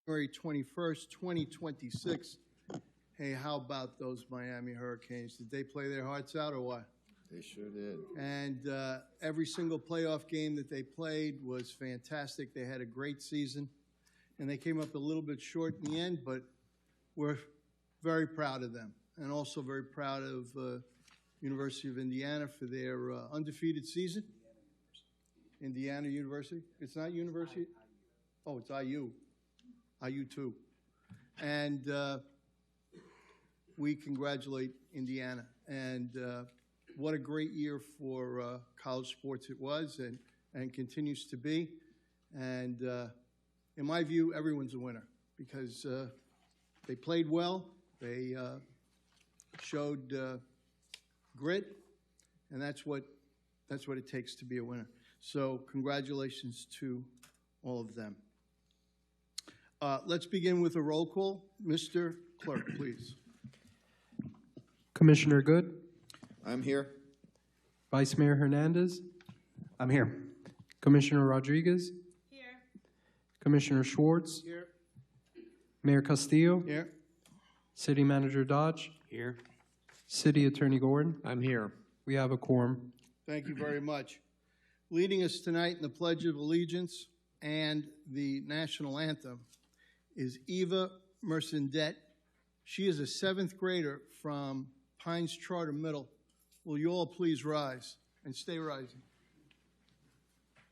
January 21st, 2026. Hey, how about those Miami Hurricanes? Did they play their hearts out or what? They sure did. And every single playoff game that they played was fantastic. They had a great season, and they came up a little bit short in the end, but we're very proud of them, and also very proud of University of Indiana for their undefeated season. Indiana University? It's not University? Oh, it's IU. IU too. And we congratulate Indiana. And what a great year for college sports it was and continues to be. And in my view, everyone's a winner because they played well, they showed grit, and that's what it takes to be a winner. So congratulations to all of them. Let's begin with a roll call. Mr. Clerk, please. Commissioner Good, I'm here. Vice Mayor Hernandez, I'm here. Commissioner Rodriguez, Here. Commissioner Schwartz, Here. Mayor Castillo, Here. City Manager Dodge, Here. City Attorney Gordon. I'm here. We have a quorum. Thank you very much. Leading us tonight in the Pledge of Allegiance and the National Anthem is Eva Mercendet. She is a 7th grader from Pines Charter Middle. Will you all please rise and stay rising?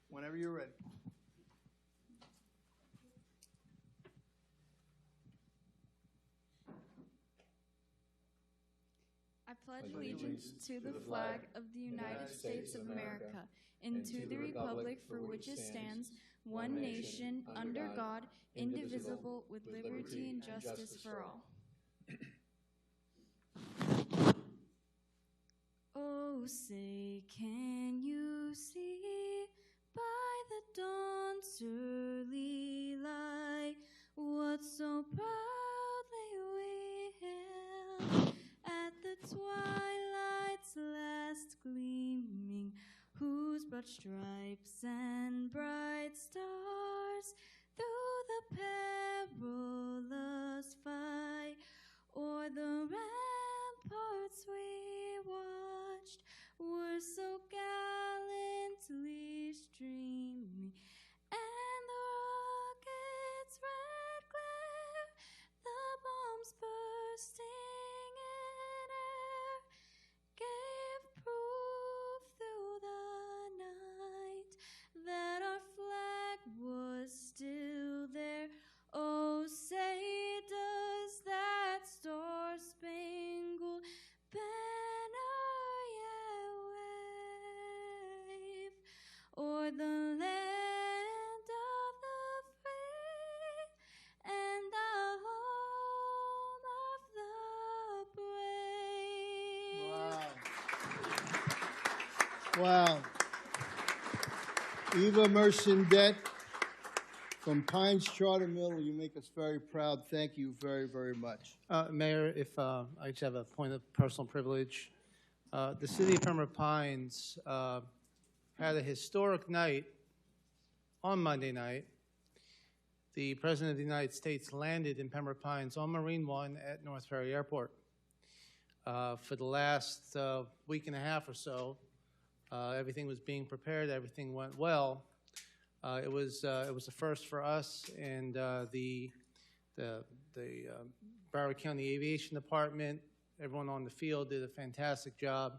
Whenever you're ready. I pledge allegiance to the flag of the United States of America and to the republic for which it stands, one nation, under God, indivisible, with liberty and justice for all. Oh, say, can you see by the dawn's early light what so proudly we hailed at the twilight's last gleaming, whose broad stripes and bright stars through the perilous fight o'er the ramparts we watched were so gallantly streaming, and the rocket's red glare, the bombs bursting in air, gave proof through the night that our flag was still there. Oh, say does that star-spangled banner yet wave o'er the land of the free and the home of the brave? Wow. Eva Mercendet from Pines Charter Middle, you make us very proud. Thank you very, very much. Mayor, if I just have a point of personal privilege. The city of Pembroke Pines had a historic night on Monday night. The President of the United States landed in Pembroke Pines on Marine One at North Ferry Airport. For the last week and a half or so, everything was being prepared. Everything went well. It was a first for us, and the Broward County Aviation Department, everyone on the field did a fantastic job.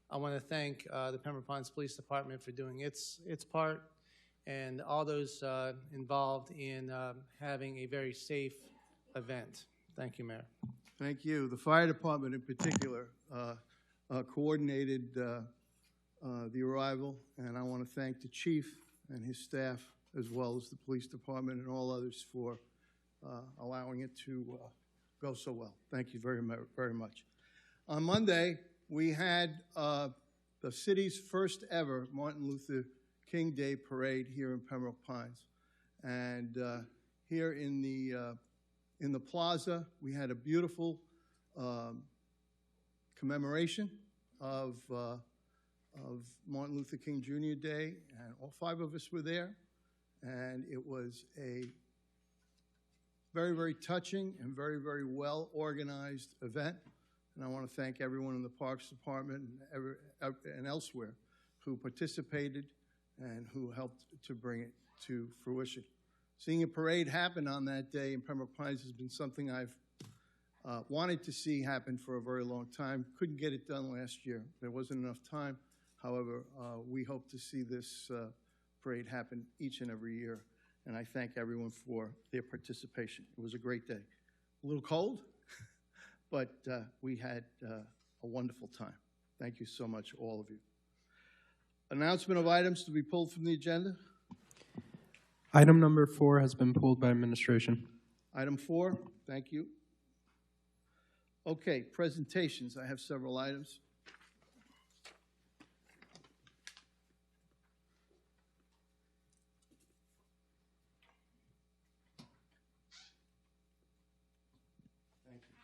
I want to thank the Pembroke Pines Police Department for doing its part, and all those involved in having a very safe event. Thank you, Mayor. Thank you. The fire department in particular coordinated the arrival, and I want to thank the chief and his staff, as well as the police department and all others for allowing it to go so well. Thank you very much. On Monday, we had the city's first ever Martin Luther King Day parade here in Pembroke Pines. And here in the plaza, we had a beautiful commemoration of Martin Luther King Jr. Day, and all 5 of us were there, and it was a very, very touching and very, very well-organized event. And I want to thank everyone in the Parks Department and elsewhere who participated and who helped to bring it to fruition. Seeing a parade happen on that day in Pembroke Pines has been something I've wanted to see happen for a very long time. Couldn't get it done last year. There wasn't enough time. However, we hope to see this parade happen each and every year. And I thank everyone for their participation. It was a great day. A little cold, but we had a wonderful time. Thank you so much, all of you. Announcement of items to be pulled from the agenda. Item number 4 has been pulled by administration. Item 4, thank you. Okay, presentations. I have several items. Thank you.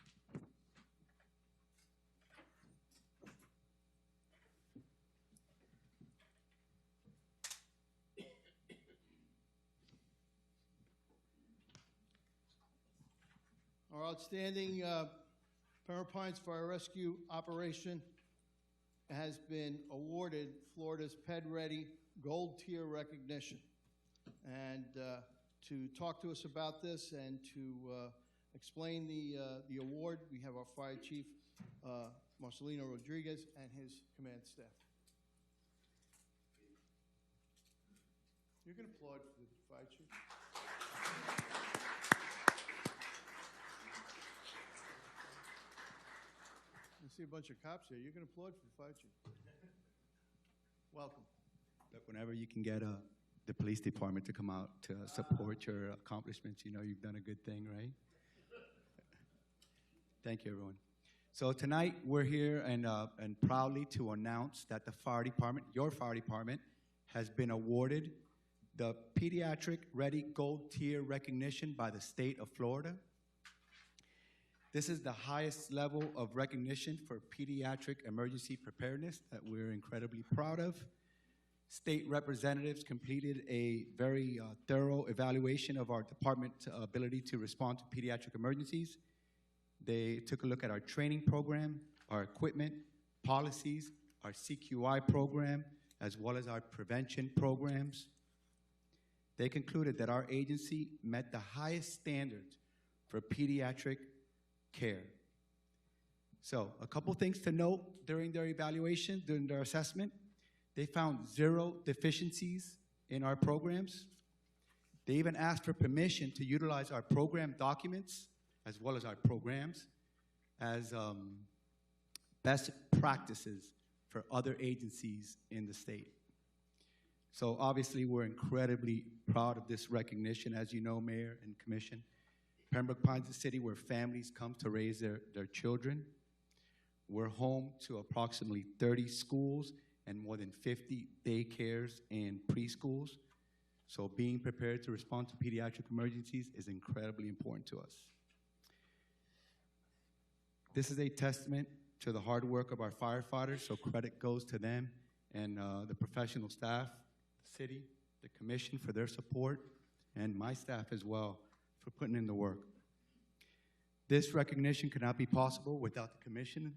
Our outstanding Pembroke Pines Fire Rescue Operation has been awarded Florida's Ped Ready Gold Tier recognition. And to talk to us about this and to explain the award, we have our Fire Chief, Marcelino Rodriguez, and his command staff. You can applaud for the Fire Chief. I see a bunch of cops here. You can applaud for the Fire Chief. Welcome. Look, whenever you can get the police department to come out to support your accomplishments, you know you've done a good thing, right? Thank you, everyone. So tonight we're here and proudly to announce that the fire department, your fire department, has been awarded the Pediatric Ready Gold Tier recognition by the state of Florida. This is the highest level of recognition for pediatric emergency preparedness that we're incredibly proud of. State representatives completed a very thorough evaluation of our department's ability to respond to pediatric emergencies. They took a look at our training program, our equipment, policies, our CQI program, as well as our prevention programs. They concluded that our agency met the highest standards for pediatric care. So a couple things to note during their evaluation, during their assessment. They found 0 deficiencies in our programs. They even asked for permission to utilize our program documents as well as our programs as best practices for other agencies in the state. So obviously we're incredibly proud of this recognition, as you know, Mayor and Commission. Pembroke Pines is a city where families come to raise their children. We're home to approximately 30 schools and more than 50 daycares and preschools. So being prepared to respond to pediatric emergencies is incredibly important to us. This is a testament to the hard work of our firefighters, so credit goes to them and the professional staff, the city, the commission for their support, and my staff as well for putting in the work. This recognition could not be possible without the commission.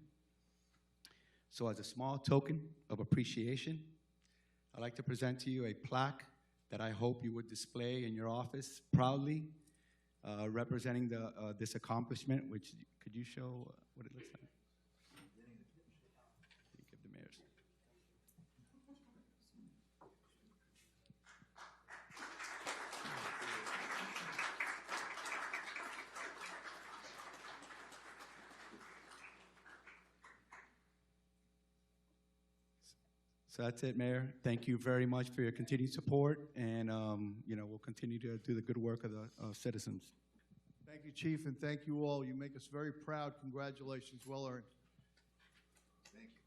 So as a small token of appreciation, I'd like to present to you a plaque that I hope you would display in your office proudly, representing this accomplishment, which, could you show what it looks like? Give the mayors. So that's it, Mayor. Thank you very much for your continued support, and we'll continue to do the good work of the citizens. Thank you, Chief, and thank you all. You make us very proud. Congratulations. Well earned. Thank you.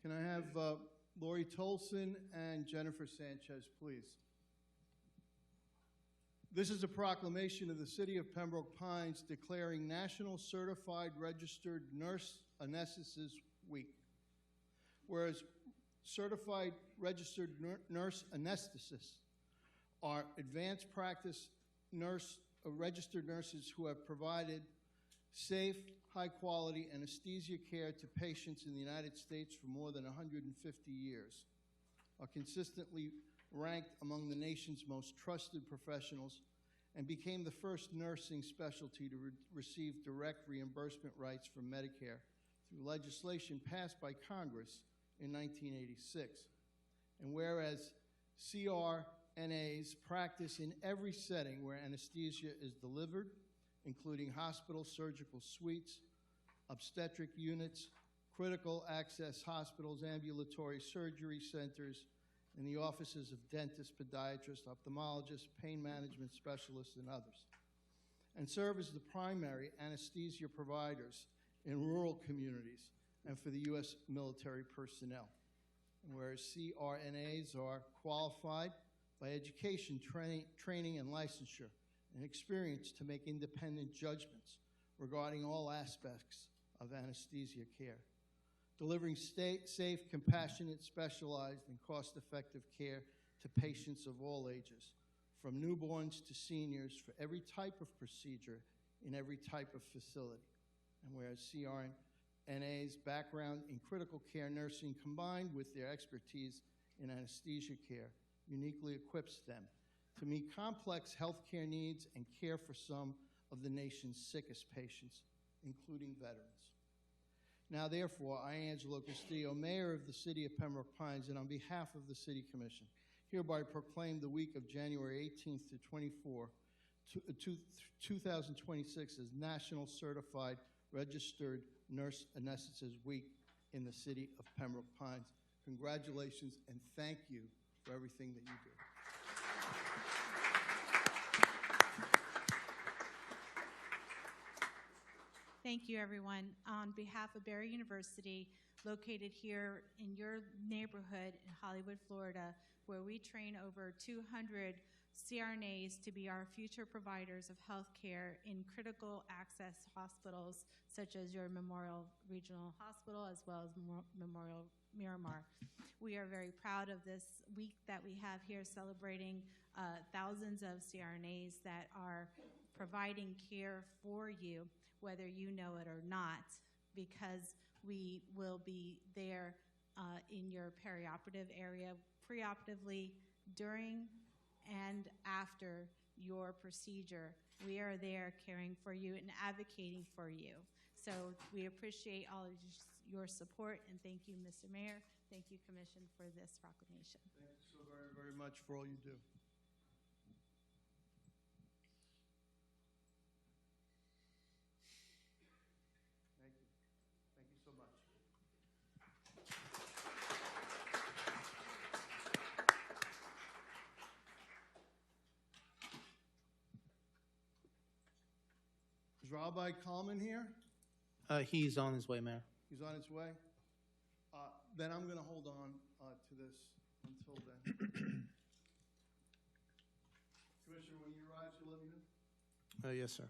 Can I have Lori Tolson and Jennifer Sanchez, please. This is a proclamation of the City of Pembroke Pines declaring National Certified Registered Nurse Anesthetist Week. Whereas certified registered nurse anesthetists are advanced practice registered nurses who have provided safe, high-quality anesthesia care to patients in the United States for more than 150 years, are consistently ranked among the nation's most trusted professionals, and became the first nursing specialty to receive direct reimbursement rights from Medicare through legislation passed by Congress in 1986. And whereas CRNAs practice in every setting where anesthesia is delivered, including hospital surgical suites, obstetric units, critical access hospitals, ambulatory surgery centers, and the offices of dentists, podiatrists, ophthalmologists, pain management specialists, and others, and serve as the primary anesthesia providers in rural communities and for the U.S. military personnel. And whereas CRNAs are qualified by education, training, and licensure, and experience to make independent judgments regarding all aspects of anesthesia care, delivering safe, compassionate, specialized, and cost-effective care to patients of all ages, from newborns to seniors, for every type of procedure in every type of facility. And whereas CRNA's background in critical care nursing combined with their expertise in anesthesia care uniquely equips them to meet complex healthcare needs and care for some of the nation's sickest patients, including veterans. Now, therefore, I, Angelo Castillo, Mayor of the City of Pembroke Pines, and on behalf of the City Commission, hereby proclaim the week of January 18th to 2026 as National Certified Registered Nurse Anesthetist Week in the City of Pembroke Pines. Congratulations and thank you for everything that you do. Thank you, everyone. On behalf of Barry University, located here in your neighborhood in Hollywood, Florida, where we train over 200 CRNAs to be our future providers of health care in critical access hospitals, such as your Memorial Regional Hospital, as well as Memorial Miramar. We are very proud of this week that we have here celebrating thousands of CRNAs that are providing care for you, whether you know it or not, because we will be there in your perioperative area, preoperatively, during, and after your procedure. We are there caring for you and advocating for you. So we appreciate all of your support, and thank you, Mr. Mayor. Thank you, Commission, for this proclamation. Thank you so very, very much for all you do. Thank you. Thank you so much. Is Rabbi Kalman here? He's on his way, Mayor. He's on his way? Then I'm going to hold on to this until then. Commissioner, when he arrives, you'll let me know? Yes, sir.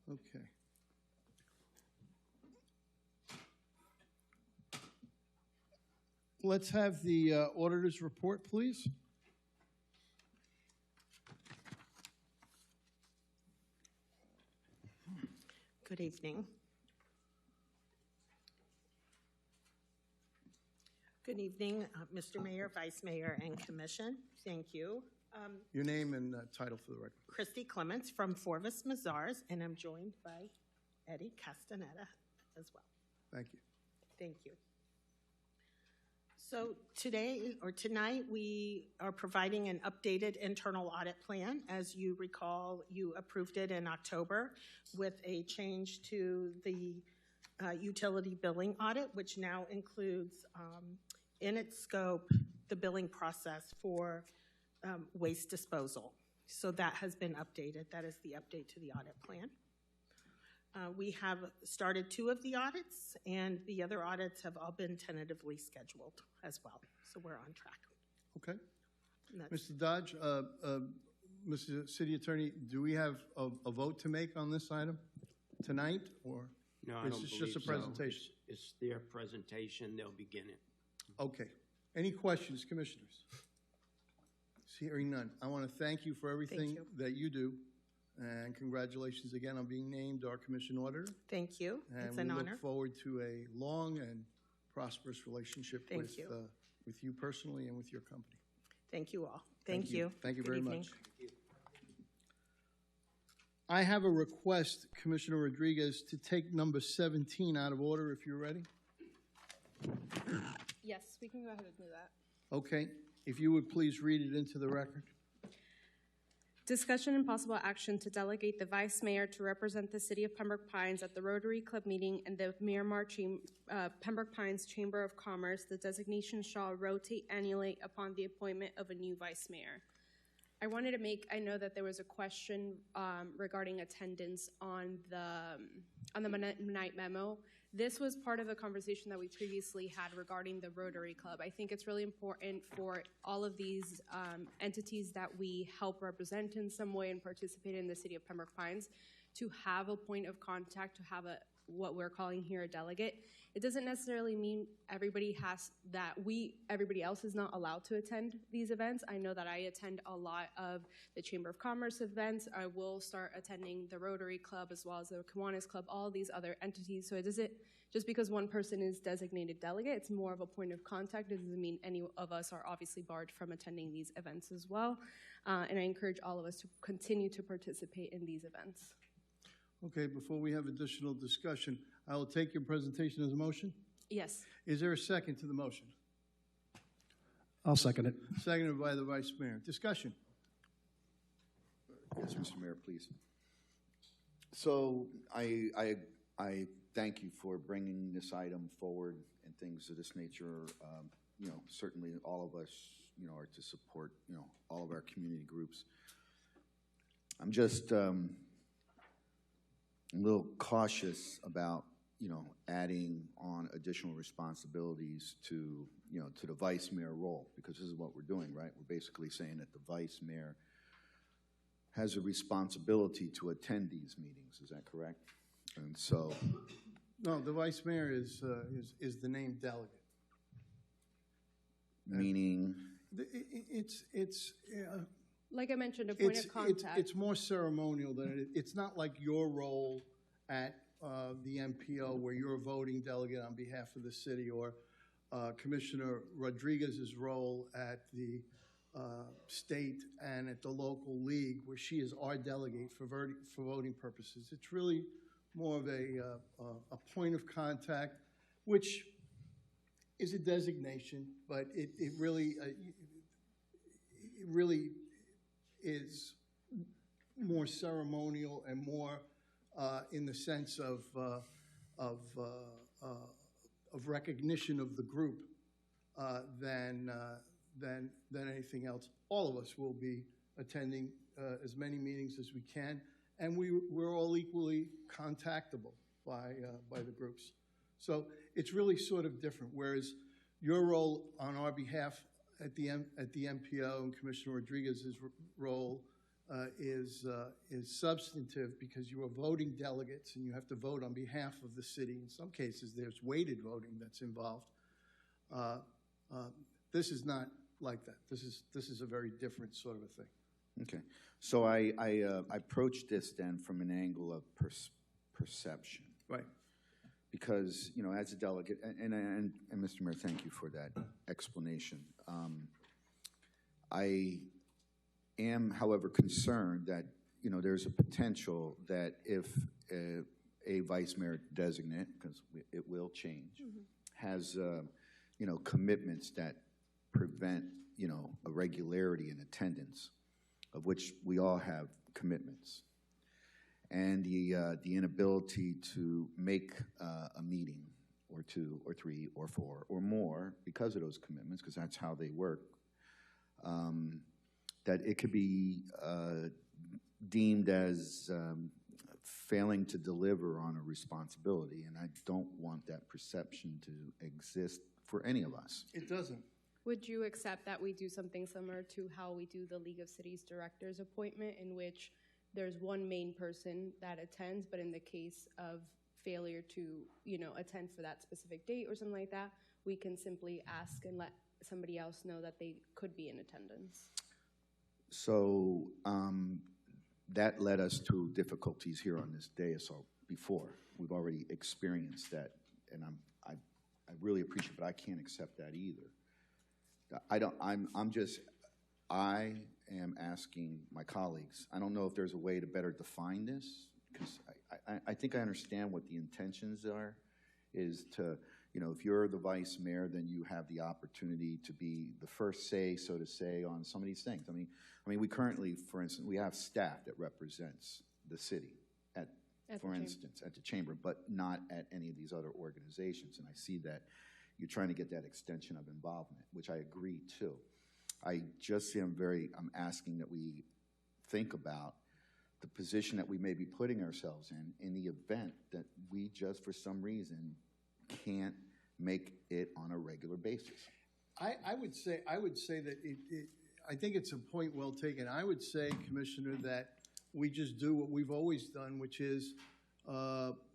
Okay. Let's have the auditor's report, please. Good evening. Good evening, Mr. Mayor, Vice Mayor, and Commission. Thank you. Your name and title for the record. Christy Clements from Forvis Mazars, and I'm joined by Eddie Castaneda as well. Thank you. Thank you. So today, or tonight, we are providing an updated internal audit plan. As you recall, you approved it in October with a change to the utility billing audit, which now includes in its scope the billing process for waste disposal. So that has been updated. That is the update to the audit plan. We have started 2 of the audits, and the other audits have all been tentatively scheduled as well. So we're on track. Okay. And that's- Mr. Dodge, Mr. City Attorney, do we have a vote to make on this item tonight, or? No, I This don't is believe just a so. presentation. It's their presentation, they'll begin it. Okay. Any questions, commissioners? Hearing none. I want to thank you for everything you. that you do, and congratulations again on being named our commission auditor. Thank you. It's an And we honor. look forward to a long and prosperous relationship Thank with, you. with you personally and with your company. Thank you all. Thank you. Thank you Good very evening. much. I have a request, Commissioner Rodriguez, to take number 17 out of order, if you're ready. Yes, we can go ahead and do that. Okay. If you would please read it into the record. Discussion and possible action to delegate the vice mayor to represent the city of Pembroke Pines at the Rotary Club meeting and the Miramar Pembroke Pines Chamber of Commerce. The designation shall rotate annually upon the appointment of a new vice mayor. I wanted to I know that there was a question regarding attendance on the night memo. This was part of a conversation that we previously had regarding the Rotary Club. I think it's really important for all of these entities that we help represent in some way and participate in the city of Pembroke Pines to have a point of contact, to have what we're calling here a delegate. It doesn't necessarily mean everybody else is not allowed to attend these events. I know that I attend a lot of the Chamber of Commerce events. I will start attending the Rotary Club as well as the Kiwanis Club, all these other entities. So it doesn't, just because one person is designated delegate, it's more of a point of contact. It doesn't mean any of us are obviously barred from attending these events as well. And I encourage all of us to continue to participate in these events. Okay, before we have additional discussion, I will take your presentation as a motion. Yes. Is there a second to the motion? I'll second it. Seconded by the Vice Mayor. Discussion. Yes, Mr. Mayor, please. So I thank you for bringing this item forward and things of this nature. You know, certainly all of us, you know, are to support, you know, all of our community groups. I'm just a little cautious about, you know, adding on additional responsibilities to, you know, to the vice mayor role, because this is what we're doing, right? We're basically saying that the vice mayor has a responsibility to attend these meetings. Is that correct? And so, No, the Vice Mayor is the named delegate. meaning, It's Like I mentioned, a point of contact. It's more ceremonial than it's not like your role at the MPO where you're a voting delegate on behalf of the city, or Commissioner Rodriguez's role at the state and at the local league where she is our delegate for voting purposes. It's really more of a point of contact, which is a designation, but it really is more ceremonial and more in the sense of recognition of the group than anything else. All of us will be attending as many meetings as we can, and we're all equally contactable by the groups. So it's really sort of different. Whereas your role on our behalf at the MPO and Commissioner Rodriguez's role is substantive, because you are voting delegates and you have to vote on behalf of the city. In some cases, there's weighted voting that's involved. This is not like that. This is a very different sort of a thing. okay. So I approached this then from an angle of perception. Right. Because, you know, as a delegate, and Mr. Mayor, thank you for that explanation. I am, however, concerned that, you know, there's a potential that if a vice mayor designate, because it will change, has commitments that prevent, a regularity in attendance, of which we all have commitments. And the inability to make a meeting or two or three or four or more because of those commitments, because that's how they work, that it could be deemed as failing to deliver on a responsibility, and I don't want that perception to exist for any of us. It doesn't. Would you accept that we do something similar to how we do the League of Cities Directors appointment, in which there's one main person that attends, but in the case of failure to, attend for that specific date or something like that, we can simply ask and let somebody else know that they could be in attendance? So that led us to difficulties here on this dais before. We've already experienced that, and I really appreciate it, but I can't accept that either. I am asking my colleagues, I don't know if there's a way to better define this, because I think I understand what the intentions are, is to, if you're the vice mayor, then you have the opportunity to be the first say, so to say, on some of these things. I mean, we currently, for instance, we have staff that represents the city for instance, at the chamber, but not at any of these other organizations. And I see that you're trying to get that extension of involvement, which I agree to. I just am asking that we think about the position that we may be putting ourselves in the event that we just, for some reason, can't make it on a regular basis. I would say that I think it's a point well taken. I would say, Commissioner, that we just do what we've always done, which is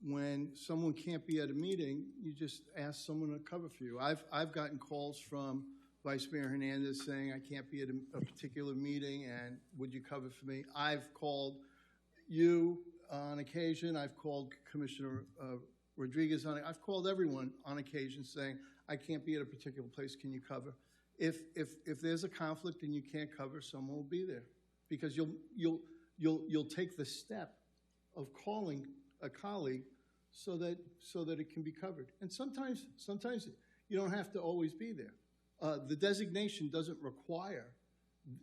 when someone can't be at a meeting, you just ask someone to cover for you. I've gotten calls from Vice Mayor Hernandez saying I can't be at a particular meeting, and would you cover for me? I've called you on occasion. I've called Commissioner Rodriguez I've called everyone on occasion saying I can't be at a particular place. Can you cover? If there's a conflict and you can't cover, someone will be there, because you'll take the step of calling a colleague so that it can be covered. And sometimes you don't have to always be there. The designation doesn't require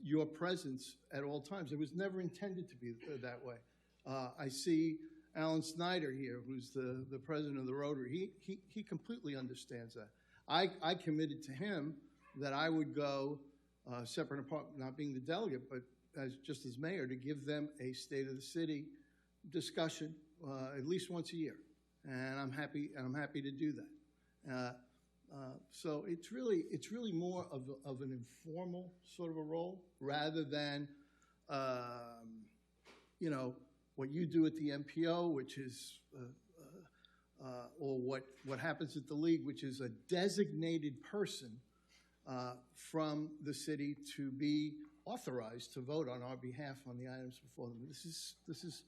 your presence at all times. It was never intended to be that way. I see Alan Snyder here, who's the president of the Rotary. He completely understands that. I committed to him that I would go separate and apart, not being the delegate, but just as mayor, to give them a State of the City discussion at least once a year, and I'm happy to do that. So it's really more of an informal sort of a role, rather than what you do at the MPO, which is or what happens at the League, which is a designated person from the city to be authorized to vote on our behalf on the items before them. This is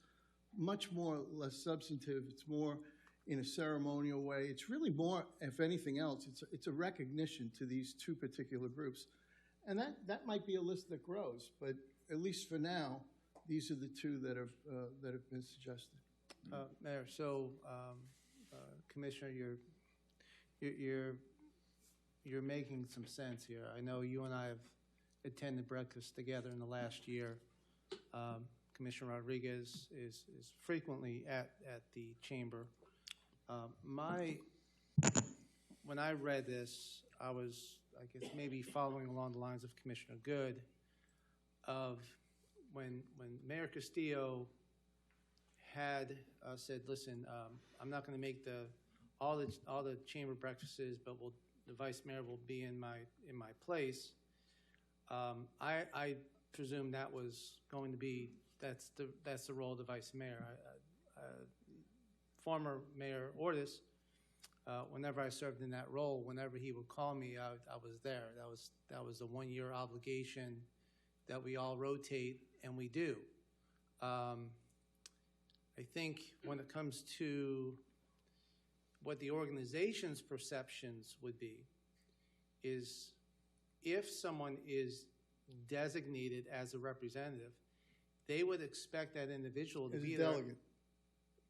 much more less substantive. It's more in a ceremonial way. It's really more, if anything else, it's a recognition to these two particular groups. And that might be a list that grows, but at least for now, these are the two that have been suggested. Mayor, so Commissioner, you're making some sense here. I know you and I have attended breakfast together in the last year. Commissioner Rodriguez is frequently at the chamber. When I read this, I was, I guess, maybe following along the lines of Commissioner Good, of when Mayor Castillo had said, listen, I'm not going to make all the chamber breakfasts, but the vice mayor will be in my place. I presume that was going to be that's the role of the vice mayor. Former Mayor Ortiz, whenever I served in that role, whenever he would call me, I was there. That was a one-year obligation that we all rotate, and we do. I think when it comes to what the organization's perceptions would be, is if someone is designated as a representative, they would expect that individual to be there.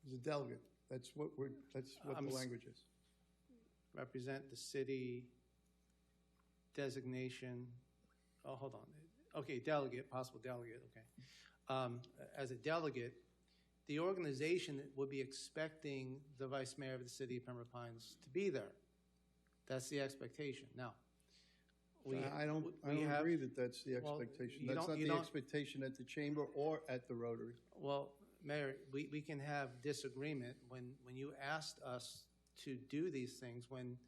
As a delegate. That's what the language is. Represent the city designation, oh, hold on. Okay, delegate, possible delegate, okay. As a delegate, the organization would be expecting the vice mayor of the city of Pembroke Pines to be there. That's the expectation. Now, I don't have- agree that that's the well, expectation. you That's don't- not you the don't- expectation at the chamber or at the Rotary. Well, Mayor, we can have disagreement when you asked us to do these things, when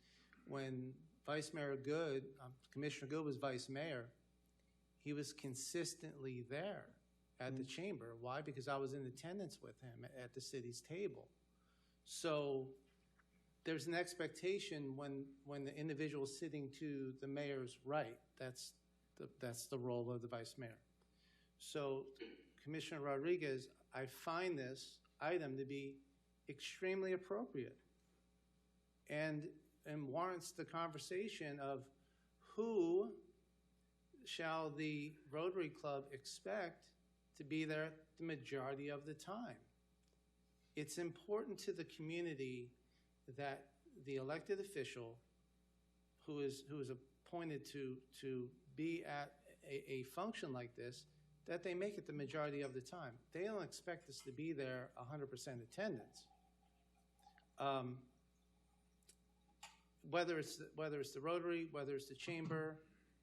Vice Mayor Good, Commissioner Good was vice mayor, he was consistently there at the chamber. Why? Because I was in attendance with him at the city's table. So there's an expectation when the individual is sitting to the mayor's right. That's the role of the vice mayor. So Commissioner Rodriguez, I find this item to be extremely appropriate and warrants the conversation of who shall the Rotary Club expect to be there the majority of the time. It's important to the community that the elected official who is appointed to be at a function like this, that they make it the majority of the time. They don't expect us to be there 100% attendance. Whether it's the Rotary, whether it's the Chamber,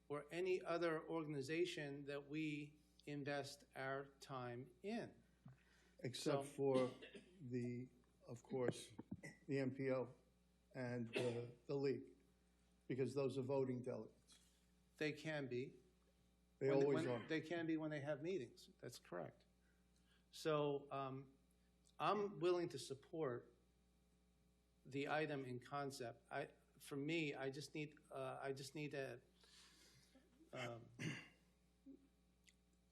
or any other organization that we invest our time in. Except for of course, the MPO and the league, because those are voting delegates. They can be. They always are. They can be when they have meetings. That's correct. So I'm willing to support the item in concept. For me, I just need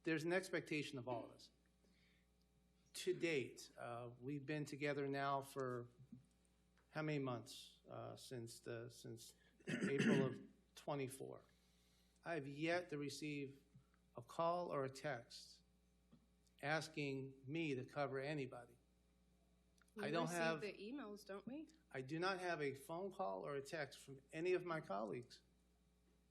there's an expectation of all of us. To date, we've been together now for how many months? Since April of 24. I have yet to receive a call or a text asking me to cover anybody. I don't have the emails, don't we? I do not have a phone call or a text from any of my colleagues.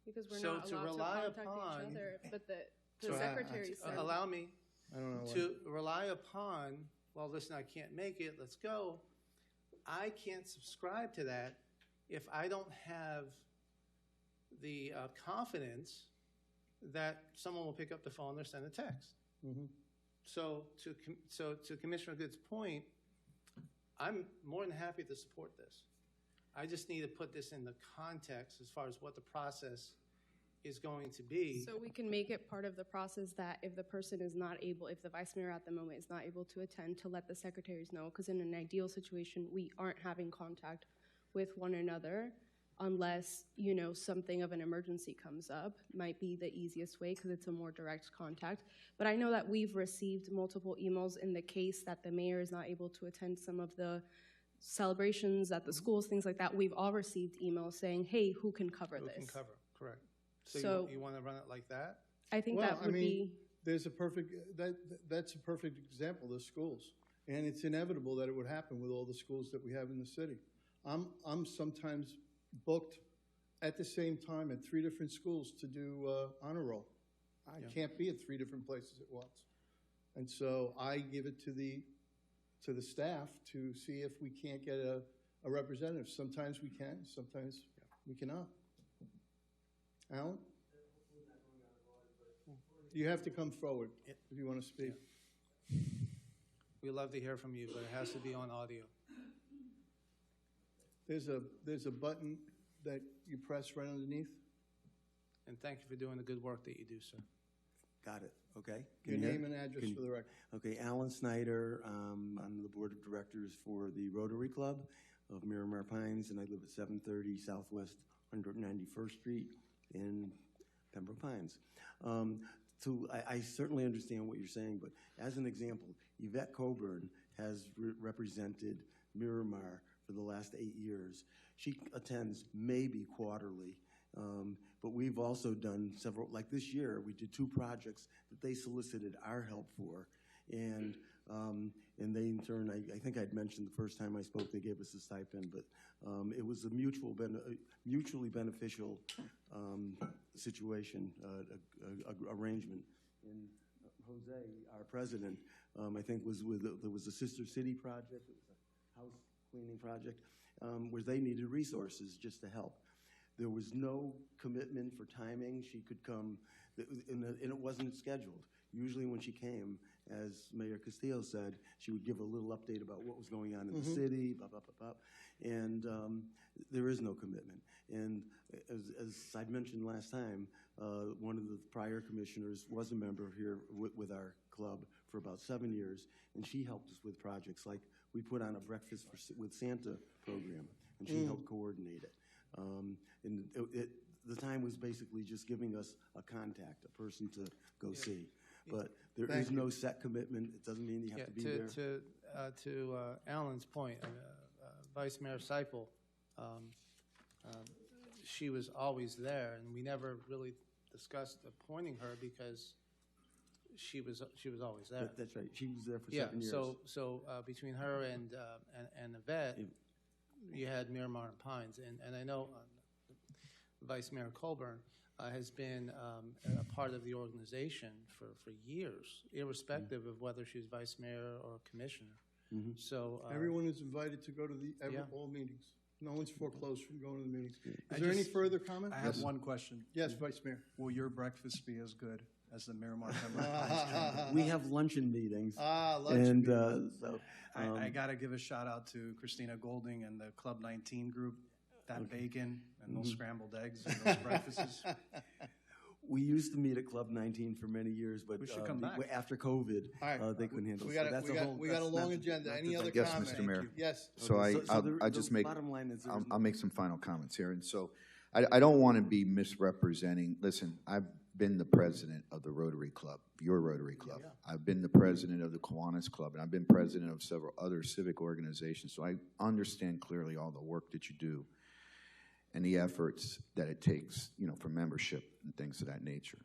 Because we're So not to allowed to rely contact upon- each other, but the So secretary said. Allow me I don't know. to rely upon, well, listen, I can't make it, let's go. I can't subscribe to that if I don't have the confidence that someone will pick up the phone or send a text. So to Commissioner Good's point, I'm more than happy to support this. I just need to put this in the context as far as what the process is going to be. So we can make it part of the process that if the person is not able, if the vice mayor at the moment is not able to attend, to let the secretaries know, because in an ideal situation, we aren't having contact with one another unless, something of an emergency comes up. Might be the easiest way because it's a more direct contact. But I know that we've received multiple emails in the case that the mayor is not able to attend some of the celebrations at the schools, things like that. We've all received emails saying, hey, who can cover this? Who can cover, correct. So So- you want to run it like that? I think Well, that would be, There's that's a perfect example, the schools. And it's inevitable that it would happen with all the schools that we have in the city. I'm sometimes booked at the same time at 3 different schools to do honor roll. I can't be at 3 different places at once. And so I give it to the staff to see if we can't get a representative. Sometimes we can, sometimes we cannot. Alan? You have to come forward if you want to speak. We love to hear from you, but it has to be on audio. There's a button that you press right underneath. And thank you for doing the good work that you do, sir. Got it, okay. Your Can you hear? name and address Can- for the record. Okay, Alan Snyder, I'm the Board of Directors for the Rotary Club of Miramar Pines, and I live at 730 Southwest 191st Street in Pembroke Pines. I certainly understand what you're saying, but as an example, Yvette Coburn has represented Miramar for the last 8 years. She attends maybe quarterly, but we've also done several, like this year, we did 2 projects that they solicited our help for, And they in turn, I think I'd mentioned the first time I spoke, they gave us a stipend, but it was a mutually beneficial situation, arrangement. And Jose, our president, I think there was a Sister City project, it was a house cleaning project, where they needed resources just to help. There was no commitment for timing. She could come, and it wasn't scheduled. Usually when she came, as Mayor Castillo said, she would give a little update about what was going on in the city, blah, blah, blah, blah. And there is no commitment. And as I mentioned last time, one of the prior commissioners was a member here with our club for about 7 years, and she helped us with projects like we put on a Breakfast with Santa program, and she helped coordinate it. And the time was basically just giving us a contact, a person to go see. But there is no set commitment. It doesn't mean you have to be there. To Alan's point, Vice Mayor Seipel, she was always there, and we never really discussed appointing her because she was always there. That's right. She was there for 7 years. So between her and Yvette, you had Miramar and Pines, and I know Vice Mayor Colburn has been a part of the organization for years, irrespective of whether she's vice mayor or commissioner. So Everyone is invited to go to all meetings. No one's foreclosed from going to the meetings. Is there any just- further comment? I have one question. Yes, Vice Mayor. Will your breakfast be as good as the Miramar Pembroke Pines Chamber? We have luncheon meetings. Luncheon and so I got to give a shout out to Christina Golding and the Club 19 group. That bacon and those scrambled eggs and those breakfasts. we used to meet at Club 19 for many years, but We should come back. after COVID, All right. they couldn't handle it. We So got that's a long agenda. Any other Yes, comments? Mr. Mayor. Yes. So Okay, I just make, bottom line is there's I'll make some final comments here. And so I don't want to be misrepresenting. Listen, I've been the president of the Rotary Club, your Rotary Club. I've been the president of the Kiwanis Club, and I've been president of several other civic organizations. So I understand clearly all the work that you do and the efforts that it takes, for membership and things of that nature.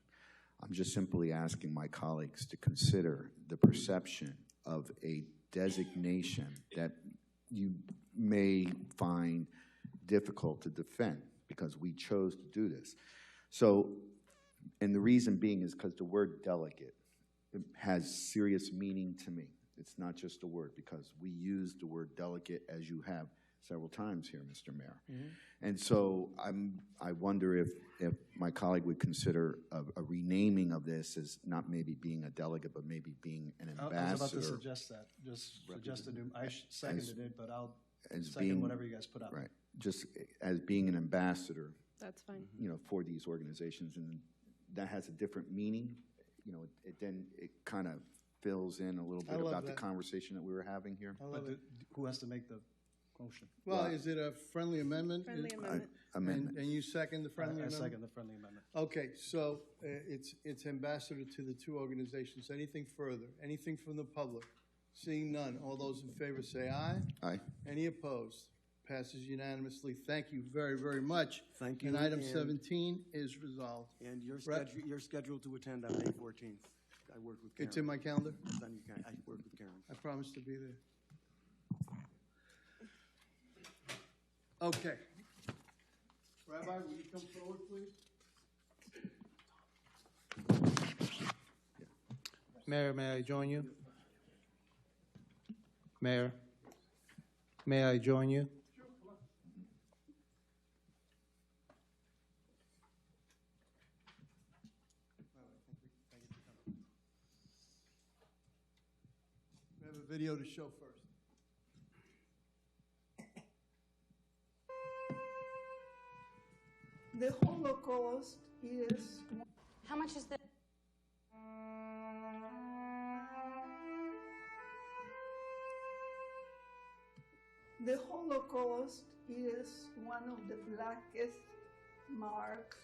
I'm just simply asking my colleagues to consider the perception of a designation that you may find difficult to defend because we chose to do this. So, and the reason being is because the word delegate has serious meaning to me. It's not just a word, because we use the word delegate as you have several times here, Mr. Mayor. And so I wonder if my colleague would consider a renaming of this as not maybe being a delegate, but maybe being an ambassador. I was about to suggest that. Just suggest a new. I seconded it, but I'll second being, whatever you guys put out. Right. Just as being an ambassador, That's fine. for these organizations, and that has a different meaning. It kind of fills in a little I bit love about the that. conversation that we were having here. I love But it. who has to make the motion? Well, is it a friendly amendment? Friendly amendment. Amendment. And you second the friendly I amendment? second the friendly amendment. Okay, so it's ambassador to the two organizations. Anything further? Anything from the public? Seeing none, all those in favor say aye. Aye. Any opposed? Passes unanimously. Thank you very, very much. Thank you. And item and- 17 is resolved. And Brett? you're scheduled to attend on May 14th. I work with Karen. It's in my calendar. It's on your I work with Karen. I promise to be there. Okay. Rabbi, will you come forward, please? Mayor, may I join you? Mayor, may I join you? We have a video to show first. The Holocaust is How much is this? the Holocaust is one of the blackest marks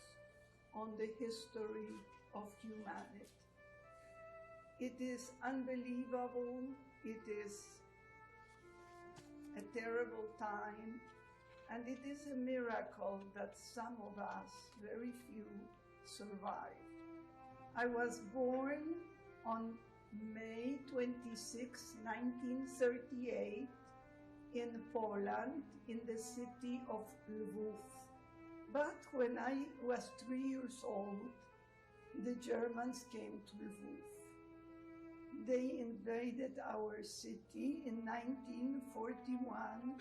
on the history of humanity. It is unbelievable. It is a terrible time, and it is a miracle that some of us, very few, survived. I was born on May 26, 1938, in Poland, in the city of Lwów. But when I was 3 years old, the Germans came to Lwów. They invaded our city in 1941,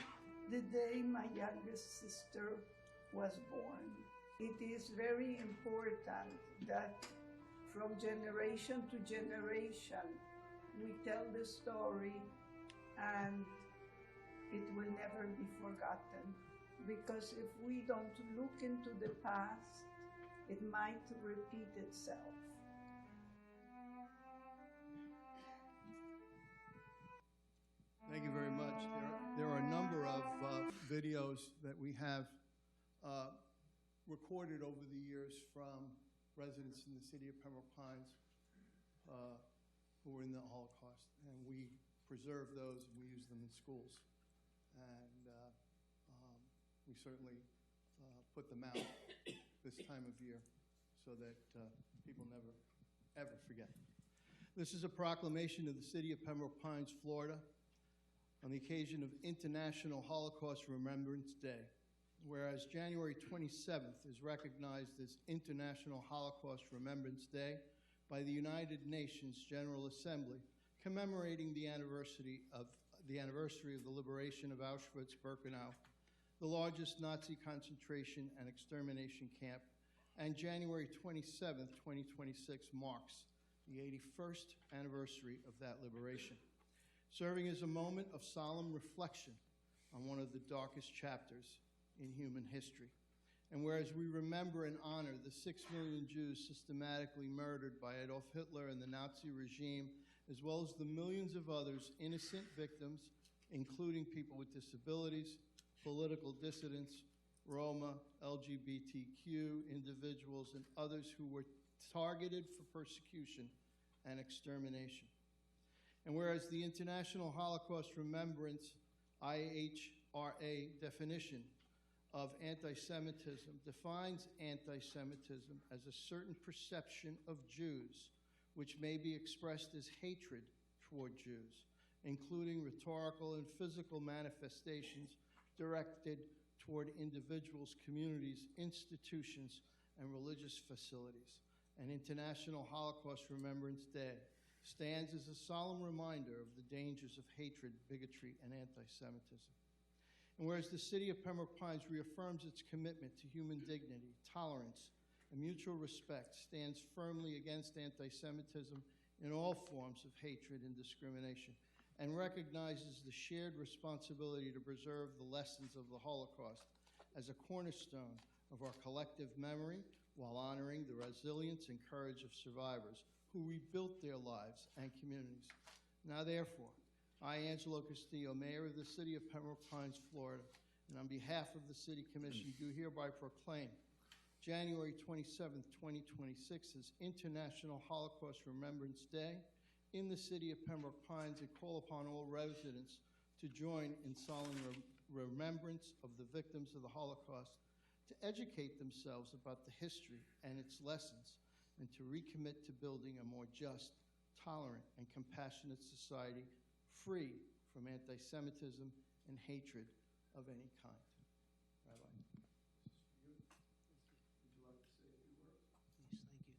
the day my youngest sister was born. It is very important that from generation to generation, we tell the story and it will never be forgotten. Because if we don't look into the past, it might repeat itself. Thank you very much. There are a number of videos that we have recorded over the years from residents in the city of Pembroke Pines who were in the Holocaust. And we preserve those and we use them in schools. And we certainly put them out this time of year so that people never, ever forget. This is a proclamation of the city of Pembroke Pines, Florida, on the occasion of International Holocaust Remembrance Day. Whereas January 27th is recognized as International Holocaust Remembrance Day by the United Nations General Assembly, commemorating the anniversary of the liberation of Auschwitz-Birkenau, the largest Nazi concentration and extermination camp, and January 27th, 2026 marks the 81st anniversary of that liberation, serving as a moment of solemn reflection on one of the darkest chapters in human history. And whereas we remember and honor the 6 million Jews systematically murdered by Adolf Hitler and the Nazi regime, as well as the millions of others innocent victims, including people with disabilities, political dissidents, Roma, LGBTQ individuals, and others who were targeted for persecution and extermination. And whereas the International Holocaust Remembrance, IHRA, definition of anti-Semitism defines anti-Semitism as a certain perception of Jews which may be expressed as hatred toward Jews, including rhetorical and physical manifestations directed toward individuals, communities, institutions, and religious facilities. An International Holocaust Remembrance Day stands as a solemn reminder of the dangers of hatred, bigotry, and anti-Semitism. And whereas the city of Pembroke Pines reaffirms its commitment to human dignity, tolerance, and mutual respect, stands firmly against anti-Semitism in all forms of hatred and discrimination, and recognizes the shared responsibility to preserve the lessons of the Holocaust as a cornerstone of our collective memory, while honoring the resilience and courage of survivors who rebuilt their lives and communities. Now therefore, I, Angelo Castillo, Mayor of the City of Pembroke Pines, Florida, and on behalf of the City Commission, do hereby proclaim January 27th, 2026 as International Holocaust Remembrance Day in the City of Pembroke Pines, and call upon all residents to join in solemn remembrance of the victims of the Holocaust, to educate themselves about the history and its lessons, and to recommit to building a more just, tolerant, and compassionate society free from anti-Semitism and hatred of any kind. Rabbi. Would you like to say a few words? Yes, thank you.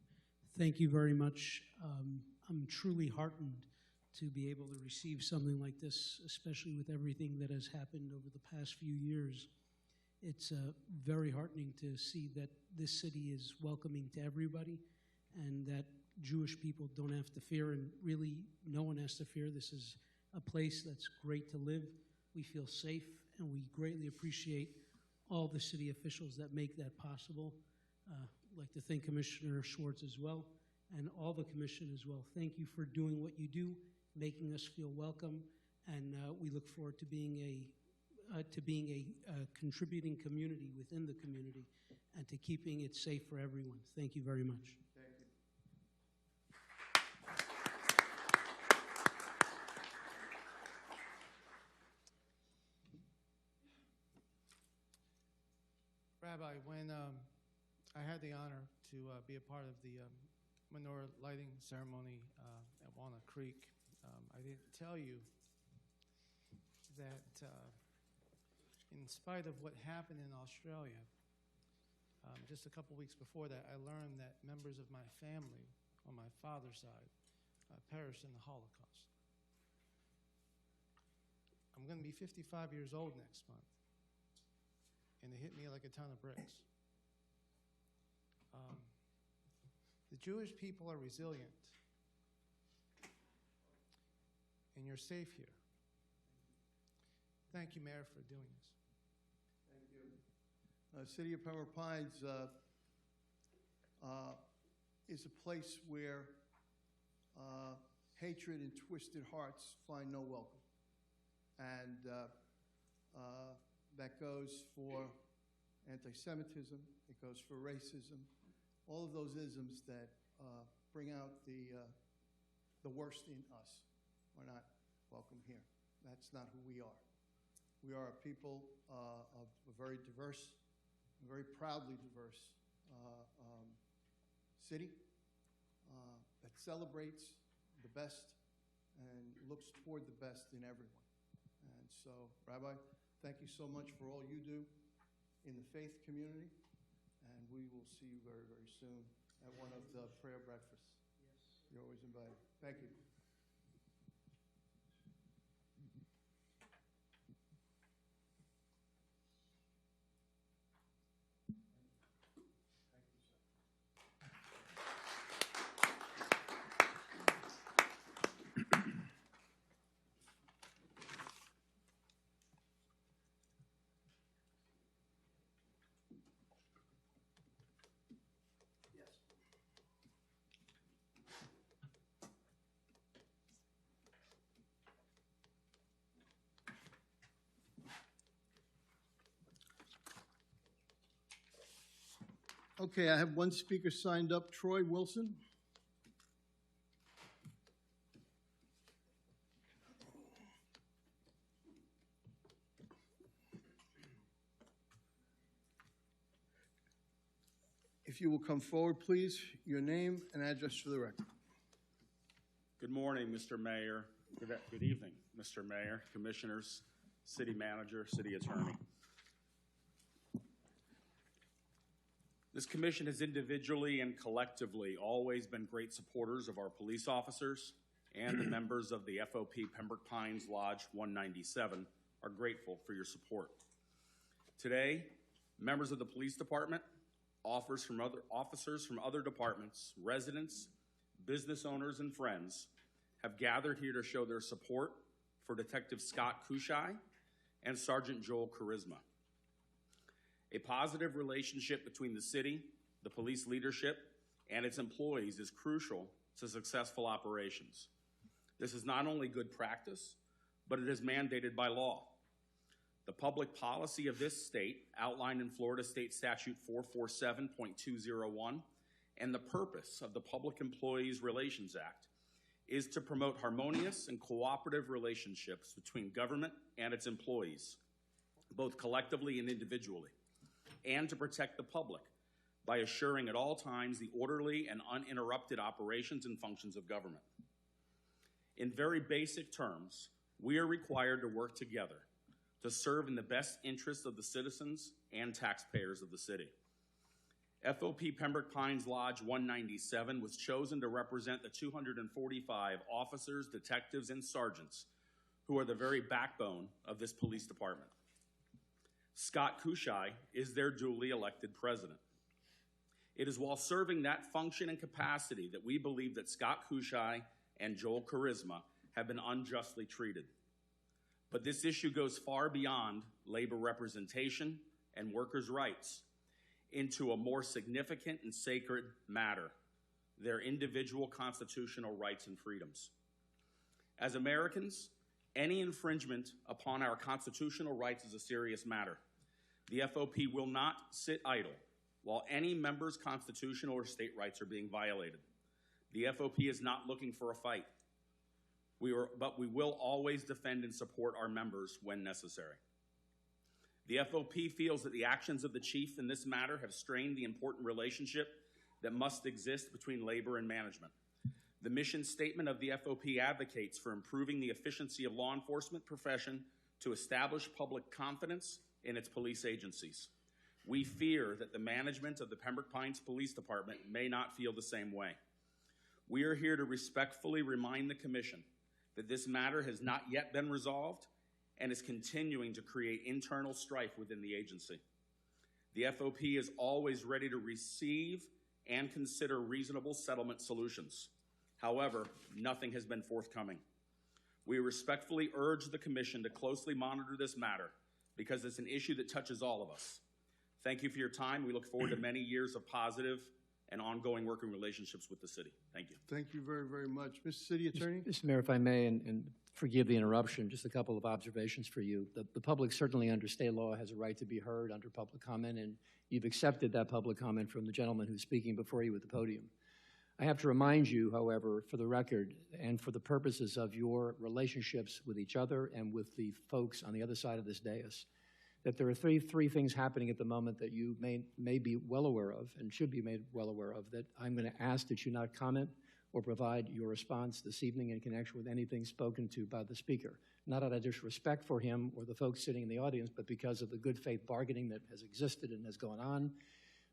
Thank you very much. I'm truly heartened to be able to receive something like this, especially with everything that has happened over the past few years. It's very heartening to see that this city is welcoming to everybody, and that Jewish people don't have to fear, and really no one has to fear. This is a place that's great to live. We feel safe, and we greatly appreciate all the city officials that make that possible. I'd like to thank Commissioner Schwartz as well, and all the commission as well. Thank you for doing what you do, making us feel welcome, and we look forward to being a contributing community within the community, and to keeping it safe for everyone. Thank you very much. Thank you. Rabbi, when I had the honor to be a part of the menorah lighting ceremony at Walnut Creek, Creek. I didn't tell you that in spite of what happened in Australia, just a couple weeks before that, I learned that members of my family on my father's side perished in the Holocaust. I'm going to be 55 years old next month, and it hit me like a ton of bricks. The Jewish people are resilient, and you're safe here. Thank you, Mayor, for doing this. Thank you. City of Pembroke Pines is a place where hatred and twisted hearts find no welcome. And that goes for anti-Semitism, it goes for racism, all of those isms that bring out the worst in us are not welcome here. That's not who we are. We are a people of a very diverse, very proudly diverse city that celebrates the best and looks toward the best in everyone. And so, Rabbi, thank you so much for all you do in the faith community, and we will see you very, very soon at one of the prayer breakfasts. Yes. You're always invited. Thank you. Okay, I have one speaker signed up, Troy Wilson. If you will come forward, please, your name and address for the record. Good morning, Mr. Mayor. Good evening, Mr. Mayor, Commissioners, City Manager, City Attorney. This commission has individually and collectively always been great supporters of our police officers, and the members of the FOP Pembroke Pines Lodge 197 are grateful for your support. Today, members of the police department, officers from other departments, residents, business owners, and friends have gathered here to show their support for Detective Scott Kushai and Sergeant Joel Charisma. A positive relationship between the city, the police leadership, and its employees is crucial to successful operations. This is not only good practice, but it is mandated by law. The public policy of this state, outlined in Florida State Statute 447.201, and the purpose of the Public Employees Relations Act is to promote harmonious and cooperative relationships between government and its employees, both collectively and individually, and to protect the public by assuring at all times the orderly and uninterrupted operations and functions of government. In very basic terms, we are required to work together to serve in the best interests of the citizens and taxpayers of the city. FOP Pembroke Pines Lodge 197 was chosen to represent the 245 officers, detectives, and sergeants who are the very backbone of this police department. Scott Kushai is their duly elected president. It is while serving that function and capacity that we believe that Scott Kushai and Joel Charisma have been unjustly treated. But this issue goes far beyond labor representation and workers' rights into a more significant and sacred matter, their individual constitutional rights and freedoms. As Americans, any infringement upon our constitutional rights is a serious matter. The FOP will not sit idle while any member's constitutional or state rights are being violated. The FOP is not looking for a fight, but we will always defend and support our members when necessary. The FOP feels that the actions of the chief in this matter have strained the important relationship that must exist between labor and management. The mission statement of the FOP advocates for improving the efficiency of law enforcement profession to establish public confidence in its police agencies. We fear that the management of the Pembroke Pines Police Department may not feel the same way. We are here to respectfully remind the Commission that this matter has not yet been resolved and is continuing to create internal strife within the agency. The FOP is always ready to receive and consider reasonable settlement solutions. However, nothing has been forthcoming. We respectfully urge the Commission to closely monitor this matter because it's an issue that touches all of us. Thank you for your time. We look forward to many years of positive and ongoing working relationships with the city. Thank you. Thank you very, very much. Mr. City Attorney? Mr. Mayor, if I may, and forgive the interruption, just a couple of observations for you. The public certainly under state law has a right to be heard under public comment, and you've accepted that public comment from the gentleman who's speaking before you at the podium. I have to remind you, however, for the record and for the purposes of your relationships with each other and with the folks on the other side of this dais, that there are three things happening at the moment that you may be well aware of and should be made well aware of that I'm going to ask that you not comment or provide your response this evening in connection with anything spoken to by the speaker. Not out of disrespect for him or the folks sitting in the audience, but because of the good faith bargaining that has existed and has gone on.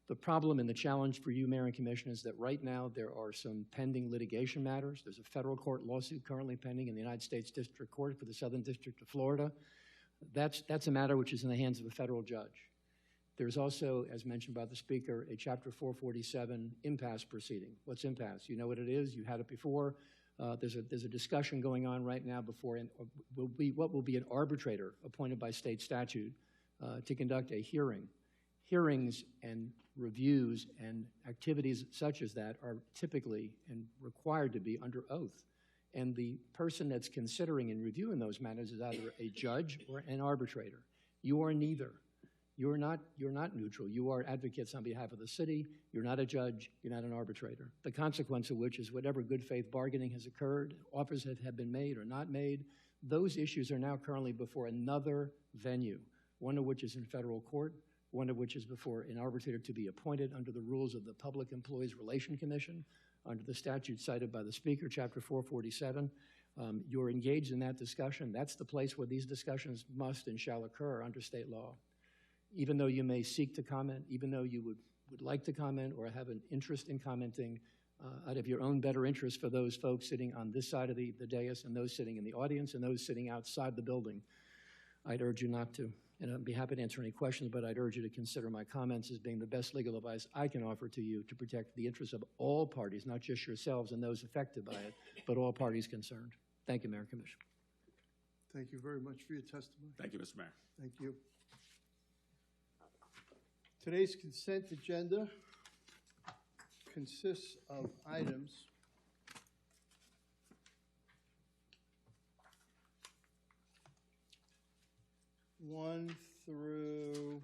The problem and the challenge for you, Mayor and Commission, is that right now there are some pending litigation matters. There's a federal court lawsuit currently pending in the United States District Court for the Southern District of Florida. That's a matter which is in the hands of a federal judge. There's also, as mentioned by the speaker, a Chapter 447 impasse proceeding. What's impasse? You know what it is. You had it before. There's a discussion going on right now before what will be an arbitrator appointed by state statute to conduct a hearing. Hearings and reviews and activities such as that are typically and required to be under oath. And the person that's considering and reviewing those matters is either a judge or an arbitrator. You are neither. You're not neutral. You are advocates on behalf of the city. You're not a judge. You're not an arbitrator. The consequence of which is whatever good faith bargaining has occurred, offers that have been made or not made, those issues are now currently before another venue, one of which is in federal court, one of which is before an arbitrator to be appointed under the rules of the Public Employees Relation Commission, under the statute cited by the speaker, Chapter 447. You're engaged in that discussion. That's the place where these discussions must and shall occur under state law. Even though you may seek to comment, even though you would like to comment or have an interest in commenting, out of your own better interest for those folks sitting on this side of the dais and those sitting in the audience and those sitting outside the building, I'd urge you not to. And I'd be happy to answer any questions, but I'd urge you to consider my comments as being the best legal advice I can offer to you to protect the interests of all parties, not just yourselves and those affected by it, but all parties concerned. Thank you, Mayor and Commission. Thank you very much for your testimony. Thank you, Mr. Mayor. Thank you. Today's consent agenda consists of items 1 through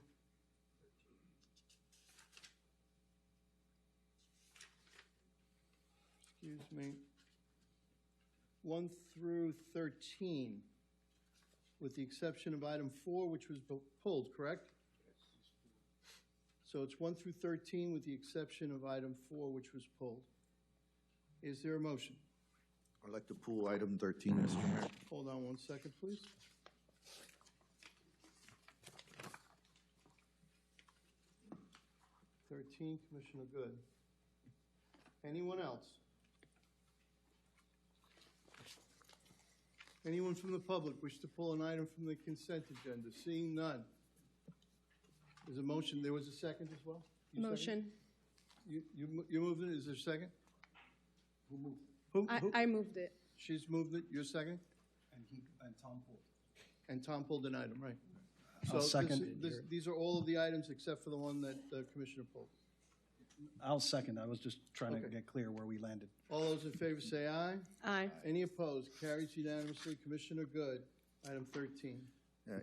1 through 13, with the exception of item 4, which was pulled, correct? So it's 1 through 13 with the exception of item 4, which was pulled. Is there a motion? I'd like to pull item 13, Mr. Mayor. Hold on 1 second, please. Commissioner Good. Anyone else? Anyone from the public wish to pull an item from the consent agenda? Seeing none. There's a motion. There was a second as well? Motion. You moved it. Is there a second? Who moved? I moved it. She's moved it. You're second? And Tom pulled. And Tom pulled an item, right. I'll So second. these are all of the items except for the one that the Commissioner pulled. I'll second. I was just trying to Okay. get clear where we landed. All those in favor say aye. Aye. Any opposed? Carries unanimously. Commissioner Good, item 13.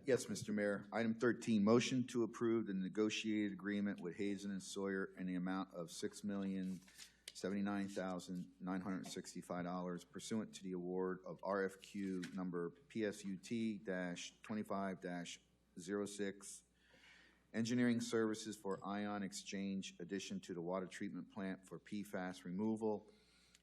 Yes, Mr. Mayor. Item 13, motion to approve the negotiated agreement with Hazen and Sawyer in the amount of $6,079,965 pursuant to the award of RFQ number PSUT-25-06, engineering services for ion exchange addition to the water treatment plant for PFAS removal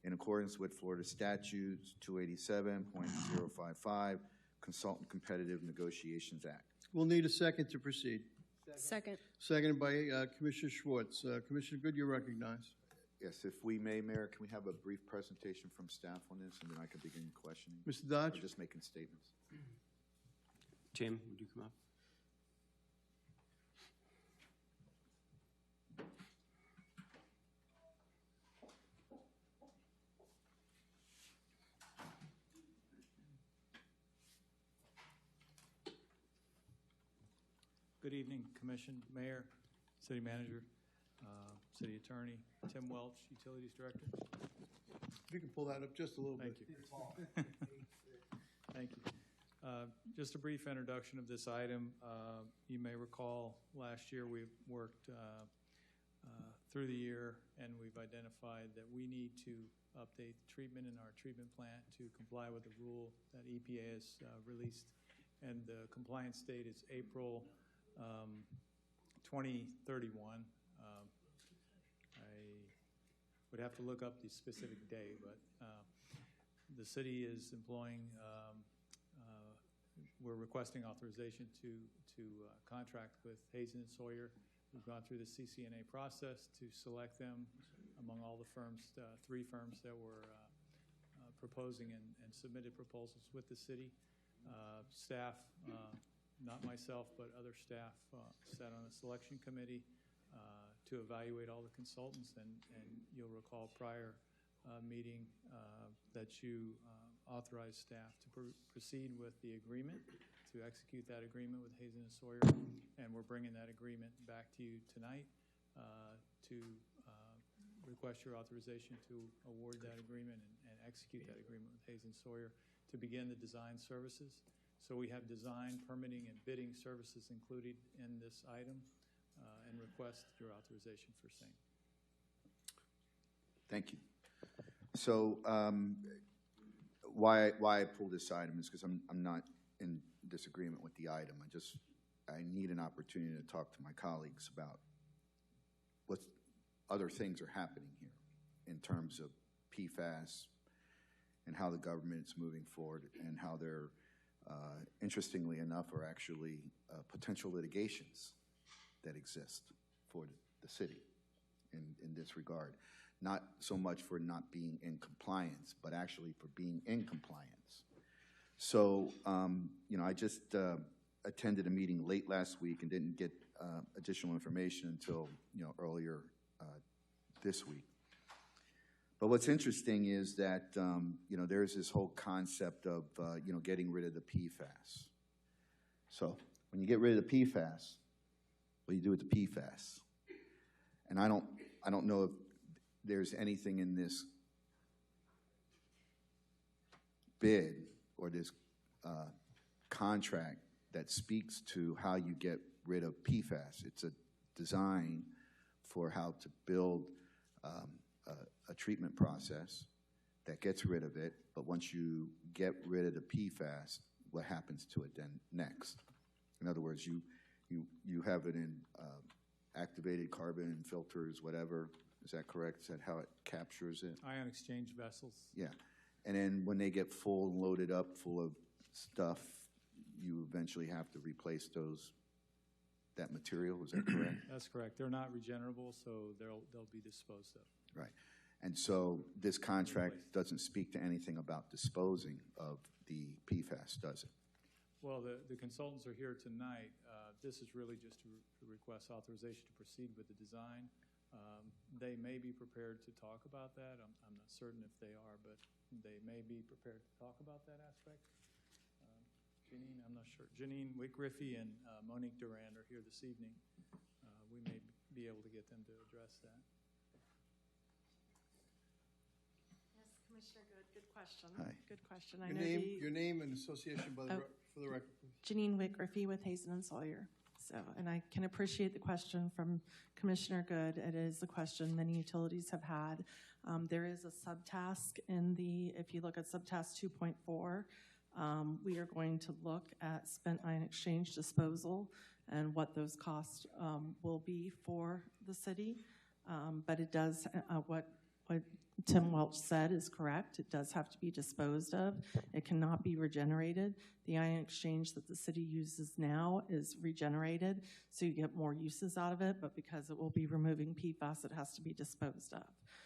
in accordance with Florida statutes 287.055, Consultant Competitive Negotiations Act. We'll need a second to proceed. Second. Seconded by Commissioner Schwartz. Commissioner Good, you're recognized. Yes, if we may, Mayor, can we have a brief presentation from staff on this, and then I can begin questioning? Mr. Dodge? Or just making statements. Jim, would you come up? Good evening, Commission, Mayor, City Manager, City Attorney, Tim Welch, Utilities Director. If you can pull that up just a little bit. Thank you. Thank you. Just a brief introduction of this item. You may recall last year we worked through the year and we've identified that we need to update the treatment in our treatment plant to comply with the rule that EPA has released. And the compliance date is April 2031. I would have to look up the specific day, but the city is employing, we're requesting authorization to contract with Hazen and Sawyer. We've gone through the CCNA process to select them among all the firms, 3 firms that were proposing and submitted proposals with the city. Staff, not myself, but other staff sat on a selection committee to evaluate all the consultants, and you'll recall prior meeting that you authorized staff to proceed with the agreement, to execute that agreement with Hazen and Sawyer, and we're bringing that agreement back to you tonight to request your authorization to award that agreement and execute that agreement with Hazen and Sawyer to begin the design services. So we have design, permitting, and bidding services included in this item, and request your authorization for same. Thank you. So why I pulled this item is because I'm not in disagreement with the item. I need an opportunity to talk to my colleagues about what other things are happening here in terms of PFAS and how the government's moving forward and how they're, interestingly enough, are actually potential litigations that exist for the city in this regard. Not so much for not being in compliance, but actually for being in compliance. So, I just attended a meeting late last week and didn't get additional information until, earlier this week. But what's interesting is that, there's this whole concept of, getting rid of the PFAS. So when you get rid of the PFAS, what do you do with the PFAS? And I don't know if there's anything in this bid or this contract that speaks to how you get rid of PFAS. It's a design for how to build a treatment process that gets rid of it, but once you get rid of the PFAS, what happens to it then next? In other words, you have it in activated carbon filters, whatever. Is that correct? Is that how it captures it? Ion exchange vessels. Yeah. And then when they get full and loaded up full of stuff, you eventually have to replace that material. Is that correct? That's correct. They're not regenerable, so they'll be disposed of. Right. And so this contract doesn't speak to anything about disposing of the PFAS, does it? Well, the consultants are here tonight. This is really just to request authorization to proceed with the design. They may be prepared to talk about that. I'm not certain if they are, but they may be prepared to talk about that aspect. Janine, I'm not sure. Janine Wick-Griffey and Monique Durand are here this evening. We may be able to get them to address that. Yes, Commissioner Good. Good question. Hi. Good question. Your name and association for the record, please. Janine Wick-Griffey with Hazen and Sawyer. So, and I can appreciate the question from Commissioner Good. It is a question many utilities have had. There is a subtask if you look at subtask 2.4, we are going to look at spent ion exchange disposal and what those costs will be for the city. But it does, what Tim Welch said is correct. It does have to be disposed of. It cannot be regenerated. The ion exchange that the city uses now is regenerated, so you get more uses out of it, but because it will be removing PFAS, it has to be disposed of.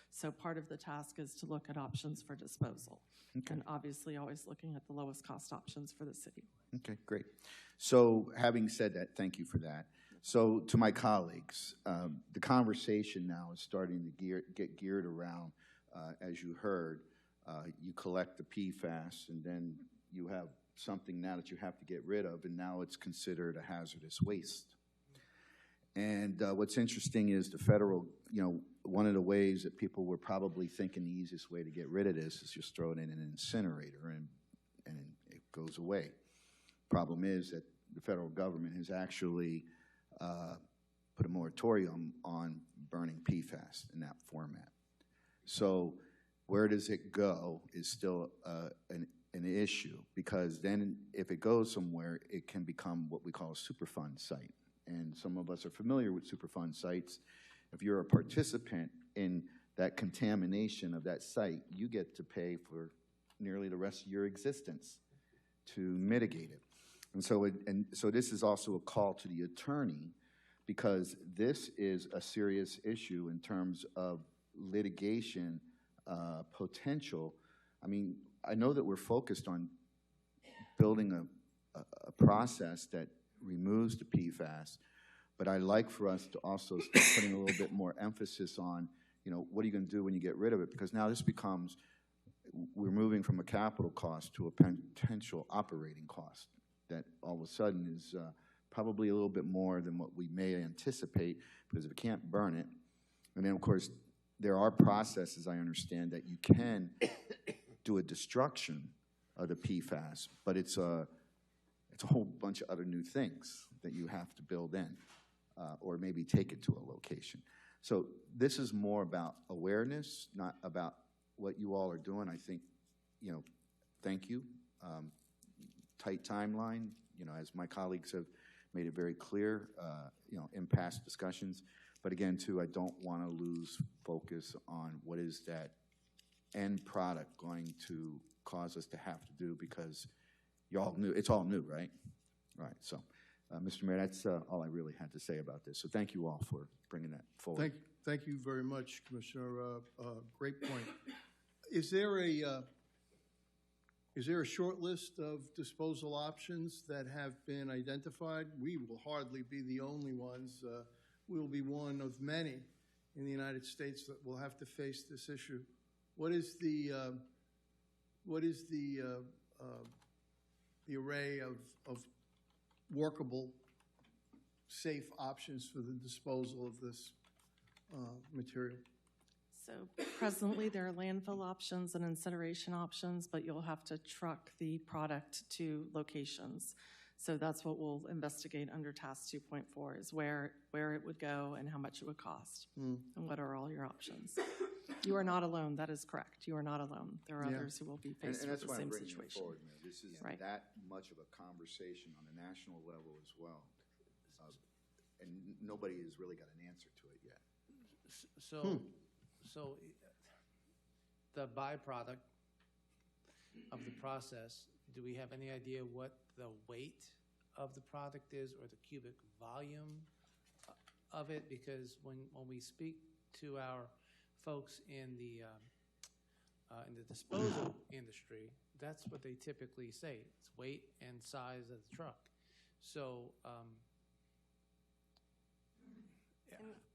So part of the task is to look at options for disposal. Okay. And obviously always looking at the lowest cost options for the city. Okay, great. So having said that, thank you for that. So to my colleagues, the conversation now is starting to get geared around, as you heard, you collect the PFAS and then you have something now that you have to get rid of, and now it's considered a hazardous waste. And what's interesting is the federal, one of the ways that people were probably thinking the easiest way to get rid of this is just throw it in an incinerator and it goes away. Problem is that the federal government has actually put a moratorium on burning PFAS in that format. So where does it go is still an issue, because then if it goes somewhere, it can become what we call a Superfund site. And some of us are familiar with Superfund sites. If you're a participant in that contamination of that site, you get to pay for nearly the rest of your existence to mitigate it. And so this is also a call to the attorney, because this is a serious issue in terms of litigation potential. I mean, I know that we're focused on building a process that removes the PFAS, but I'd like for us to also start putting a little bit more emphasis on, what are you going to do when you get rid of it? Because now this becomes, we're moving from a capital cost to a potential operating cost that all of a sudden is probably a little bit more than what we may anticipate, because if we can't burn it, and then of course there are processes, I understand, that you can do a destruction of the PFAS, but it's a whole bunch of other new things that you have to build in, or maybe take it to a location. So this is more about awareness, not about what you all are doing. I think, thank you. Tight timeline, as my colleagues have made it very clear, in past discussions. But again, too, I don't want to lose focus on what is that end product going to cause us to have to do, because y'all knew, it's all new, right? Right, so, Mr. Mayor, that's all I really had to say about this. So thank you all for bringing that forward. Thank you very much, Commissioner. Great point. Is there a short list of disposal options that have been identified? We will hardly be the only ones. We will be one of many in the United States that will have to face this issue. What is the array of workable, safe options for the disposal of this material? So presently, there are landfill options and incineration options, but you'll have to truck the product to locations. So that's what we'll investigate under Task 2.4, is where it would go and how much it would cost, and what are all your options. You are not alone. That is correct. You are not alone. There are others who will be faced with the same situation. Forward, Mayor. This is that much of a conversation on a national level as well, and nobody has really got an answer to it yet. So the byproduct of the process, do we have any idea what the weight of the product is, or the cubic volume of it? Because when we speak to our folks in the disposal industry, that's what they typically say. It's weight and size of the truck. So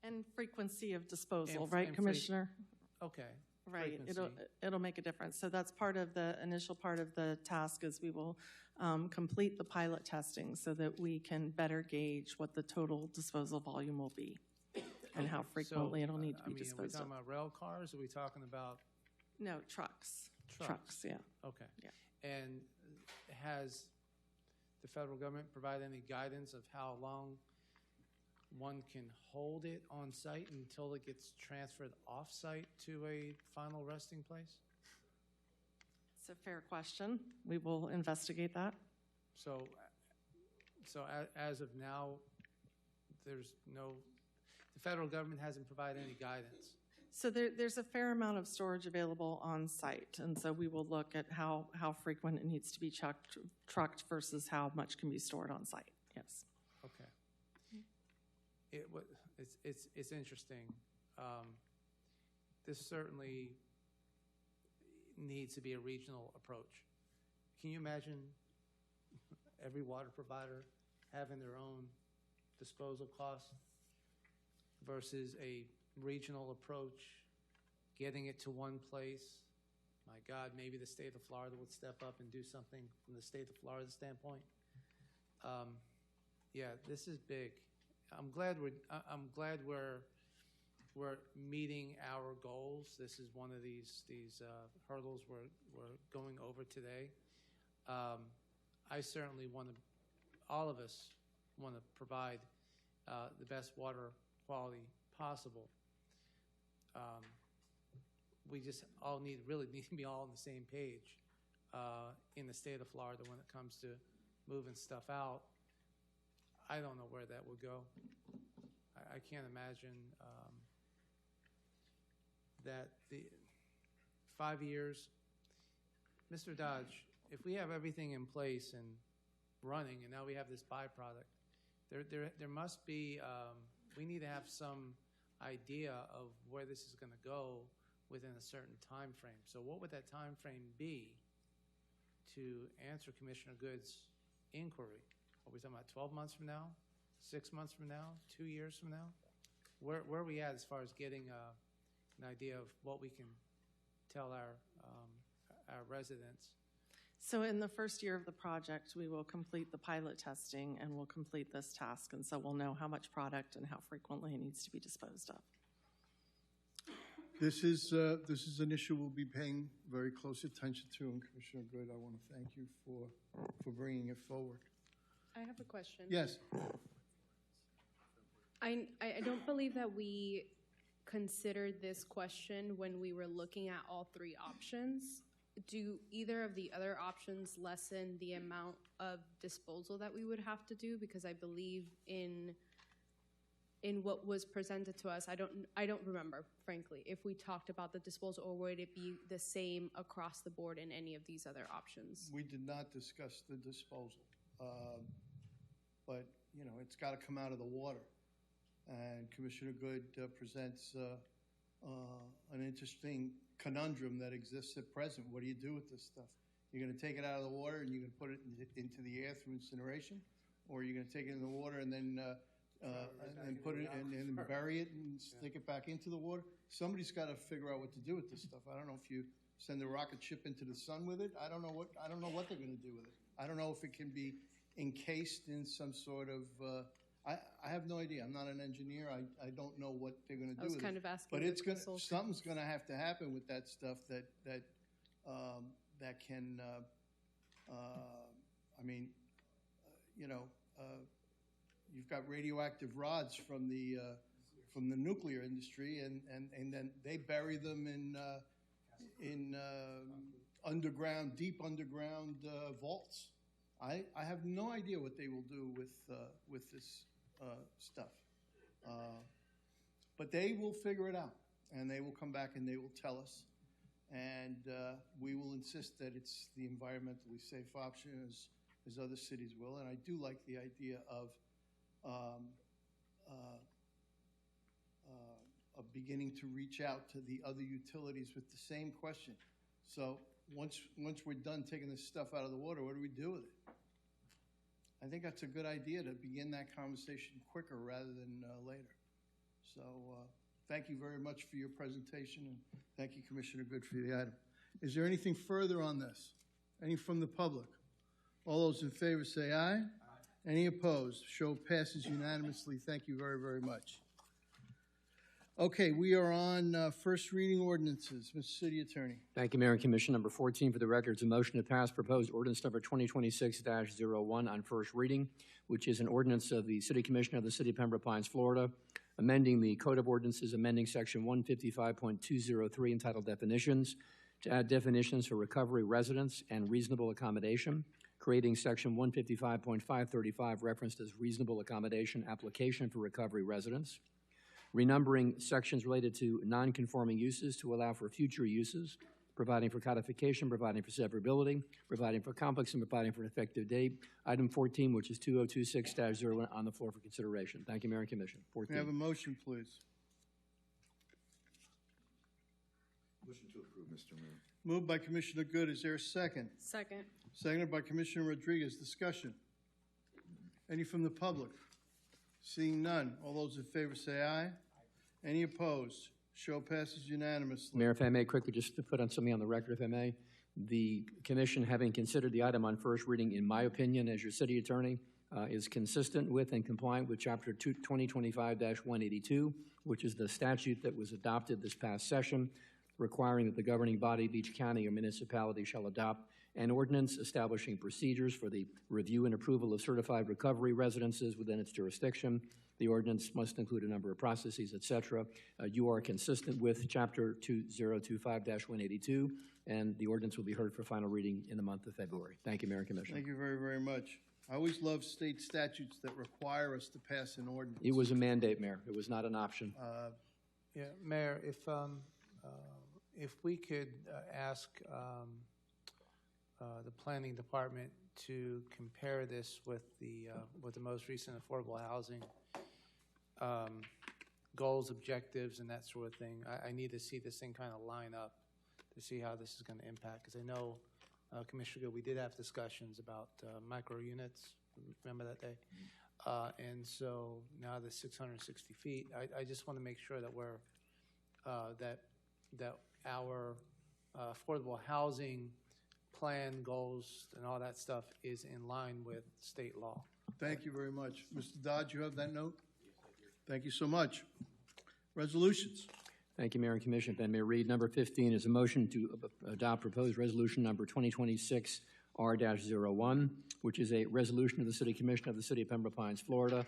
and frequency of disposal, right, Commissioner? Okay. Right, it'll make a difference. So that's part of the initial part of the task, is we will complete the pilot testing so that we can better gauge what the total disposal volume will be and how frequently it'll need to be disposed of. Are we talking about rail cars? Are we talking about? No, trucks. Trucks, yeah. Okay. Yeah. And has the federal government provided any guidance of how long one can hold it on site until it gets transferred off site to a final resting place? It's a fair question. We will investigate that. So as of now, the federal government hasn't provided any guidance. So there's a fair amount of storage available on site, and so we will look at how frequent it needs to be trucked versus how much can be stored on site. Yes. Okay. It's interesting. This certainly needs to be a regional approach. Can you imagine every water provider having their own disposal costs versus a regional approach, getting it to one place? My God, maybe the state of Florida would step up and do something from the state of Florida standpoint. Yeah, this is big. I'm glad we're meeting our goals. This is one of these hurdles we're going over today. I certainly want to, all of us want to provide the best water quality possible. We just all really need to be all on the same page in the state of Florida when it comes to moving stuff out. I don't know where that would go. I can't imagine that the 5 years. Mr. Dodge, if we have everything in place and running, and now we have this byproduct, there must be, we need to have some idea of where this is going to go within a certain time frame. So what would that time frame be to answer Commissioner Good's inquiry? Are we talking about 12 months from now, 6 months from now, 2 years from now? Where are we at as far as getting an idea of what we can tell our residents? So in the first year of the project, we will complete the pilot testing and we'll complete this task. And so we'll know how much product and how frequently it needs to be disposed of. This is an issue we'll be paying very close attention to, and Commissioner Good, I want to thank you for bringing it forward. I have a question. Yes. I don't believe that we considered this question when we were looking at all three options. Do either of the other options lessen the amount of disposal that we would have to do? Because I believe in what was presented to us, I don't remember, frankly, if we talked about the disposal, or would it be the same across the board in any of these other options? We did not discuss the disposal, but you know, it's got to come out of the water. And Commissioner Good presents an interesting conundrum that exists at present. What do you do with this stuff? You're going to take it out of the water and you're going to put it into the air through incineration, or you're going to take it in the water and then put it and bury it and stick it back into the water. Somebody's got to figure out what to do with this stuff. I don't know if you send a rocket ship into the sun with it. I don't know what they're going to do with it. I don't know if it can be encased in some sort of. I have no idea. I'm not an engineer. I don't know what they're going to do with it. I was kind of asking. But it's going. Something's going to have to happen with that stuff that can. I mean, you know. You've got radioactive rods from the nuclear industry, and then they bury them in underground, deep underground vaults. I have no idea what they will do with this stuff, but they will figure it out, and they will come back and they will tell us, and we will insist that it's the environmentally safe option as other cities will. And I do like the idea of beginning to reach out to the other utilities with the same question. So once we're done taking this stuff out of the water, what do we do with it? I think that's a good idea to begin that conversation quicker rather than later. So thank you very much for your presentation, and thank you, Commissioner Good, for the item. Is there anything further on this? Any from the public? All those in favor say aye. Any opposed? Show passes unanimously. Thank you very, very much. Okay, we are on first reading ordinances. Mr. City Attorney. Thank you, Mayor and Commission. Number 14 for the record is a motion to pass proposed ordinance number 2026-01 on first reading, which is an ordinance of the City Commission of the City of Pembroke Pines, Florida, amending the Code of Ordinances, amending Section 155.203 entitled Definitions to add definitions for recovery residence and reasonable accommodation, creating Section 155.535 referenced as reasonable accommodation application for recovery residents, renumbering sections related to non-conforming uses to allow for future uses, providing for codification, providing for severability, providing for complex, and providing for an effective date. Item 14, which is 2026-01, on the floor for consideration. Thank you, Mayor and Commission. May I have a motion, please? Motion to approve, Mr. Mayor. Moved by Commissioner Good. Is there a second? Second. Seconded by Commissioner Rodriguez. Discussion. Any from the public? Seeing none. All those in favor say aye. Any opposed? Show passes unanimously. Mayor, if I may quickly just to put on something on the record, if I may. The commission, having considered the item on first reading, in my opinion, as your city attorney, is consistent with and compliant with Chapter 2025-182, which is the statute that was adopted this past session, requiring that the governing body of each county or municipality shall adopt an ordinance establishing procedures for the review and approval of certified recovery residences within its jurisdiction. The ordinance must include a number of processes, et cetera. You are consistent with Chapter 2025-182, and the ordinance will be heard for final reading in the month of February. Thank you, Mayor and Commissioner. Thank you very, very much. I always love state statutes that require us to pass an ordinance. It was a mandate, Mayor. It was not an option. Yeah, Mayor, if we could ask the planning department to compare this with the most recent affordable housing goals, objectives, and that sort of thing. I need to see this thing kind of line up to see how this is going to impact. Because I know, Commissioner Gill, we did have discussions about micro units. Remember that day? And so now the 660 feet. I just want to make sure that we're that our affordable housing plan, goals, and all that stuff is in line with state law. Thank you very much. Mr. Dodge, you have that note? Thank you so much. Resolutions. Thank you, Mayor and Commission. If I may read, number 15 is a motion to adopt proposed resolution number 2026-R-01, which is a resolution of the City Commission of the City of Pembroke Pines, Florida,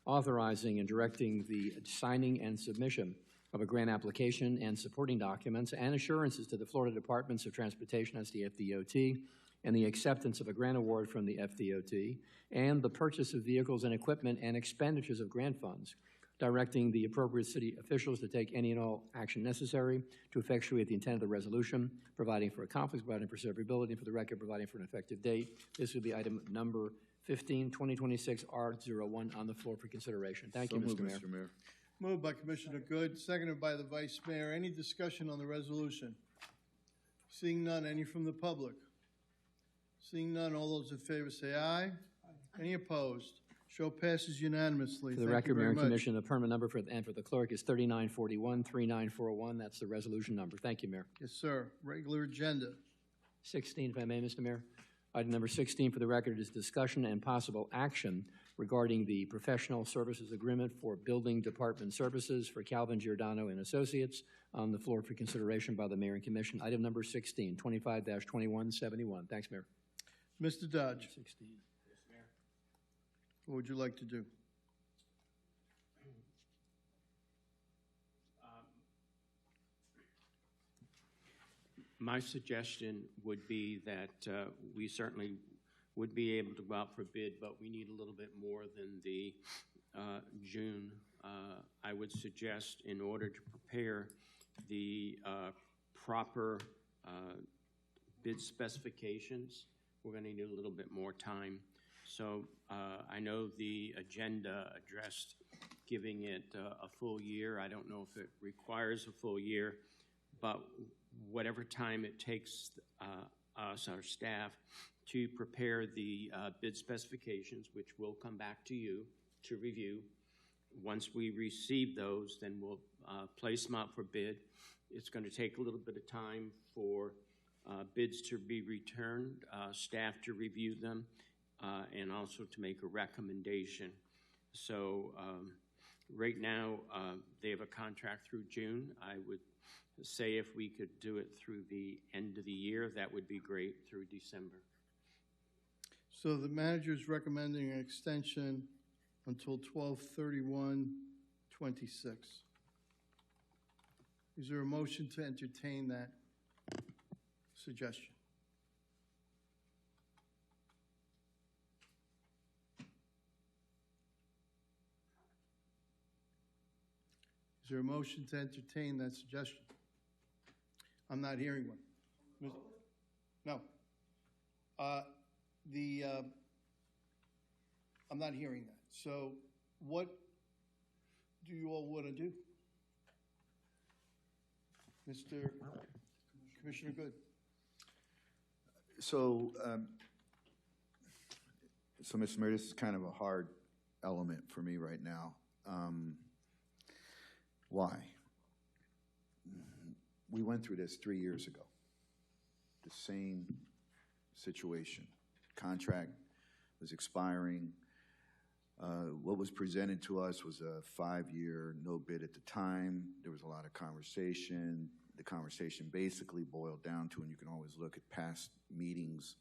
authorizing and directing the signing and submission of a grant application and supporting documents and assurances to the Florida Departments of Transportation, that's the FDOT, and the acceptance of a grant award from the FDOT, and the purchase of vehicles and equipment and expenditures of grant funds, directing the appropriate city officials to take any and all action necessary to effectuate the intent of the resolution, providing for a conflict, providing for severability, and for the record, providing for an effective date. This would be item number 15, 2026-R-01 on the floor for consideration. Thank you, Mr. Mayor. Moved by Commissioner Good, seconded by the Vice Mayor. Any discussion on the resolution? Seeing none, any from the public? Seeing none, all those in favor say aye. Any opposed? Show passes unanimously. For the record, Mayor and Commission, the permit number for the clerk is 3941-39401. That's the resolution number. Thank you, Mayor. Yes, sir. Regular agenda. 16, if I may, Mr. Mayor. Item number 16 for the record is discussion and possible action regarding the professional services agreement for building department services for Calvin Giordano and Associates on the floor for consideration by the Mayor and Commission. Item number 16, 25-2171. Thanks, Mayor. Mr. Dodge. 16. Yes, Mayor. What would you like to do? My suggestion would be that we certainly would be able to go out for bid, but we need a little bit more than the June. I would suggest, in order to prepare the proper bid specifications, we're going to need a little bit more time. So I know the agenda addressed giving it a full year. I don't know if it requires a full year, but whatever time it takes us, our staff, to prepare the bid specifications, which will come back to you to review. Once we receive those, then we'll place them out for bid. It's going to take a little bit of time for bids to be returned, staff to review them, and also to make a recommendation. So right now, they have a contract through June. I would say if we could do it through the end of the year, that would be great, through December. So the manager is recommending an extension until 12/31/26. Is there a motion to entertain that suggestion? Is there a motion to entertain that suggestion? I'm not hearing one. No. I'm not hearing that. So what do you all want to do? Mr. Commissioner Good. So, Mr. Mayor, this is kind of a hard element for me right now. Why? We went through this 3 years ago. The same situation. Contract was expiring. What was presented to us was a 5-year no bid at the time. There was a lot of conversation. The conversation basically boiled down to, and you can always look at past meetings,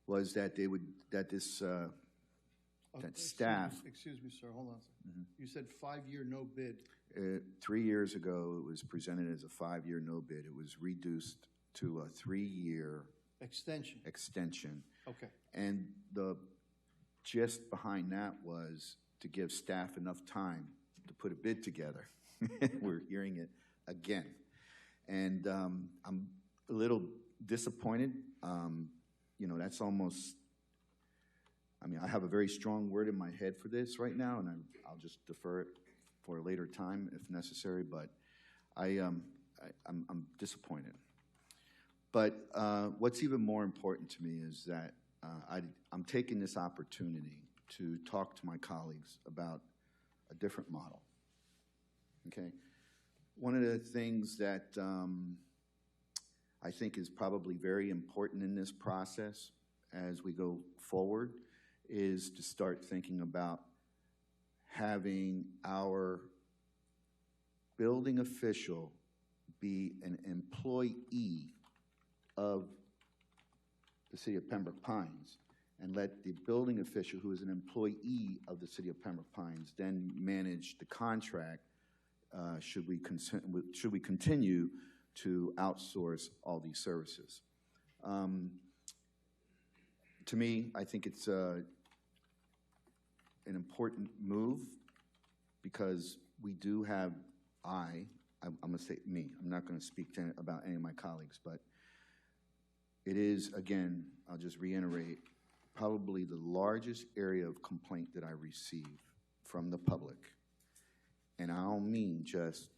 was that they would, that this, that staff. Excuse me, sir, hold on a second. You said 5-year no bid. 3 years ago, it was presented as a 5-year no bid. It was reduced to a 3-year extension. Okay. And the gist behind that was to give staff enough time to put a bid together. We're hearing it again. And I'm a little disappointed. You know, that's almost, I mean, I have a very strong word in my head for this right now, and I'll just defer it for a later time if necessary, but I'm disappointed. But what's even more important to me is that I'm taking this opportunity to talk to my colleagues about a different model, okay? One of the things that I think is probably very important in this process as we go forward is to start thinking about having our building official be an employee of the city of Pembroke Pines, and let the building official, who is an employee of the city of Pembroke Pines, then manage the contract should we continue to outsource all these services. To me, I think it's an important move because we do have, I'm going to say me, I'm not going to speak about any of my colleagues, but it is, again, I'll just reiterate, probably the largest area of complaint that I receive from the public. And I don't mean just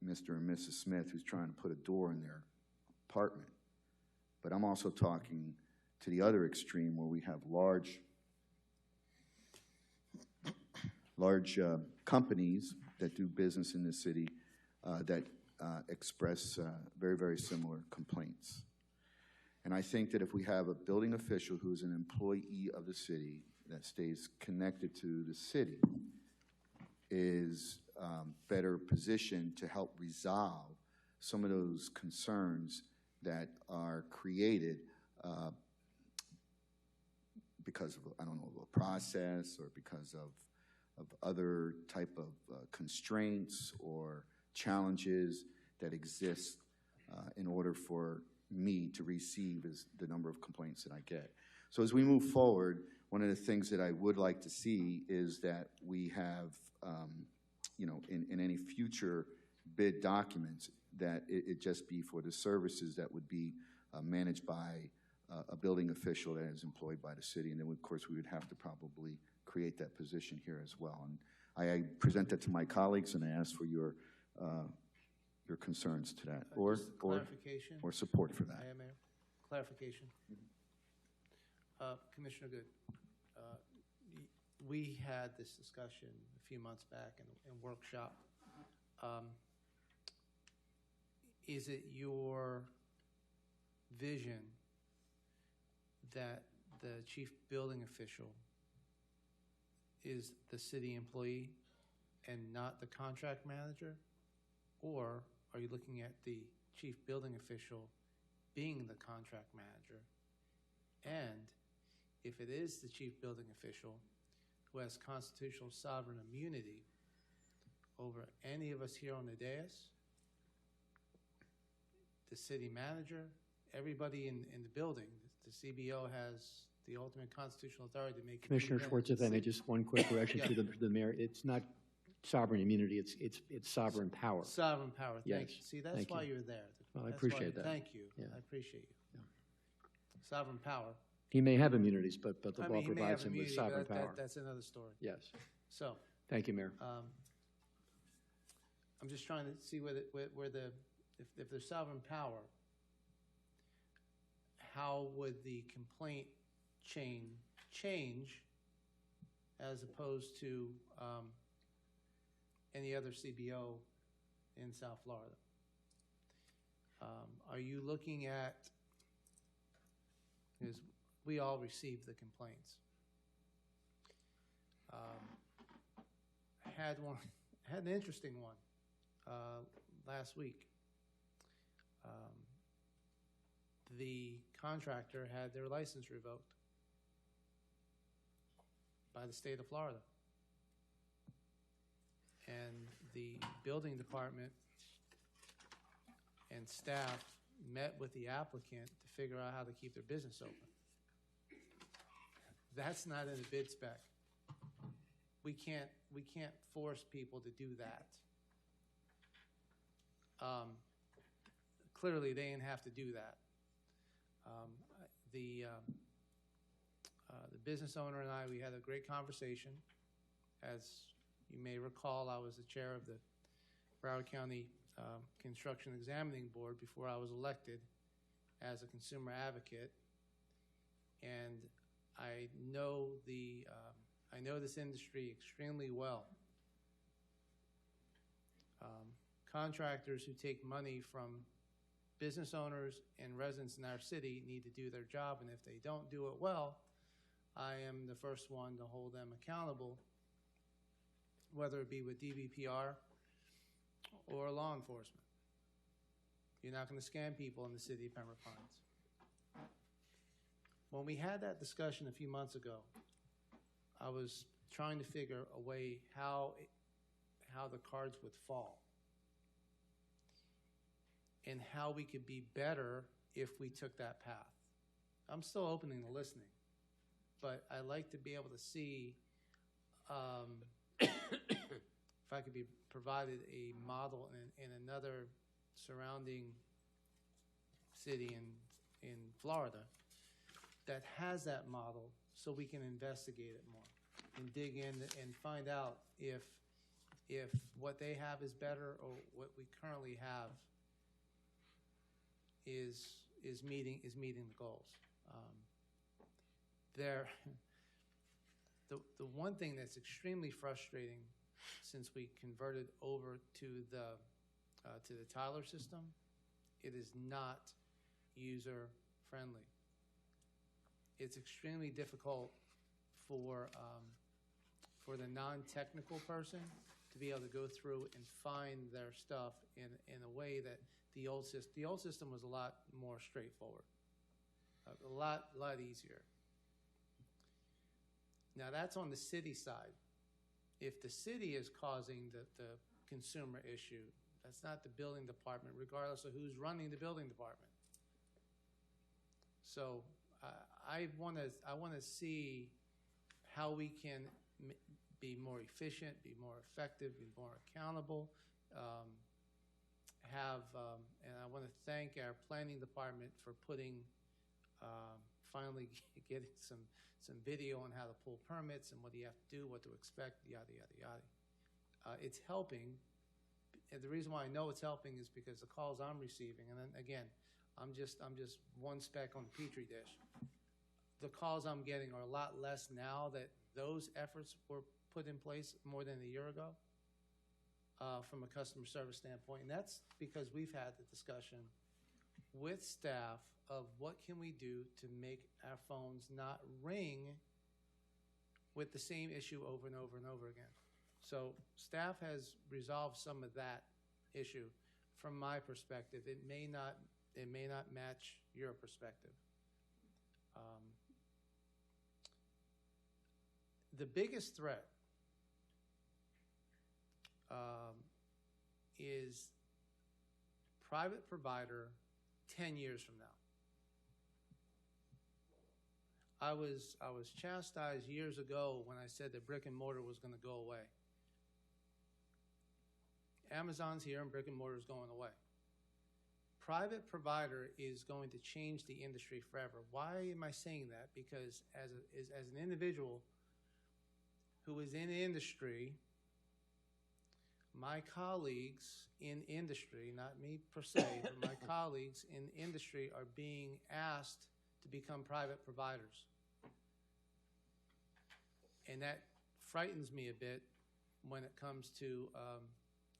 Mr. and Mrs. Smith who's trying to put a door in their apartment, but I'm also talking to the other extreme where we have large companies that do business in the city that express very, very similar complaints. And I think that if we have a building official who is an employee of the city that stays connected to the city, is better positioned to help resolve some of those concerns that are created because of, I don't know, a process or because of other type of constraints or challenges that exist in order for me to receive the number of complaints that I get. So as we move forward, one of the things that I would like to see is that we have, you know, in any future bid documents, that it just be for the services that would be managed by a building official that is employed by the city. And then, of course, we would have to probably create that position here as well. And I present that to my colleagues, and I ask for your concerns to that, or support for that. Mayor, clarification. Commissioner Good, we had this discussion a few months back in workshop. Is it your vision that the chief building official is the city employee and not the contract manager? Or are you looking at the chief building official being the contract manager? And if it is the chief building official who has constitutional sovereign immunity over any of us here on the dais, the city manager, everybody in the building, the CBO has the ultimate constitutional authority to make. Commissioner Schwartz, if I may, just one quick correction to the mayor. It's not sovereign immunity, it's sovereign power. Sovereign power, thank Yes, you. See, that's thank why you. you're there. Well, I That's why- appreciate that. Thank you. Yeah. I appreciate you. Sovereign power. He may have immunities, but the I law mean, he may provides have him with immunity, sovereign but power. that's another story. Yes. So, Thank you, Mayor. I'm just trying to see where if there's sovereign power, how would the complaint chain change as opposed to any other CBO in South Florida? Are you looking at, because we all receive the complaints. I had an interesting one last week. The contractor had their license revoked by the state of Florida. And the building department and staff met with the applicant to figure out how to keep their business open. That's not in the bid spec. We can't force people to do that. Clearly, they didn't have to do that. The business owner and I, we had a great conversation. As you may recall, I was the chair of the Broward County Construction Examining Board before I was elected as a consumer advocate, and I know this industry extremely well. Contractors who take money from business owners and residents in our city need to do their job, and if they don't do it well, I am the first one to hold them accountable, whether it be with DVPR or law enforcement. You're not going to scam people in the city of Pembroke Pines. When we had that discussion a few months ago, I was trying to figure a way how the cards would fall and how we could be better if we took that path. I'm still open to listening, but I like to be able to see if I could be provided a model in another surrounding city in Florida that has that model, so we can investigate it more and dig in and find out if what they have is better or what we currently have is meeting the goals. The one thing that's extremely frustrating since we converted over to the Tyler system, it is not user friendly. It's extremely difficult for the non-technical person to be able to go through and find their stuff in a way that the old system was a lot more straightforward, a lot easier. Now that's on the city side. If the city is causing the consumer issue, that's not the building department, regardless of who's running the building department. So I want to see how we can be more efficient, be more effective, be more accountable. And I want to thank our planning department for putting, finally getting some video on how to pull permits and what do you have to do, what to expect, yada, yada, yada. It's helping. And the reason why I know it's helping is because the calls I'm receiving, and then again, I'm just one speck on the Petri dish. The calls I'm getting are a lot less now that those efforts were put in place more than a year ago from a customer service standpoint. And that's because we've had the discussion with staff of what can we do to make our phones not ring with the same issue over and over and over again. So staff has resolved some of that issue from my perspective. It may not match your perspective. The biggest threat is private provider 10 years from now. I was chastised years ago when I said that brick and mortar was going to go away. Amazon's here and brick and mortar is going away. Private provider is going to change the industry forever. Why am I saying that? Because as an individual who is in industry, my colleagues in industry, not me per se, but my colleagues in industry are being asked to become private providers. And that frightens me a bit when it comes to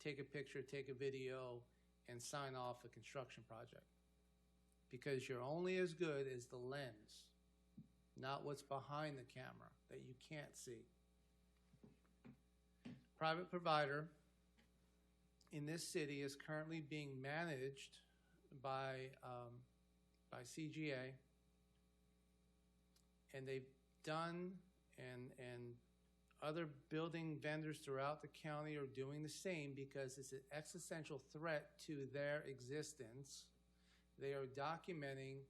take a picture, take a video, and sign off a construction project. Because you're only as good as the lens, not what's behind the camera that you can't see. Private provider in this city is currently being managed by CGA, and they've done, and other building vendors throughout the county are doing the same because it's an existential threat to their existence. They are documenting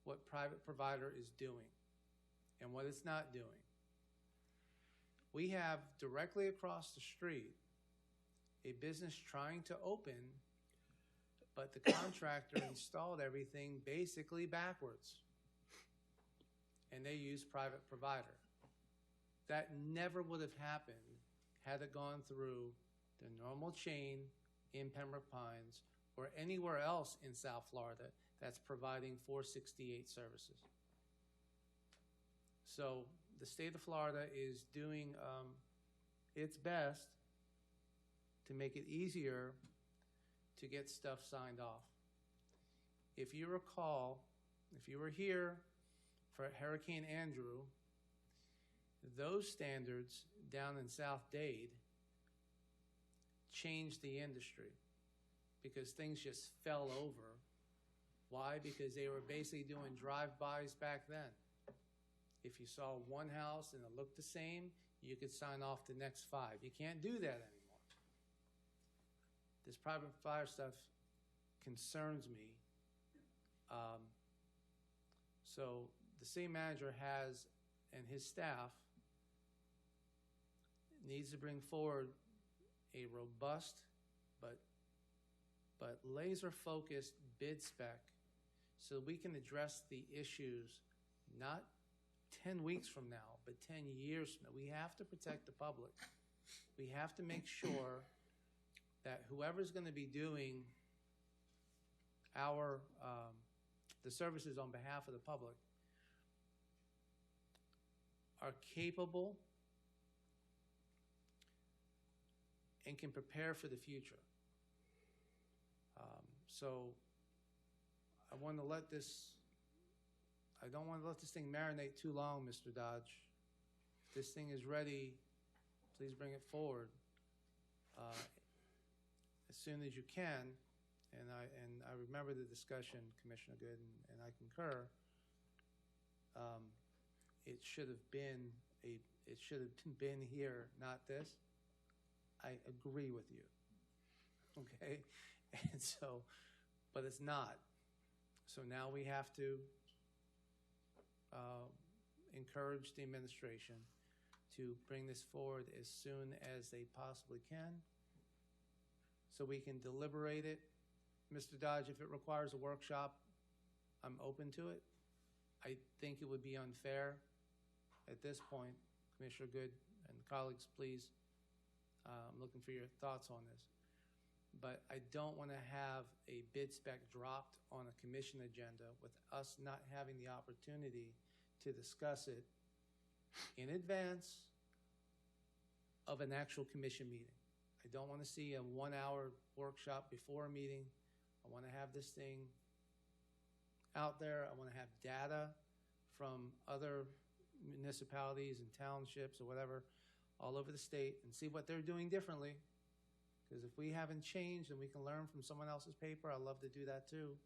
what private provider is doing and what it's not doing. We have directly across the street a business trying to open, but the contractor installed everything basically backwards, and they use private provider. That never would have happened had it gone through the normal chain in Pembroke Pines or anywhere else in South Florida that's providing 468 services. So the state of Florida is doing its best to make it easier to get stuff signed off. If you recall, if you were here for Hurricane Andrew, those standards down in South Dade changed the industry because things just fell over. Why? Because they were basically doing drive-bys back then. If you saw one house and it looked the same, you could sign off the next 5. You can't do that anymore. This private fire stuff concerns me. So the city manager has, and his staff, needs to bring forward a robust but laser-focused bid spec so we can address the issues not 10 weeks from now, but 10 years from now. We have to protect the public. We have to make sure that whoever's going to be doing the services on behalf of the public are capable and can prepare for the future. So I don't want to let this thing marinate too long, Mr. Dodge. If this thing is ready, please bring it forward as soon as you can. And I remember the discussion, Commissioner Good, and I concur. It should have been here, not this. I agree with you. Okay, and so, but it's not. So now we have to encourage the administration to bring this forward as soon as they possibly can so we can deliberate it. Mr. Dodge, if it requires a workshop, I'm open to it. I think it would be unfair at this point. Commissioner Good and colleagues, please, I'm looking for your thoughts on this. But I don't want to have a bid spec dropped on a commission agenda with us not having the opportunity to discuss it in advance of an actual commission meeting. I don't want to see a 1-hour workshop before a meeting. I want to have this thing out there. I want to have data from other municipalities and townships or whatever all over the state and see what they're doing differently. Because if we haven't changed and we can learn from someone else's paper, I'd love to do that too.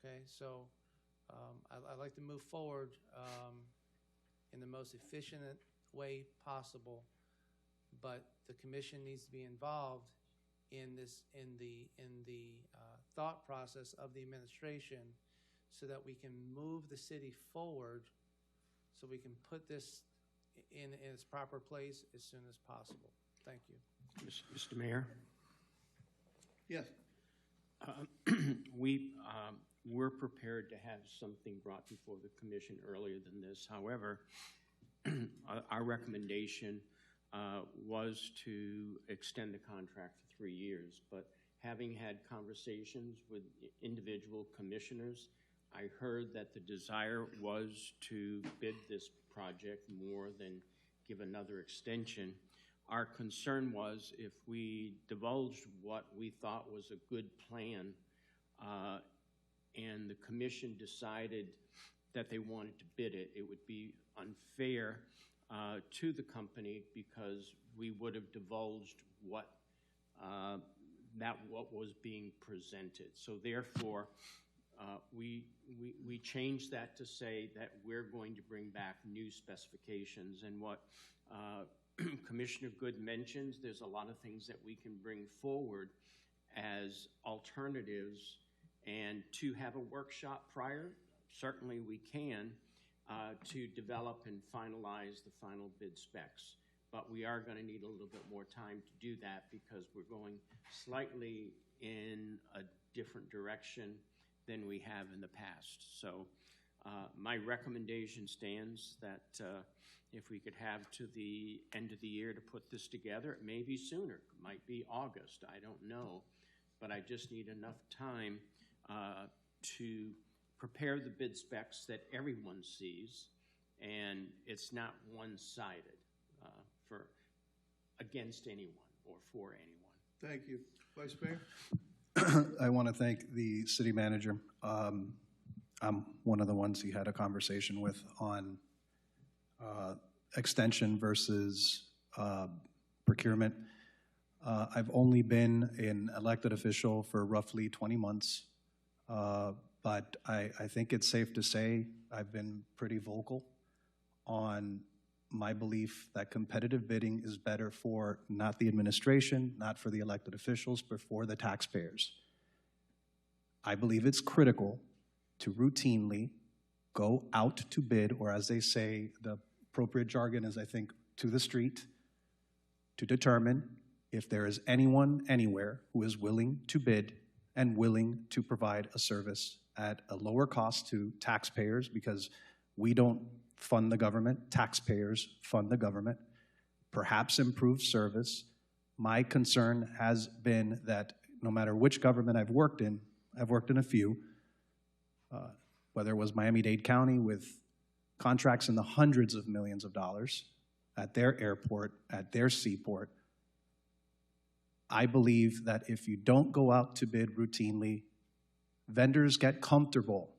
Okay, so I'd like to move forward in the most efficient way possible, but the commission needs to be involved in the thought process of the administration so that we can move the city forward, so we can put this in its proper place as soon as possible. Thank you. Mr. Mayor? Yes. We're prepared to have something brought before the commission earlier than this. However, our recommendation was to extend the contract for 3 years, but having had conversations with individual commissioners, I heard that the desire was to bid this project more than give another extension. Our concern was if we divulged what we thought was a good plan and the commission decided that they wanted to bid it, it would be unfair to the company because we would have divulged what was being presented. So therefore, we changed that to say that we're going to bring back new specifications. And what Commissioner Good mentions, there's a lot of things that we can bring forward as alternatives. And to have a workshop prior, certainly we can, to develop and finalize the final bid specs. But we are going to need a little bit more time to do that because we're going slightly in a different direction than we have in the past. So my recommendation stands that if we could have to the end of the year to put this together, it may be sooner, it might be August, I don't know. But I just need enough time to prepare the bid specs that everyone sees, and it's not one-sided against anyone or for anyone. Thank you. Vice Mayor? I want to thank the city manager. I'm one of the ones he had a conversation with on extension versus procurement. I've only been an elected official for roughly 20 months, but I think it's safe to say I've been pretty vocal on my belief that competitive bidding is better for not the administration, not for the elected officials, but for the taxpayers. I believe it's critical to routinely go out to bid, or as they say, the appropriate jargon is, I think, to the street, to determine if there is anyone anywhere who is willing to bid and willing to provide a service at a lower cost to taxpayers, because we don't fund the government, taxpayers fund the government, perhaps improve service. My concern has been that no matter which government I've worked in a few, whether it was Miami-Dade County with contracts in the hundreds of millions of dollars at their airport, at their seaport, I believe that if you don't go out to bid routinely, vendors get comfortable.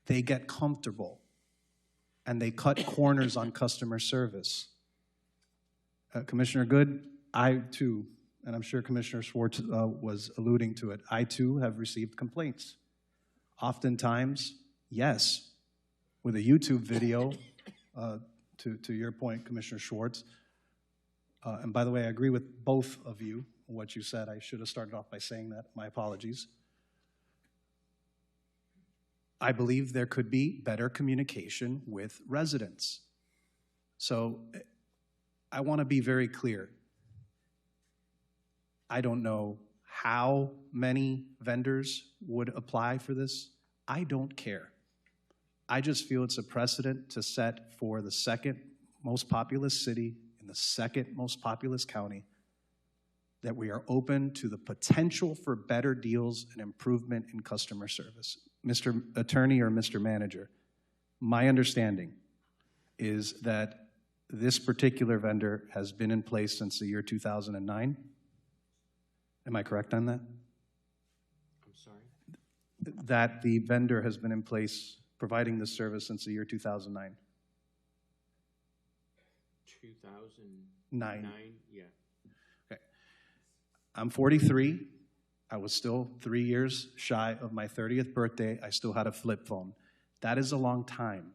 They get comfortable, and they cut corners on customer service. Commissioner Good, I too, and I'm sure Commissioner Schwartz was alluding to it, I too have received complaints. Oftentimes, yes, with a YouTube video, to your point, Commissioner Schwartz, and by the way, I agree with both of you, what you said. I should have started off by saying that. My apologies. I believe there could be better communication with residents. So I want to be very clear. I don't know how many vendors would apply for this. I don't care. I just feel it's a precedent to set for the second most populous city in the second most populous county that we are open to the potential for better deals and improvement in customer service. Mr. Attorney or Mr. Manager, my understanding is that this particular vendor has been in place since the year 2009. Am I correct on that? I'm sorry? That the vendor has been in place providing this service since the year 2009. 2009? Yeah. Okay. I'm 43. I was still 3 years shy of my 30th birthday. I still had a flip phone. That is a long time.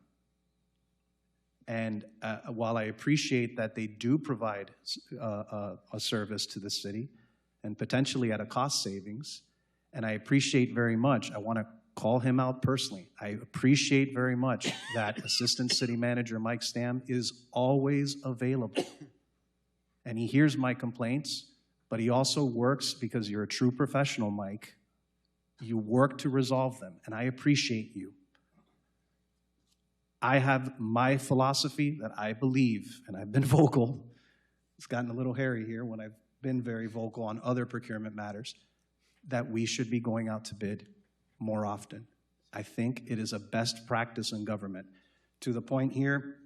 And while I appreciate that they do provide a service to the city and potentially at a cost savings, and I appreciate very much, I want to call him out personally. I appreciate very much that Assistant City Manager Mike Stamm is always available. and he hears my complaints, but he also works, because you're a true professional, Mike. You work to resolve them, and I appreciate you. I have my philosophy that I believe, and I've been vocal. It's gotten a little hairy here when I've been very vocal on other procurement matters, that we should be going out to bid more often. I think it is a best practice in government. To the point here,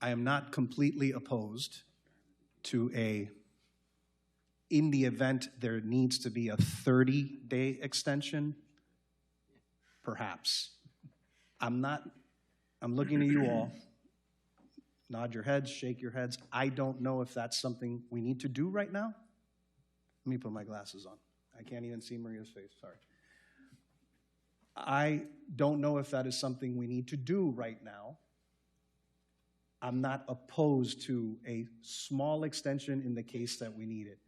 I am not completely opposed to in the event there needs to be a 30-day extension, perhaps. I'm looking at you all. Nod your heads, shake your heads. I don't know if that's something we need to do right now. Let me put my glasses on. I can't even see Maria's face, sorry. I don't know if that is something we need to do right now. I'm not opposed to a small extension in the case that we need it.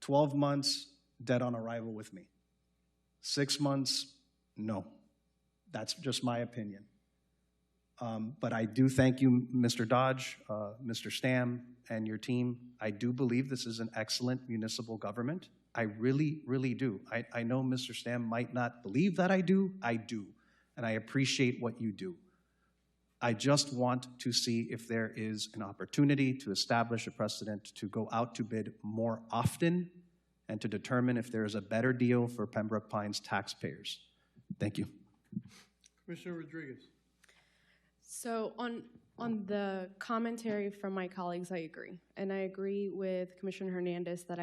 12 months, dead on arrival with me. 6 months, no. That's just my opinion. But I do thank you, Mr. Dodge, Mr. Stam, and your team. I do believe this is an excellent municipal government. I really, really do. I know Mr. Stam might not believe that I do. And I appreciate what you do. I just want to see if there is an opportunity to establish a precedent to go out to bid more often and to determine if there is a better deal for Pembroke Pines taxpayers. Thank you. Commissioner Rodriguez. So on the commentary from my colleagues, I agree. And I agree with Commissioner Hernandez that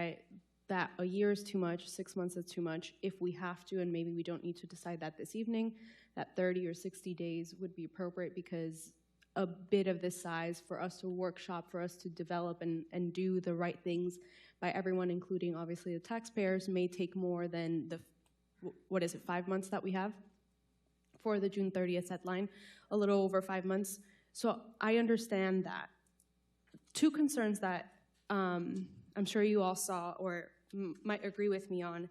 a year is too much, 6 months is too much. If we have to, and maybe we don't need to decide that this evening, that 30 or 60 days would be appropriate, because a bid of this size, for us to workshop, for us to develop and do the right things by everyone, including obviously the taxpayers, may take more than the, 5 months that we have for the June 30th deadline, a little over 5 months. So I understand that. Two concerns that I'm sure you all saw or might agree with me on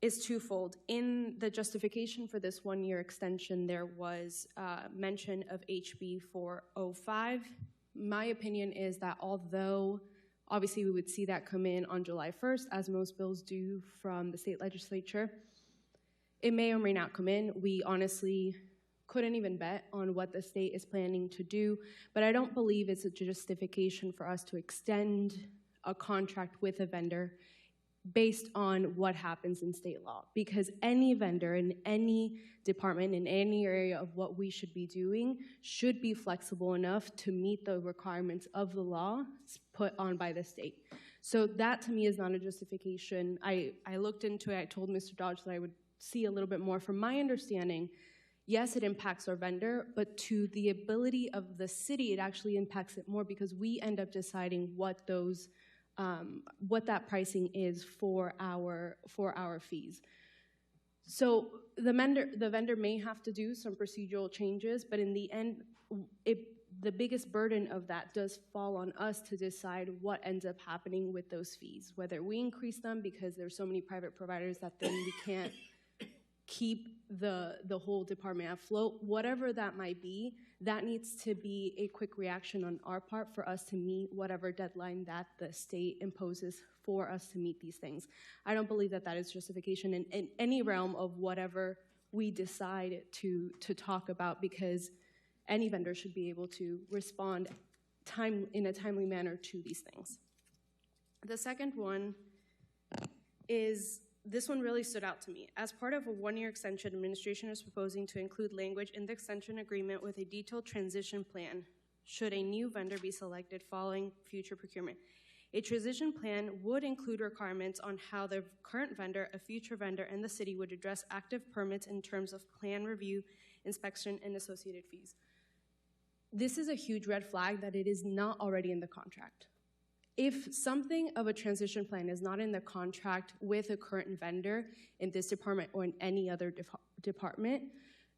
is twofold. In the justification for this 1-year extension, there was mention of HB 405. My opinion is that although obviously we would see that come in on July 1st, as most bills do from the state legislature, it may or may not come in. We honestly couldn't even bet on what the state is planning to do, but I don't believe it's a justification for us to extend a contract with a vendor based on what happens in state law, because any vendor in any department, in any area of what we should be doing, should be flexible enough to meet the requirements of the law put on by the state. So that to me is not a justification. I looked into it. I told Mr. Dodge that I would see a little bit more. From my understanding, yes, it impacts our vendor, but to the ability of the city, it actually impacts it more, because we end up deciding what those what that pricing is for our fees. So the vendor may have to do some procedural changes, but in the end, the biggest burden of that does fall on us to decide what ends up happening with those fees, whether we increase them because there's so many private providers that then we can't keep the whole department afloat. Whatever that might be, that needs to be a quick reaction on our part for us to meet whatever deadline that the state imposes for us to meet these things. I don't believe that that is justification in any realm of whatever we decide to talk about, because any vendor should be able to respond in a timely manner to these things. The second one is, this one really stood out to me. As part of a 1-year extension, administration is proposing to include language in the extension agreement with a detailed transition plan should a new vendor be selected following future procurement. A transition plan would include requirements on how the current vendor, a future vendor, and the city would address active permits in terms of plan review, inspection, and associated fees. This is a huge red flag that it is not already in the contract. If something of a transition plan is not in the contract with a current vendor in this department or in any other department,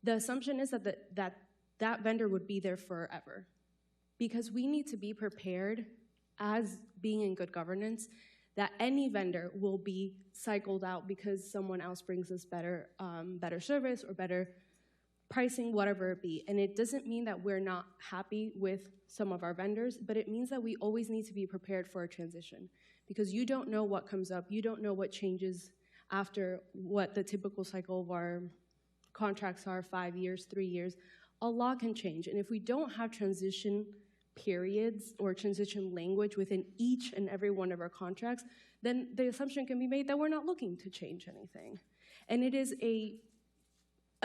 the assumption is that vendor would be there forever. Because we need to be prepared, as being in good governance, that any vendor will be cycled out because someone else brings us better service or better pricing, whatever it be. And it doesn't mean that we're not happy with some of our vendors, but it means that we always need to be prepared for a transition, because you don't know what comes up. You don't know what changes after what the typical cycle of our contracts are, 5 years, 3 years. A lot can change. And if we don't have transition periods or transition language within each and every one of our contracts, then the assumption can be made that we're not looking to change anything. And it is a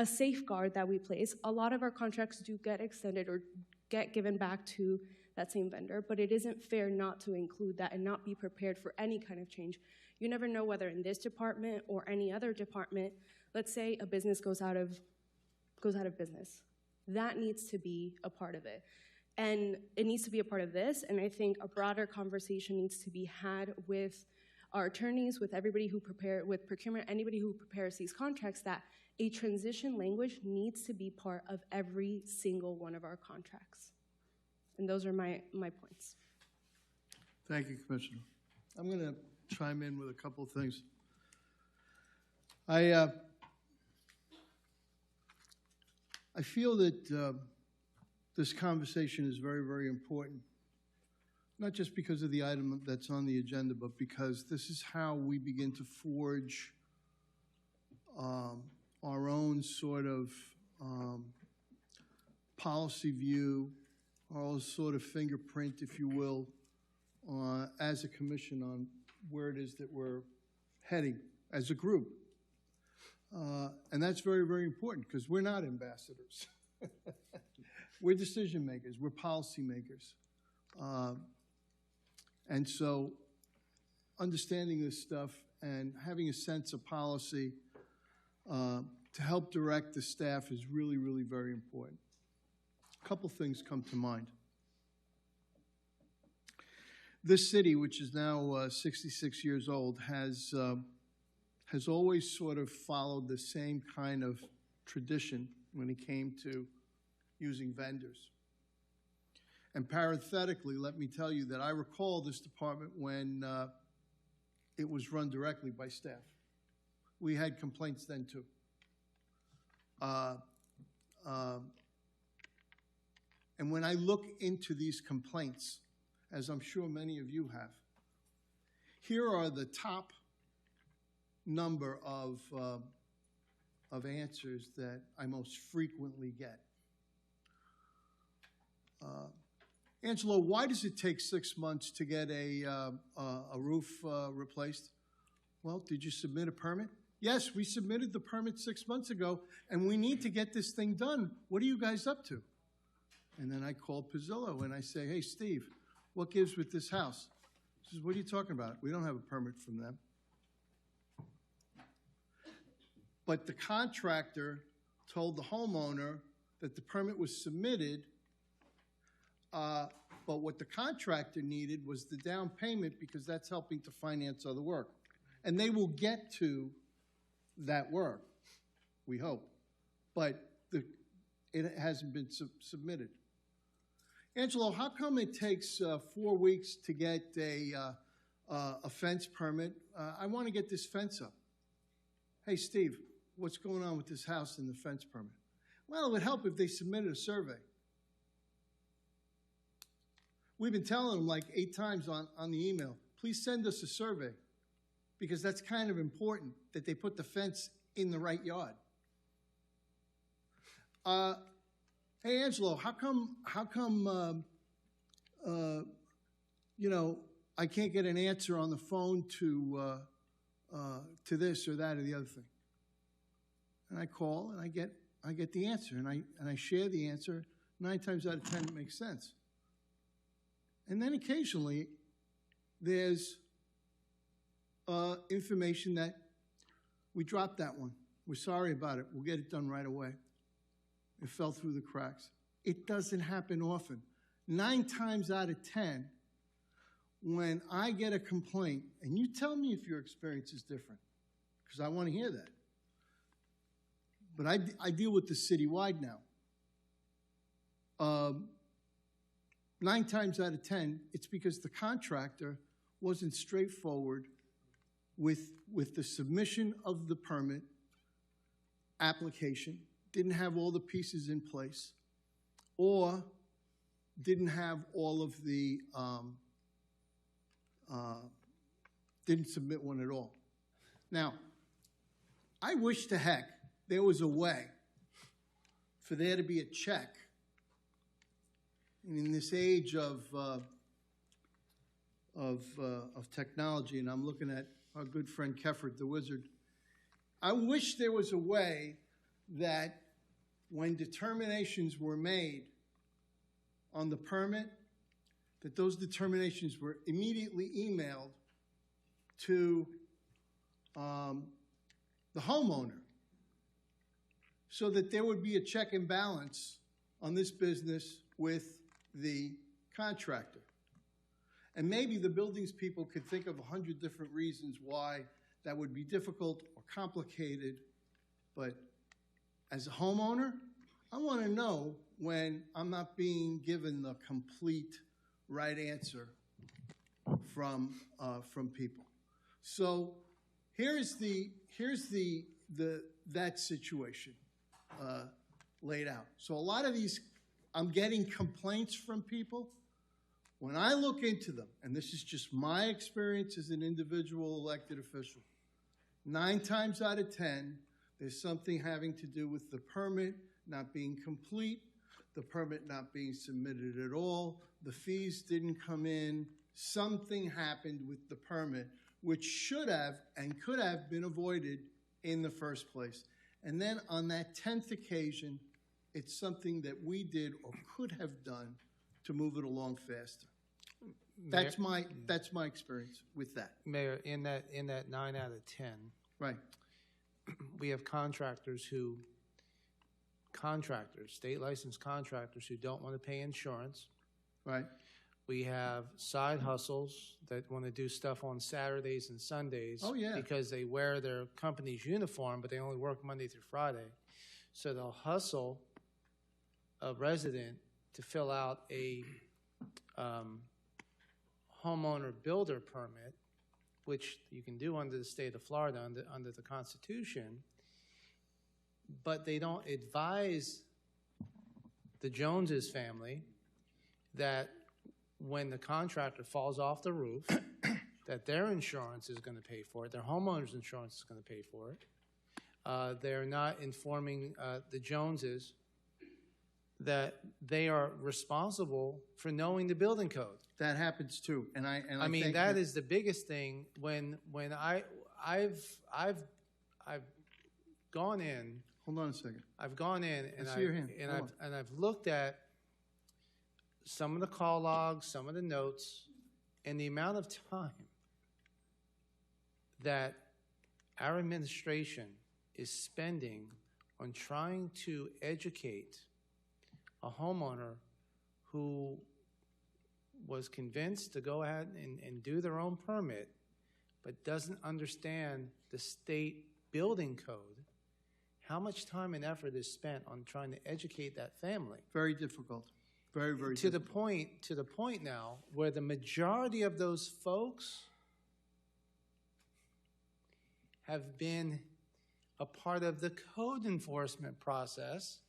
safeguard that we place. A lot of our contracts do get extended or get given back to that same vendor, but it isn't fair not to include that and not be prepared for any kind of change. You never know whether in this department or any other department, let's say a business goes out of business. That needs to be a part of it. And it needs to be a part of this, and I think a broader conversation needs to be had with our attorneys, with everybody who with procurement, anybody who prepares these contracts, that a transition language needs to be part of every single one of our contracts. And those are my points. Thank you, Commissioner. I'm going to chime in with a couple of things. I feel that this conversation is very, very important, not just because of the item that's on the agenda, but because this is how we begin to forge our own sort of policy view, our own sort of fingerprint, if you will, as a commission on where it is that we're heading as a group. And that's very, very important, because we're not ambassadors. We're decision makers. We're policy makers. And so understanding this stuff and having a sense of policy to help direct the staff is really, really very important. A couple things come to mind. This city, which is now 66 years old, has always sort of followed the same kind of tradition when it came to using vendors. And parenthetically, let me tell you that I recall this department when it was run directly by staff. We had complaints then too. And when I look into these complaints, as I'm sure many of you have, here are the top number of answers that I most frequently get. Angelo, why does it take 6 months to get a roof replaced? Well, did you submit a permit? Yes, we submitted the permit 6 months ago, and we need to get this thing done. What are you guys up to? And then I call Pizzillo, and I say, hey, Steve, what gives with this house? He says, what are you talking about? We don't have a permit from them. But the contractor told the homeowner that the permit was submitted, but what the contractor needed was the down payment, because that's helping to finance other work. And they will get to that work, we hope. But it hasn't been submitted. Angelo, how come it takes 4 weeks to get a fence permit? I want to get this fence up. Hey, Steve, what's going on with this house and the fence permit? Well, it would help if they submitted a survey. We've been telling them like 8 times on the email, please send us a survey, because that's kind of important that they put the fence in the right yard. Hey, Angelo, how come I can't get an answer on the phone to this or that or the other thing? And I call and I get the answer, and I share the answer. 9 times out of 10 it makes sense. And then occasionally there's information that we dropped that one. We're sorry about it. We'll get it done right away. It fell through the cracks. It doesn't happen often. 9 times out of 10, when I get a complaint, and you tell me if your experience is different, because I want to hear that. But I deal with this citywide now. 9 times out of 10, it's because the contractor wasn't straightforward with the submission of the permit application, didn't have all the pieces in place, or didn't have all of the, didn't submit one at all. Now, I wish to heck there was a way for there to be a check. And in this age of technology, and I'm looking at our good friend Keffert, the wizard, I wish there was a way that when determinations were made on the permit, that those determinations were immediately emailed to the homeowner, so that there would be a check and balance on this business with the contractor. And maybe the buildings people could think of 100 different reasons why that would be difficult or complicated, but as a homeowner, I want to know when I'm not being given the complete right answer from people. So here's that situation laid out. So a lot of these, I'm getting complaints from people. When I look into them, and this is just my experience as an individual elected official, 9 times out of 10, there's something having to do with the permit not being complete, the permit not being submitted at all, the fees didn't come in, something happened with the permit, which should have and could have been avoided in the first place. And then on that 10th occasion, it's something that we did or could have done to move it along faster. That's my experience with that. Mayor, in that 9 out of 10, right, we have state licensed contractors who don't want to pay insurance. Right. We have side hustles that want to do stuff on Saturdays and Sundays. Oh, yeah. Because they wear their company's uniform, but they only work Monday through Friday. So they'll hustle a resident to fill out a homeowner builder permit, which you can do under the state of Florida, under the Constitution, but they don't advise the Joneses family that when the contractor falls off the roof, that their insurance is going to pay for it, their homeowner's insurance is going to pay for it. They're not informing the Joneses that they are responsible for knowing the building code. That happens too, and I mean, think that is the biggest thing. When I've gone in. Hold on a second. I've gone in and I see your hand. I've looked at some of the call logs, some of the notes, and the amount of time that our administration is spending on trying to educate a homeowner who was convinced to go ahead and do their own permit, but doesn't understand the state building code. How much time and effort is spent on trying to educate that family? Very difficult. Very, very to difficult. To the point now where the majority of those folks have been a part of the code enforcement process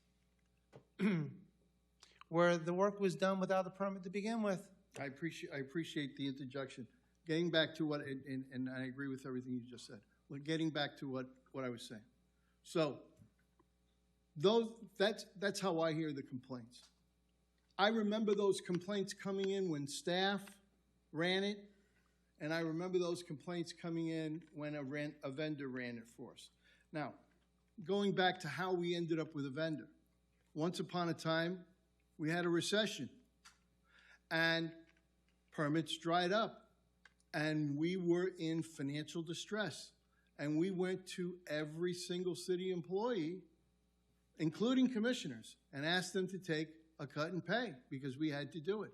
where the work was done without a permit to begin with. I appreciate the interjection. Getting back to what, and I agree with everything you just said. Getting back to what I was saying. So, that's how I hear the complaints. I remember those complaints coming in when staff ran it, and I remember those complaints coming in when a vendor ran it for us. Now, going back to how we ended up with a vendor. Once upon a time, we had a recession, and permits dried up, and we were in financial distress. And we went to every single city employee, including commissioners, and asked them to take a cut in pay because we had to do it.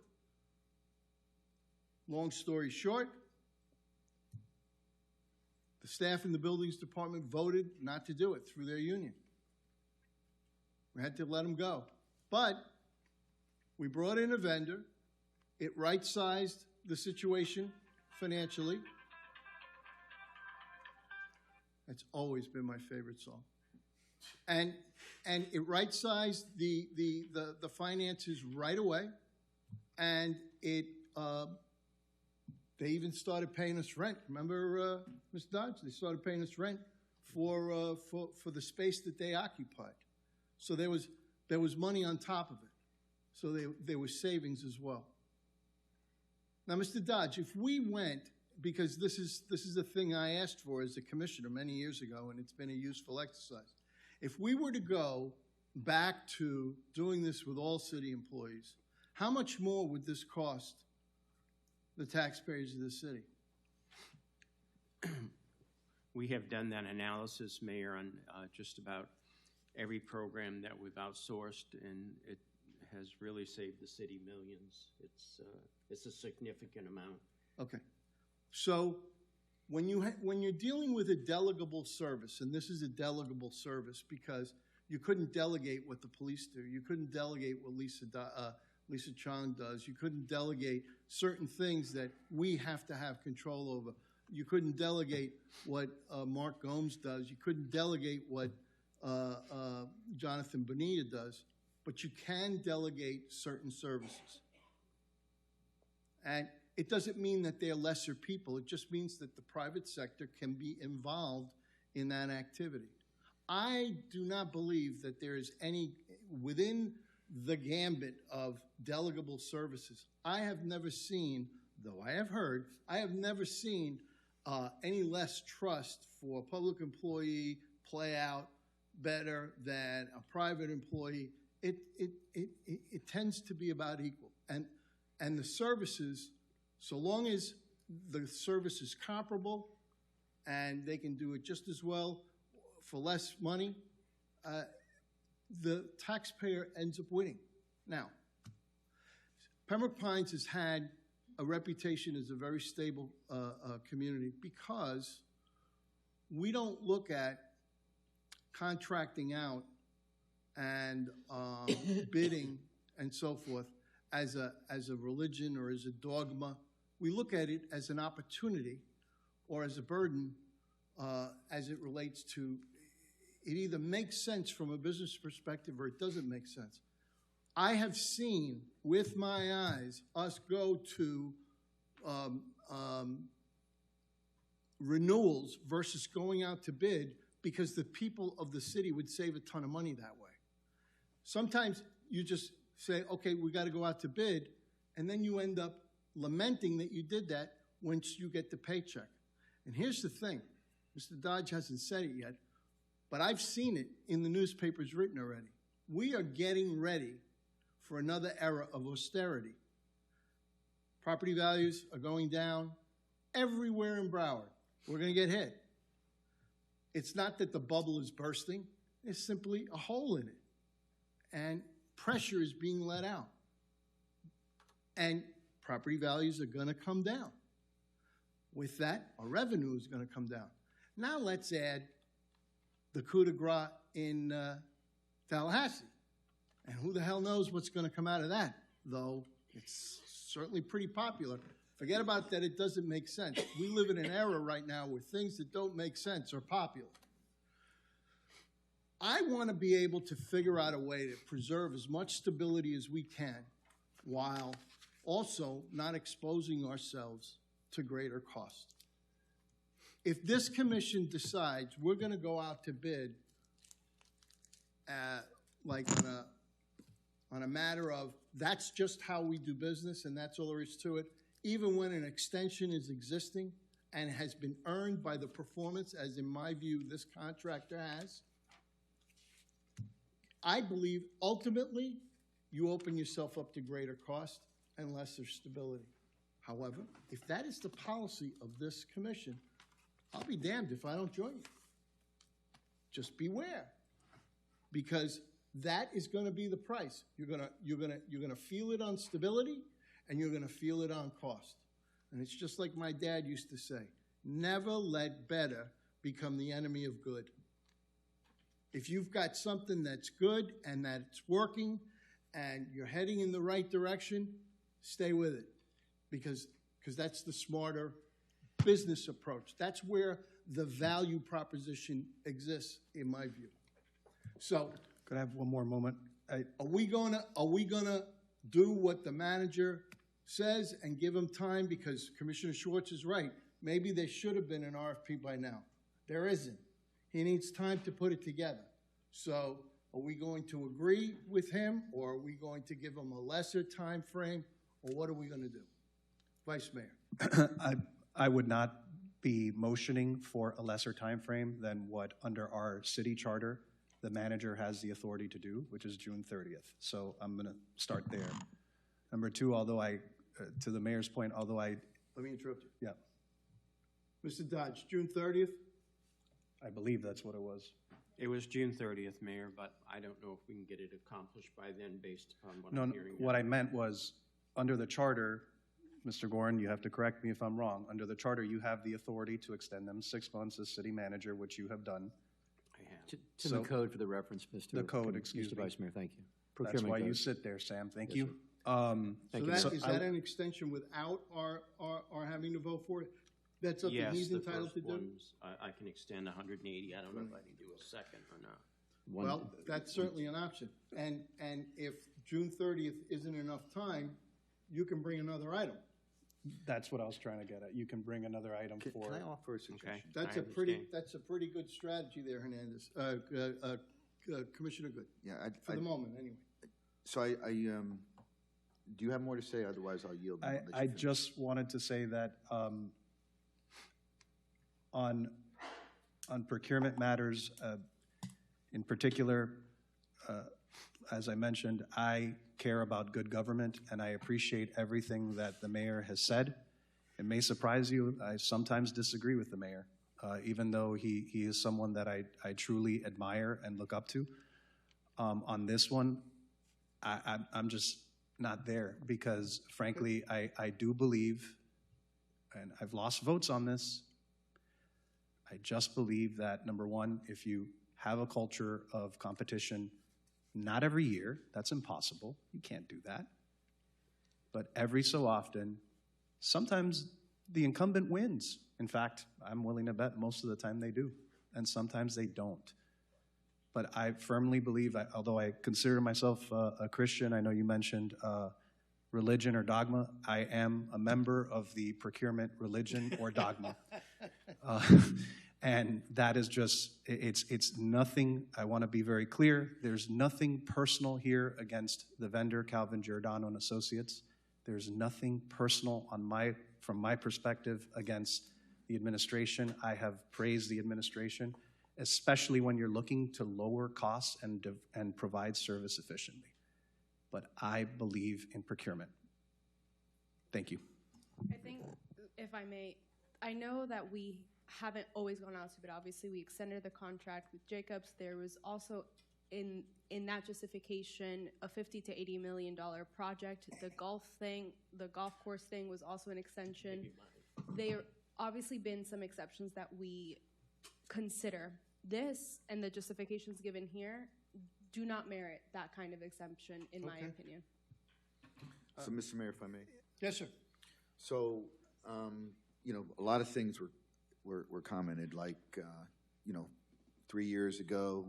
Long story short, the staff in the buildings department voted not to do it through their union. We had to let them go. But we brought in a vendor. It right-sized the situation financially. It's always been my favorite song. And it right-sized the finances right away, and they even started paying us rent. Remember, Ms. Dodge? They started paying us rent for the space that they occupied. So there was money on top of it. So there was savings as well. Now, Mr. Dodge, if we went, because this is a thing I asked for as a commissioner many years ago, and it's been a useful exercise. If we were to go back to doing this with all city employees, how much more would this cost the taxpayers of the city? We have done that analysis, Mayor, on just about every program that we've outsourced, and it has really saved the city millions. It's a significant amount. Okay. So when you're dealing with a delegable service, and this is a delegable service because you couldn't delegate what the police do, you couldn't delegate what Lisa Chong does, you couldn't delegate certain things that we have to have control over. You couldn't delegate what Mark Gomes does. You couldn't delegate what Jonathan Bonilla does, but you can delegate certain services. And it doesn't mean that they're lesser people. It just means that the private sector can be involved in that activity. I do not believe that there is any, within the gambit of delegable services, I have never seen, though I have heard, I have never seen any less trust for a public employee play out better than a private employee. It tends to be about equal. And the services, so long as the service is comparable and they can do it just as well for less money, the taxpayer ends up winning. Now, Pembroke Pines has had a reputation as a very stable community because we don't look at contracting out and bidding and so forth as a religion or as a dogma. We look at it as an opportunity or as a burden as it relates to, it either makes sense from a business perspective or it doesn't make sense. I have seen with my eyes us go to renewals versus going out to bid because the people of the city would save a ton of money that way. Sometimes you just say, okay, we got to go out to bid, and then you end up lamenting that you did that once you get the paycheck. And here's the thing, Mr. Dodge hasn't said it yet, but I've seen it in the newspapers written already. We are getting ready for another era of austerity. Property values are going down everywhere in Broward. We're going to get hit. It's not that the bubble is bursting. There's simply a hole in it. And pressure is being let out. And property values are going to come down. With that, our revenue is going to come down. Now let's add the coup de grace in Tallahassee. And who the hell knows what's going to come out of that, though it's certainly pretty popular. Forget about that, it doesn't make sense. We live in an era right now where things that don't make sense are popular. I want to be able to figure out a way to preserve as much stability as we can while also not exposing ourselves to greater cost. If this commission decides we're going to go out to bid like on a matter of that's just how we do business and that's all there is to it, even when an extension is existing and has been earned by the performance, as in my view this contractor has, I believe ultimately you open yourself up to greater cost and lesser stability. However, if that is the policy of this commission, I'll be damned if I don't join you. Just beware, because that is going to be the price. You're gonna feel it on stability, and you're going to feel it on cost. And it's just like my dad used to say: never let better become the enemy of good. If you've got something that's good and that's working, and you're heading in the right direction, stay with it, because that's the smarter business approach. That's where the value proposition exists, in my view. So Could I have one more moment? are we gonna do what the manager says and give him time? Because Commissioner Schwartz is right. Maybe there should have been an RFP by now. There isn't. He needs time to put it together. So are we going to agree with him, or are we going to give him a lesser time frame, or what are we gonna do? Vice Mayor. I would not be motioning for a lesser time frame than what, under our city charter, the manager has the authority to do, which is June 30th. So I'm going to start there. Number two, although to the mayor's point, although Let me interrupt you. yeah, Mr. Dodge, June 30th? I believe that's what it was. It was June 30th, Mayor, but I don't know if we can get it accomplished by then based upon what No, I'm hearing. what I meant was, under the charter, Mr. Gorin, you have to correct me if I'm wrong. Under the charter, you have the authority to extend them 6 months as city manager, which you have done. I have. It's in the code for the reference, Mr. The code, excuse Mr. me. Vice Mayor, thank you. That's Procurement why you code. sit there, Sam. Thank Yes, you. Is that an extension without our having to vote for it? That's something Yes, he's the entitled to first do? one's, I can extend 180. I don't know if I can do a second or not. Well, that's certainly an option. And if June 30th isn't enough time, you can bring another item. That's what I was trying to get at. You can bring another item Can for. I offer a suggestion? That's a pretty good strategy there, Hernandez, Commissioner Good, Yeah, for the moment, anyway. So do you have more to say? Otherwise, I'll yield. and let you I finish. just wanted to say that on procurement matters, in particular, as I mentioned, I care about good government, and I appreciate everything that the mayor has said. It may surprise you, I sometimes disagree with the mayor, even though he is someone that I truly admire and look up to. On this one, I'm just not there because, frankly, I do believe, and I've lost votes on this, I just believe that, number one, if you have a culture of competition, not every year, that's impossible, you can't do that, but every so often, sometimes the incumbent wins. In fact, I'm willing to bet most of the time they do, and sometimes they don't. But I firmly believe, although I consider myself a Christian, I know you mentioned religion or dogma, I am a member of the procurement religion or dogma. And that is just, it's nothing, I want to be very clear, there's nothing personal here against the vendor, Calvin Giordano and Associates. There's nothing personal from my perspective against the administration. I have praised the administration, especially when you're looking to lower costs and provide service efficiently. But I believe in procurement. Thank you. I think, if I may, I know that we haven't always gone out to bid. Obviously, we extended the contract with Jacobs. There was also in that justification a $50 to $80 million project. The golf course thing was also an extension. There obviously been some exceptions that we consider. This and the justifications given here do not merit that kind of exemption, in my opinion. So, Mr. Mayor, if I may. Yes, sir. So, a lot of things were commented, like, 3 years ago,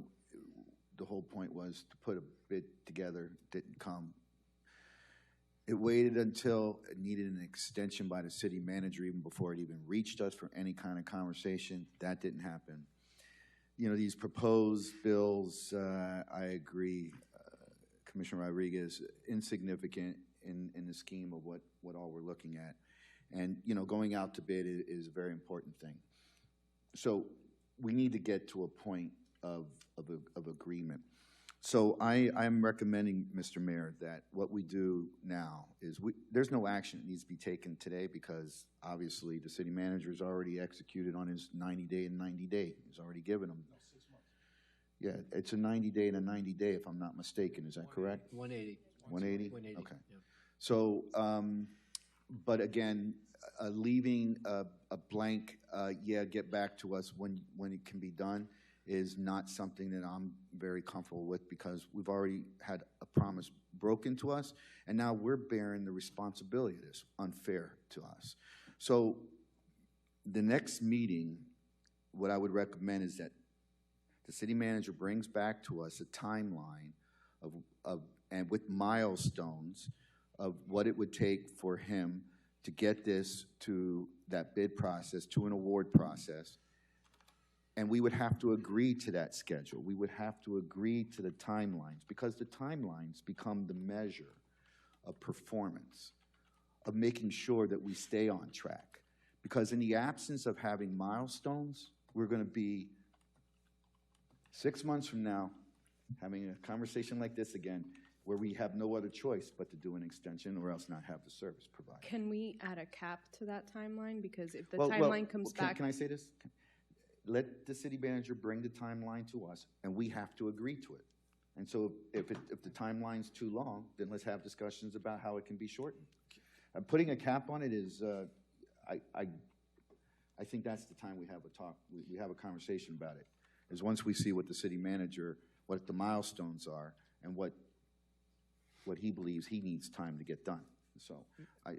the whole point was to put a bid together, didn't come. It waited until it needed an extension by the city manager even before it even reached us for any kind of conversation. That didn't happen. These proposed bills, I agree, Commissioner Rodriguez, insignificant in the scheme of what all we're looking at. And, going out to bid is a very important thing. So we need to get to a point of agreement. So I'm recommending, Mr. Mayor, that what we do now is there's no action that needs to be taken today because obviously the city manager has already executed on his 90-day and 90-day. He's already given them. 6 months. Yeah, it's a 90-day and a 90-day if I'm not mistaken. Is that correct? 180. 180? 180. Okay. Yeah. So, but again, leaving a blank, get back to us when it can be done is not something that I'm very comfortable with because we've already had a promise broken to us, and now we're bearing the responsibility of this, unfair to us. So the next meeting, what I would recommend is that the city manager brings back to us a timeline and with milestones of what it would take for him to get this to that bid process, to an award process. And we would have to agree to that schedule. We would have to agree to the timelines, because the timelines become the measure of performance, of making sure that we stay on track. Because in the absence of having milestones, we're going to be 6 months from now having a conversation like this again, where we have no other choice but to do an extension or else not have the service provided. Can we add a cap to that timeline? Because if the Well, timeline comes back. Can I say this? Let the city manager bring the timeline to us, and we have to agree to it. And so if the timeline's too long, then let's have discussions about how it can be shortened. Putting a cap on it is, I think that's the time we have a talk, we have a conversation about it, is once we see what the city manager, what the milestones are, and what he believes he needs time to get done. So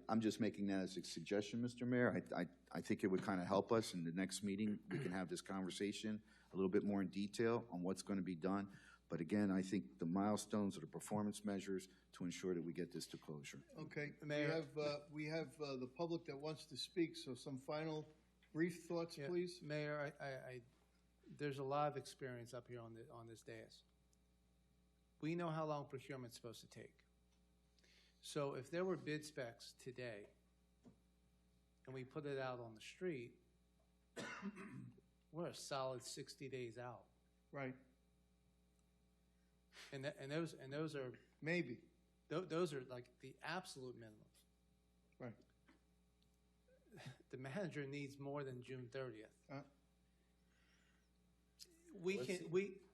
I'm just making that as a suggestion, Mr. Mayor. I think it would kind of help us in the next meeting. We can have this conversation a little bit more in detail on what's going to be done. But again, I think the milestones are the performance measures to ensure that we get this to closure. Okay, Mayor. we have the public that wants to speak, so some final brief thoughts, Yeah, please. Mayor, there's a lot of experience up here on this dais. We know how long procurement's supposed to take. So if there were bid specs today and we put it out on the street, we're a solid 60 days out. Right. And those are maybe. Those are like the absolute minimums. Right. The manager needs more than June 30th.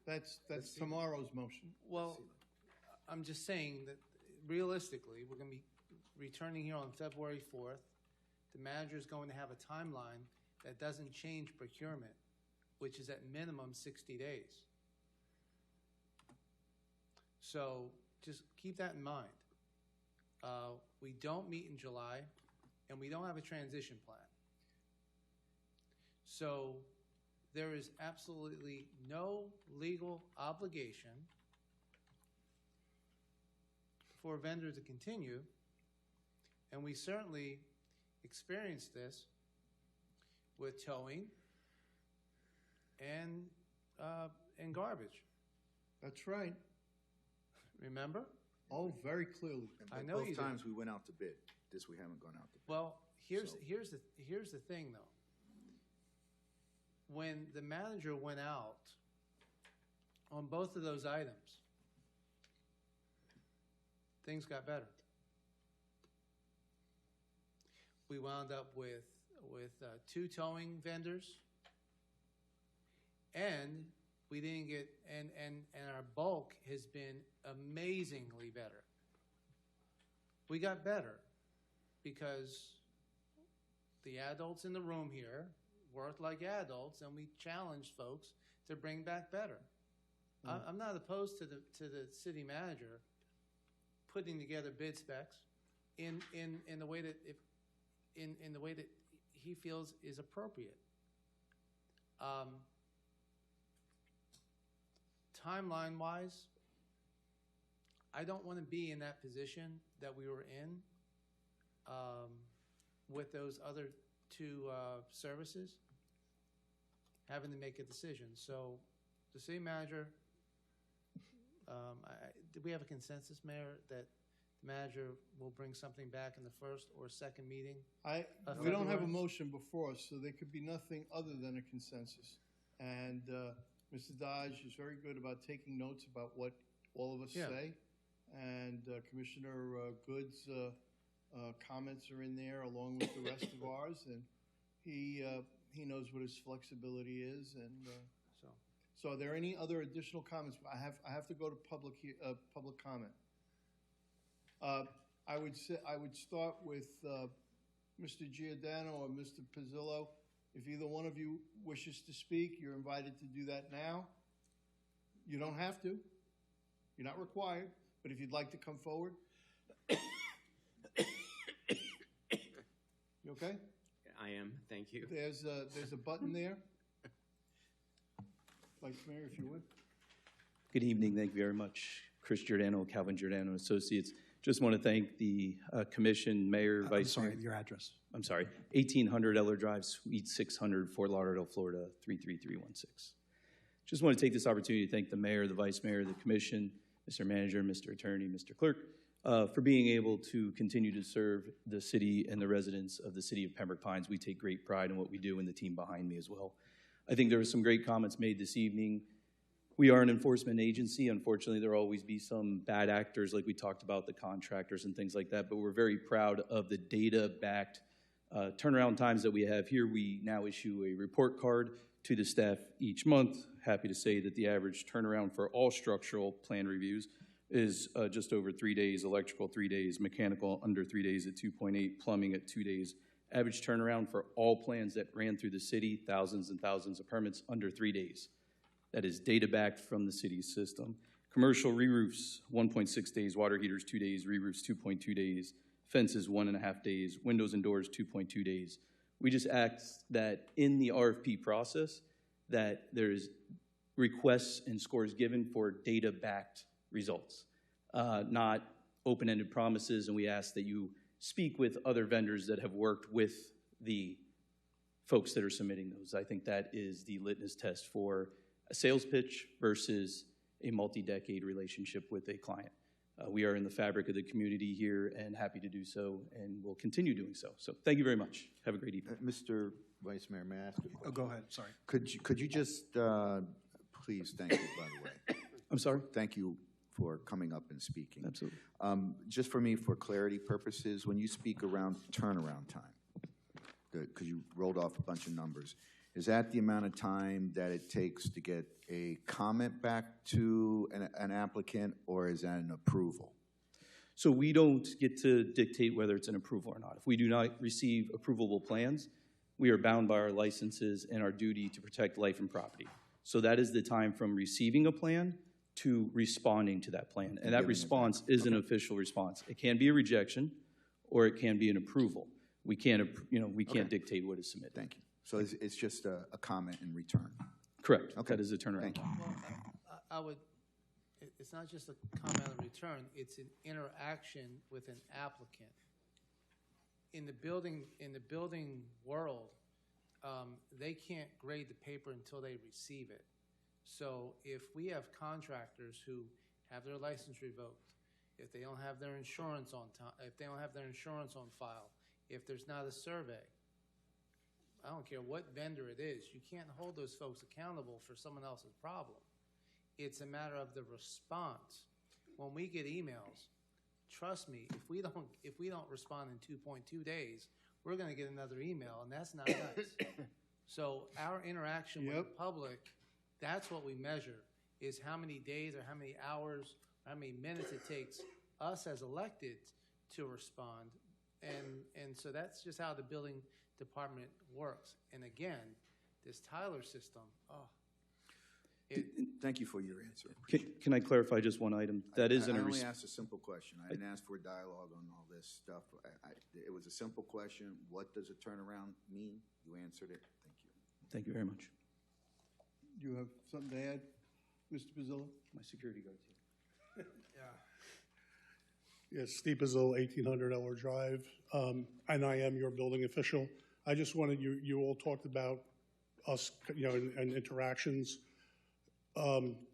That's tomorrow's motion. Well, I'm just saying that realistically, we're going to be returning here on February 4th. The manager is going to have a timeline that doesn't change procurement, which is at minimum 60 days. So just keep that in mind. We don't meet in July, and we don't have a transition plan. So there is absolutely no legal obligation for a vendor to continue, and we certainly experienced this with towing and garbage. That's right. Remember? Oh, very clearly. I know you Both did. times we went out to bid. This we haven't gone out to bid. Well, here's the thing, though. When the manager went out on both of those items, things got better. We wound up with 2 towing vendors, and we didn't get and our bulk has been amazingly better. We got better because the adults in the room here worked like adults, and we challenged folks to bring back better. I'm not opposed to the city manager putting together bid specs in the way that in the way that he feels is appropriate. Timeline wise, I don't want to be in that position that we were in with those other 2 services, having to make a decision. So the city manager, did we have a consensus, Mayor, that the manager will bring something back in the first or second meeting? We don't have a motion before us, so there could be nothing other than a consensus. And Mr. Dodge is very good about taking notes about what all of us say. And Commissioner Good's comments are in there along with the rest of ours. And he knows what his flexibility is. And so are there any other additional comments? I have to go to public comment. I would start with Mr. Giordano or Mr. Pizzillo. If either one of you wishes to speak, you're invited to do that now. You don't have to. You're not required. But if you'd like to come forward. You okay? I am, thank you. There's a button there. Vice Mayor, if you would. Good evening. Thank you very much. Chris Giordano, Calvin Giordano Associates. Just want to thank the commission, mayor, vice mayor. Your address. I'm sorry, 1800 Eller Drive, Suite 600, Fort Lauderdale, Florida, 33316. Just want to take this opportunity to thank the mayor, the vice mayor, the commission, Mr. Manager, Mr. Attorney, Mr. Clerk, for being able to continue to serve the city and the residents of the city of Pembroke Pines. We take great pride in what we do, and the team behind me as well. I think there were some great comments made this evening. We are an enforcement agency. Unfortunately, there will always be some bad actors, like we talked about, the contractors and things like that, but we're very proud of the data-backed turnaround times that we have here. We now issue a report card to the staff each month. Happy to say that the average turnaround for all structural plan reviews is just over 3 days, electrical 3 days, mechanical under 3 days at 2.8, plumbing at 2 days. Average turnaround for all plans that ran through the city, thousands and thousands of permits, under 3 days. That is data-backed from the city's system. Commercial re-roofs, 1.6 days, water heaters 2 days, re-roofs 2.2 days, fences 1.5 days, windows and doors 2.2 days. We just ask that in the RFP process that there's requests and scores given for data-backed results, not open-ended promises, and we ask that you speak with other vendors that have worked with the folks that are submitting those. I think that is the litmus test for a sales pitch versus a multi-decade relationship with a client. We are in the fabric of the community here and happy to do so, and will continue doing so. So thank you very much. Have a great evening. Mr. Vice Mayor, may I ask a question? Oh, go ahead, sorry. Could you just, please, thank you, by the way. I'm sorry? Thank you for coming up and speaking. Absolutely. Just for me, for clarity purposes, when you speak around turnaround time, because you rolled off a bunch of numbers, is that the amount of time that it takes to get a comment back to an applicant, or is that an approval? So we don't get to dictate whether it's an approval or not. If we do not receive approvable plans, we are bound by our licenses and our duty to protect life and property. So that is the time from receiving a plan to responding to that plan. And that response is an official response. It can be a rejection or it can be an approval. We can't, we can't dictate what is submitted. Thank you. So it's just a comment in return? Correct. Okay. That is a turnaround. Thank you. Well, it's not just a comment in return, it's an interaction with an applicant. In the building world, they can't grade the paper until they receive it. So if we have contractors who have their license revoked, if they don't have their insurance on time, if they don't have their insurance on file, if there's not a survey, I don't care what vendor it is, you can't hold those folks accountable for someone else's problem. It's a matter of the response. When we get emails, trust me, if we don't respond in 2.2 days, we're going to get another email, and that's not nice. So our interaction with the public, that's what we measure, is how many days or how many hours or how many minutes it takes us as elected to respond. And so that's just how the building department works. And again, this Tyler system, Thank you for your answer. Can I clarify just one item? That is I in a only asked a simple question. I didn't ask for a dialogue on all this stuff. It was a simple question. What does a turnaround mean? You answered it. Thank you. Thank you very much. Do you have something to add, Mr. Pizzillo? My security guard's here. Yes, Steve Pizzillo, 1800 Eller Drive, and I am your building official. I just wanted, you all talked about us, and interactions.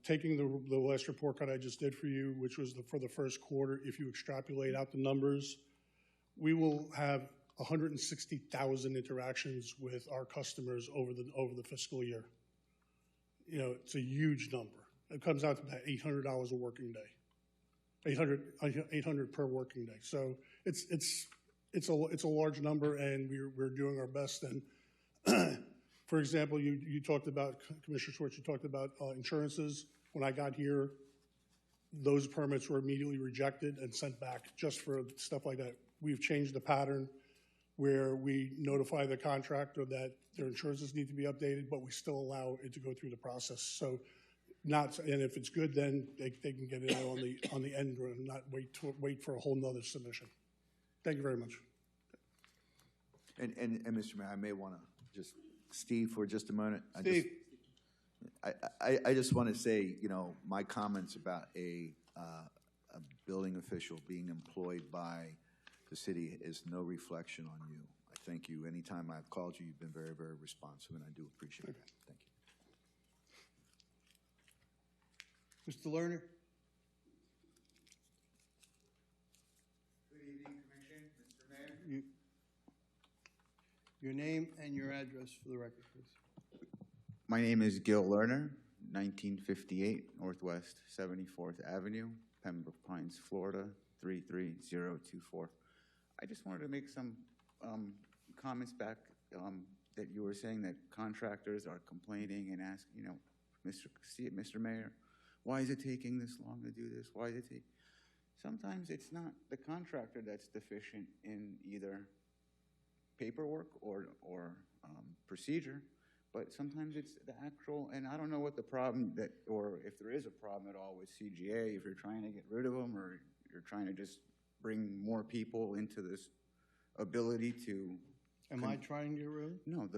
Taking the last report card I just did for you, which was for the first quarter, if you extrapolate out the numbers, we will have 160,000 interactions with our customers over the fiscal year. It's a huge number. It comes out to about $800 a working day. 800 per working day. So it's a large number, and we're doing our best. And for example, you talked about, Commissioner Schwartz, you talked about insurances. When I got here, those permits were immediately rejected and sent back just for stuff like that. We've changed the pattern where we notify the contractor that their insurances need to be updated, but we still allow it to go through the process. So and if it's good, then they can get it out on the end and not wait for a whole nother submission. Thank you very much. And Mr. Mayor, I may want to just, Steve, for just a moment. Steve. I just want to say, you know, my comments about a building official being employed by the city is no reflection on you. I thank you. Anytime I've called you, you've been very, very responsive, and I do appreciate it. Thank you. Mr. Lerner? Good evening, Commission, Mr. Mayor. Your name and your address for the record, please. My name is Gil Lerner, 1958 Northwest 74th Avenue, Pembroke Pines, Florida, 33024. I just wanted to make some comments back that you were saying that contractors are complaining and asking, you know, Mr. Mayor, why is it taking this long to do this? Why is it take? Sometimes it's not the contractor that's deficient in either paperwork or procedure, but sometimes it's the actual, and I don't know what the problem that, or if there is a problem at all with CGA, if you're trying to get rid of them or you're trying to just bring more people into this ability to. Am I trying to get rid of them? No,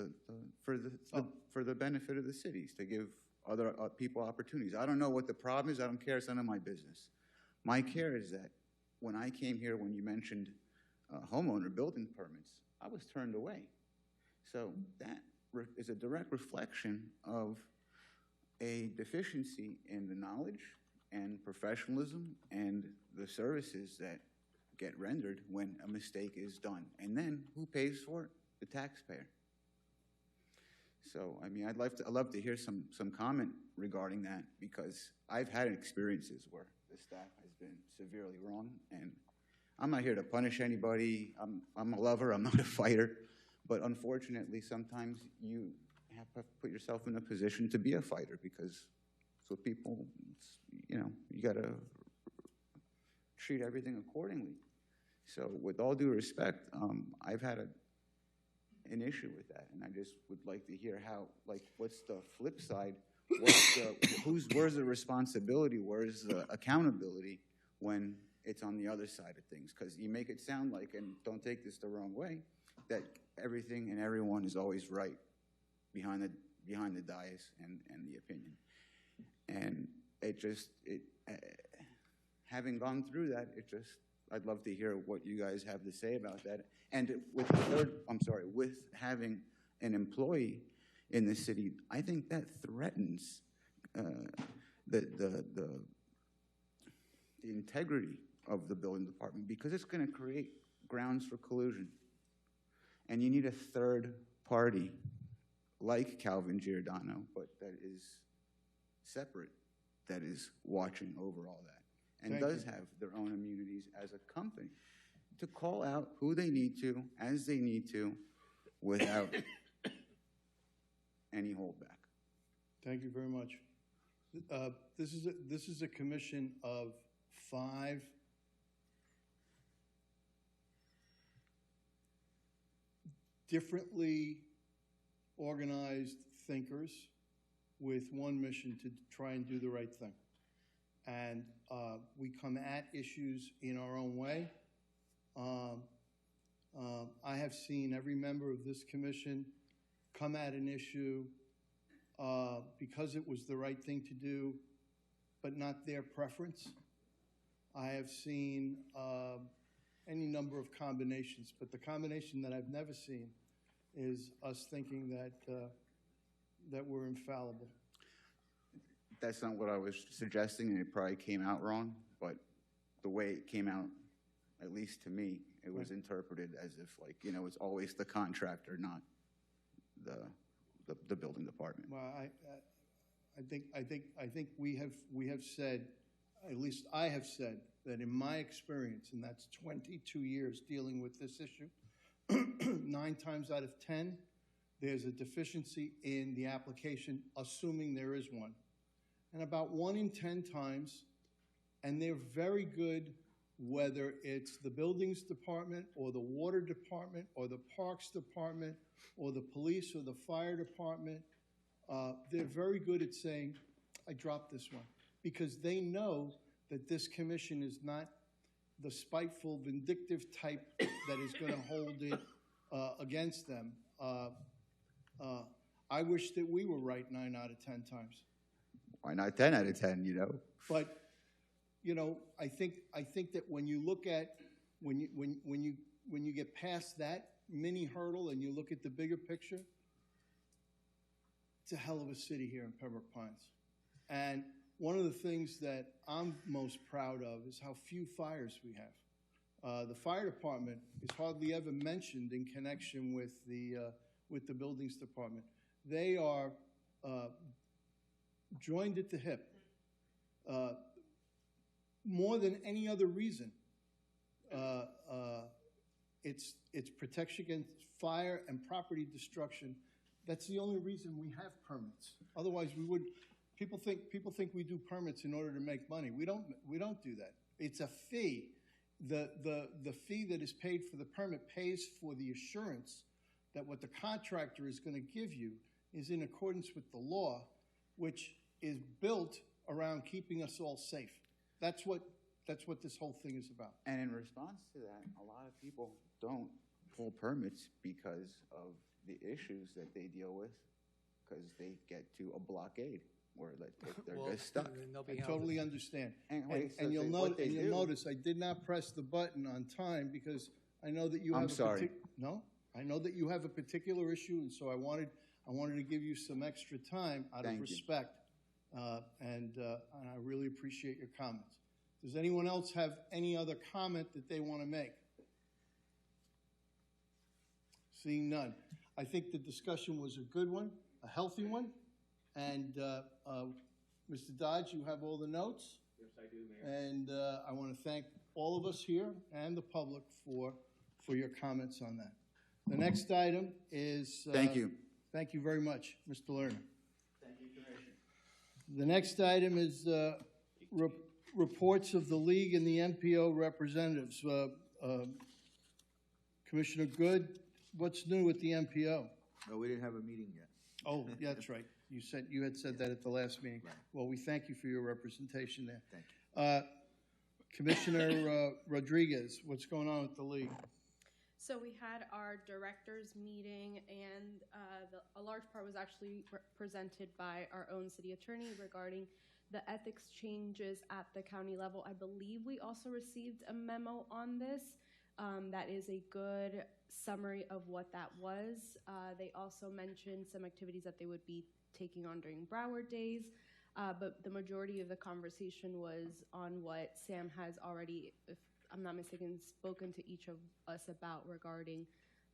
for the benefit of the cities, to give other people opportunities. I don't know what the problem is. I don't care. It's none of my business. My care is that when I came here, when you mentioned homeowner building permits, I was turned away. So that is a direct reflection of a deficiency in the knowledge and professionalism and the services that get rendered when a mistake is done. And then who pays for it? The taxpayer. So, I mean, I'd love to hear some comment regarding that, because I've had experiences where the staff has been severely wrong, and I'm not here to punish anybody. I'm a lover, I'm not a fighter, but unfortunately, sometimes you have to put yourself in a position to be a fighter, because so people, you know, you gotta treat everything accordingly. So with all due respect, I've had an issue with that, and I just would like to hear how, like, what's the flip side? Where's the responsibility? Where's the accountability when it's on the other side of things? Because you make it sound like, and don't take this the wrong way, that everything and everyone is always right behind the dais and the opinion. And having gone through that, I'd love to hear what you guys have to say about that. And with having an employee in the city, I think that threatens the integrity of the building department, because it's going to create grounds for collusion. And you need a third party like Calvin Giordano, but that is separate, that is watching over all that, and does have their own immunities as a company to call out who they need to, as they need to, without any holdback. Thank you very much. This is a commission of 5 differently organized thinkers with one mission to try and do the right thing. And we come at issues in our own way. I have seen every member of this commission come at an issue because it was the right thing to do, but not their preference. I have seen any number of combinations, but the combination that I've never seen is us thinking that we're infallible. That's not what I was suggesting, and it probably came out wrong, but the way it came out, at least to me, it was interpreted as if, like, you know, it's always the contractor, not the building department. Well, I think we have said, at least I have said, that in my experience, and that's 22 years dealing with this issue, 9 times out of 10, there's a deficiency in the application, assuming there is one. And about 1 in 10 times, and they're very good, whether it's the buildings department or the water department or the parks department or the police or the fire department, they're very good at saying, I dropped this one, because they know that this commission is not the spiteful, vindictive type that is going to hold it against them. I wish that we were right 9 out of 10 times. Why not 10 out of 10, you know? But, you know, I think that when you look at, when you get past that mini hurdle and you look at the bigger picture, it's a hell of a city here in Pembroke Pines. And one of the things that I'm most proud of is how few fires we have. The fire department is hardly ever mentioned in connection with the buildings department. They are joined at the hip. More than any other reason, it's protection against fire and property destruction. That's the only reason we have permits. Otherwise, we would. People think we do permits in order to make money. We don't do that. It's a fee. The fee that is paid for the permit pays for the assurance that what the contractor is going to give you is in accordance with the law, which is built around keeping us all safe. That's what this whole thing is about. And in response to that, a lot of people don't pull permits because of the issues that they deal with, because they get to a blockade where they're just stuck. I totally understand. And you'll notice I did not press the button on time because I know that you have I'm sorry. I know that you have a particular issue, and so I wanted to give you some extra time out of respect, and I really appreciate your comments. Does anyone else have any other comment that they want to make? Seeing none. I think the discussion was a good one, a healthy one, and Mr. Dodge, you have all the notes? Yes, I do, Mayor. And I want to thank all of us here and the public for your comments on that. The next item is... Thank you. Thank you very much, Mr. Lerner. Thank you, Commissioner. The next item is reports of the League and the MPO representatives. Commissioner Good, what's new with the MPO? No, we didn't have a meeting yet. Oh, yeah, that's right. You had said that at the last meeting. Right. Well, we thank you for your representation there. Thank you. Commissioner Rodriguez, what's going on with the League? So we had our directors meeting, and a large part was actually presented by our own city attorney regarding the ethics changes at the county level. I believe we also received a memo on this. That is a good summary of what that was. They also mentioned some activities that they would be taking on during Broward Days, but the majority of the conversation was on what Sam has already, if I'm not mistaken, spoken to each of us about regarding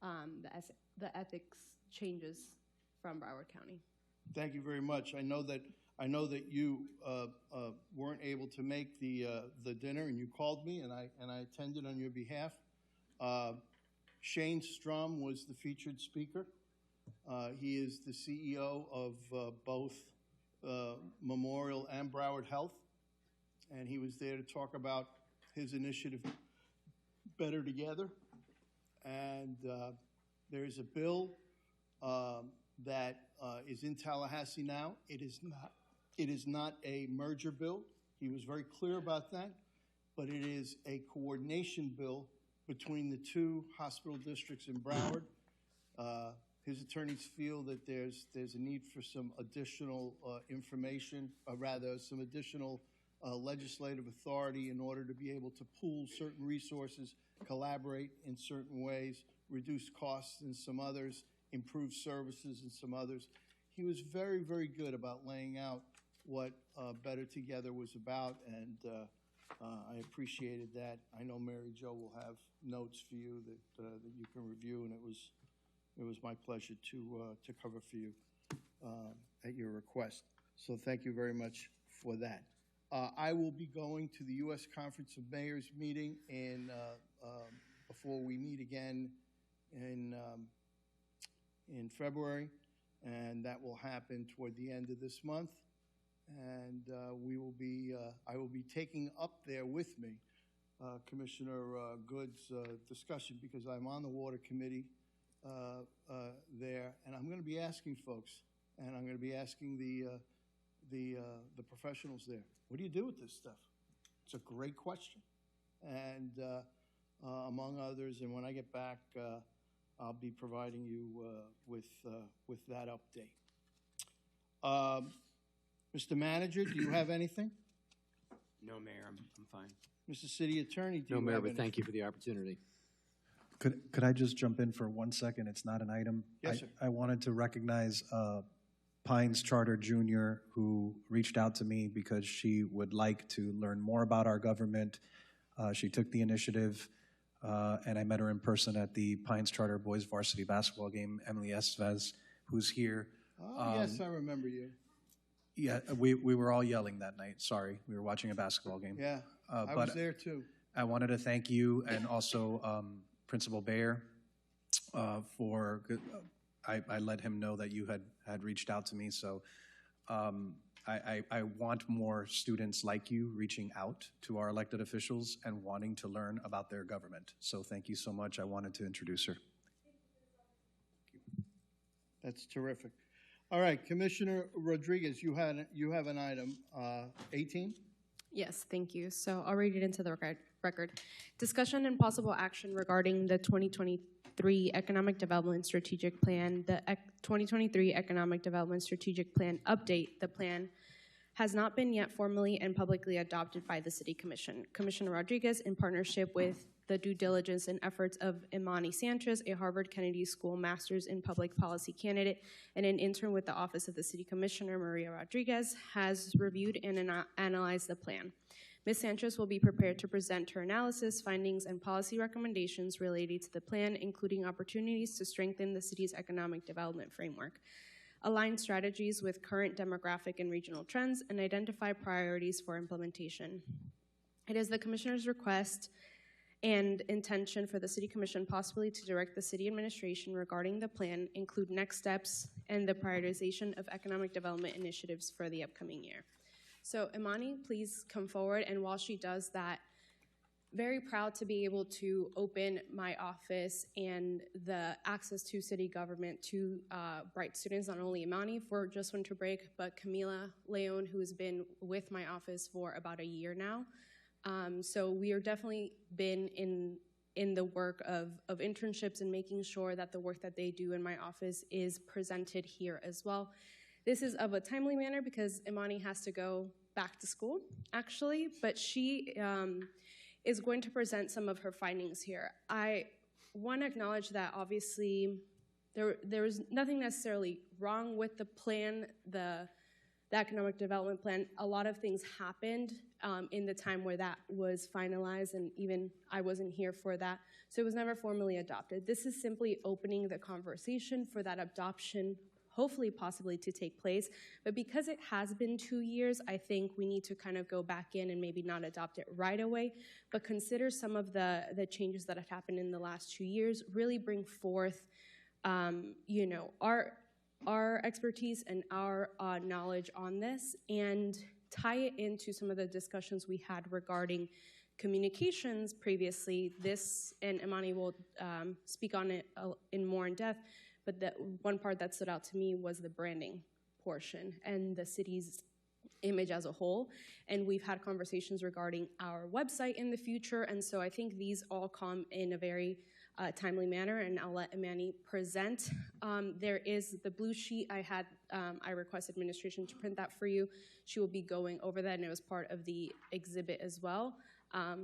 the ethics changes from Broward County. Thank you very much. I know that you weren't able to make the dinner, and you called me, and I attended on your behalf. Shane Strum was the featured speaker. He is the CEO of both Memorial and Broward Health, and he was there to talk about his initiative, Better Together. And there's a bill that is in Tallahassee now. It is not a merger bill. He was very clear about that, but it is a coordination bill between the two hospital districts in Broward. His attorneys feel that there's a need for some additional information, some additional legislative authority in order to be able to pool certain resources, collaborate in certain ways, reduce costs in some others, improve services in some others. He was very, very good about laying out what Better Together was about, and I appreciated that. I know Mary Jo will have notes for you that you can review, and it was my pleasure to cover for you at your request. So thank you very much for that. I will be going to the U.S. Conference of Mayors meeting before we meet again in February, and that will happen toward the end of this month. And I will be taking up there with me Commissioner Good's discussion, because I'm on the Water Committee there, and I'm going to be asking folks, and I'm going to be asking the professionals there, what do you do with this stuff? It's a great question, and among others. And when I get back, I'll be providing you with that update. Mr. Manager, do you have anything? No, Mayor, I'm fine. Mr. City Attorney, do No, you Mayor, have but anything? thank you for the opportunity. Could I just jump in for 1 second? It's not an item. Yes, sir. I wanted to recognize Pines Charter Jr., who reached out to me because she would like to learn more about our government. She took the initiative, and I met her in person at the Pines Charter Boys Varsity Basketball game, Emily Estes, who's here. Oh, yes, I remember you. Yeah, we were all yelling that night. Sorry, we were watching a basketball game. Yeah, I but was there too. I wanted to thank you and also Principal Bayer for. I let him know that you had reached out to me. So I want more students like you reaching out to our elected officials and wanting to learn about their government. So thank you so much. I wanted to introduce her. That's terrific. All right, Commissioner Rodriguez, you have an item, 18? Yes, thank you. So I'll read it into the record. Discussion and possible action regarding the 2023 Economic Development Strategic Plan. The 2023 Economic Development Strategic Plan update. The plan has not been yet formally and publicly adopted by the City Commission. Commissioner Rodriguez, in partnership with the due diligence and efforts of Imani Sanchez, a Harvard Kennedy School Master's in Public Policy candidate and an intern with the Office of the City Commissioner, Maria Rodriguez, has reviewed and analyzed the plan. Ms. Sanchez will be prepared to present her analysis, findings, and policy recommendations related to the plan, including opportunities to strengthen the city's economic development framework, align strategies with current demographic and regional trends, and identify priorities for implementation. It is the Commissioner's request and intention for the City Commission possibly to direct the City Administration regarding the plan, include next steps, and the prioritization of economic development initiatives for the upcoming year. So Imani, please come forward, and while she does that, very proud to be able to open my office and the access to city government to bright students, not only Imani for just winter break, but Camila Leon, who has been with my office for about a year now. So we are definitely been in the work of internships and making sure that the work that they do in my office is presented here as well. This is of a timely manner because Imani has to go back to school, actually, but she is going to present some of her findings here. I want to acknowledge that obviously there is nothing necessarily wrong with the plan, the economic development plan. A lot of things happened in the time where that was finalized, and even I wasn't here for that, so it was never formally adopted. This is simply opening the conversation for that adoption, hopefully possibly to take place, but because it has been 2 years, I think we need to kind of go back in and maybe not adopt it right away, but consider some of the changes that have happened in the last 2 years, really bring forth our expertise and our knowledge on this, and tie it into some of the discussions we had regarding communications previously. This, and Imani will speak on it in more in depth, but the one part that stood out to me was the branding portion and the city's image as a whole. And we've had conversations regarding our website in the future, and so I think these all come in a very timely manner, and I'll let Imani present. There is the blue sheet I request administration to print that for you. She will be going over that, and it was part of the exhibit as well.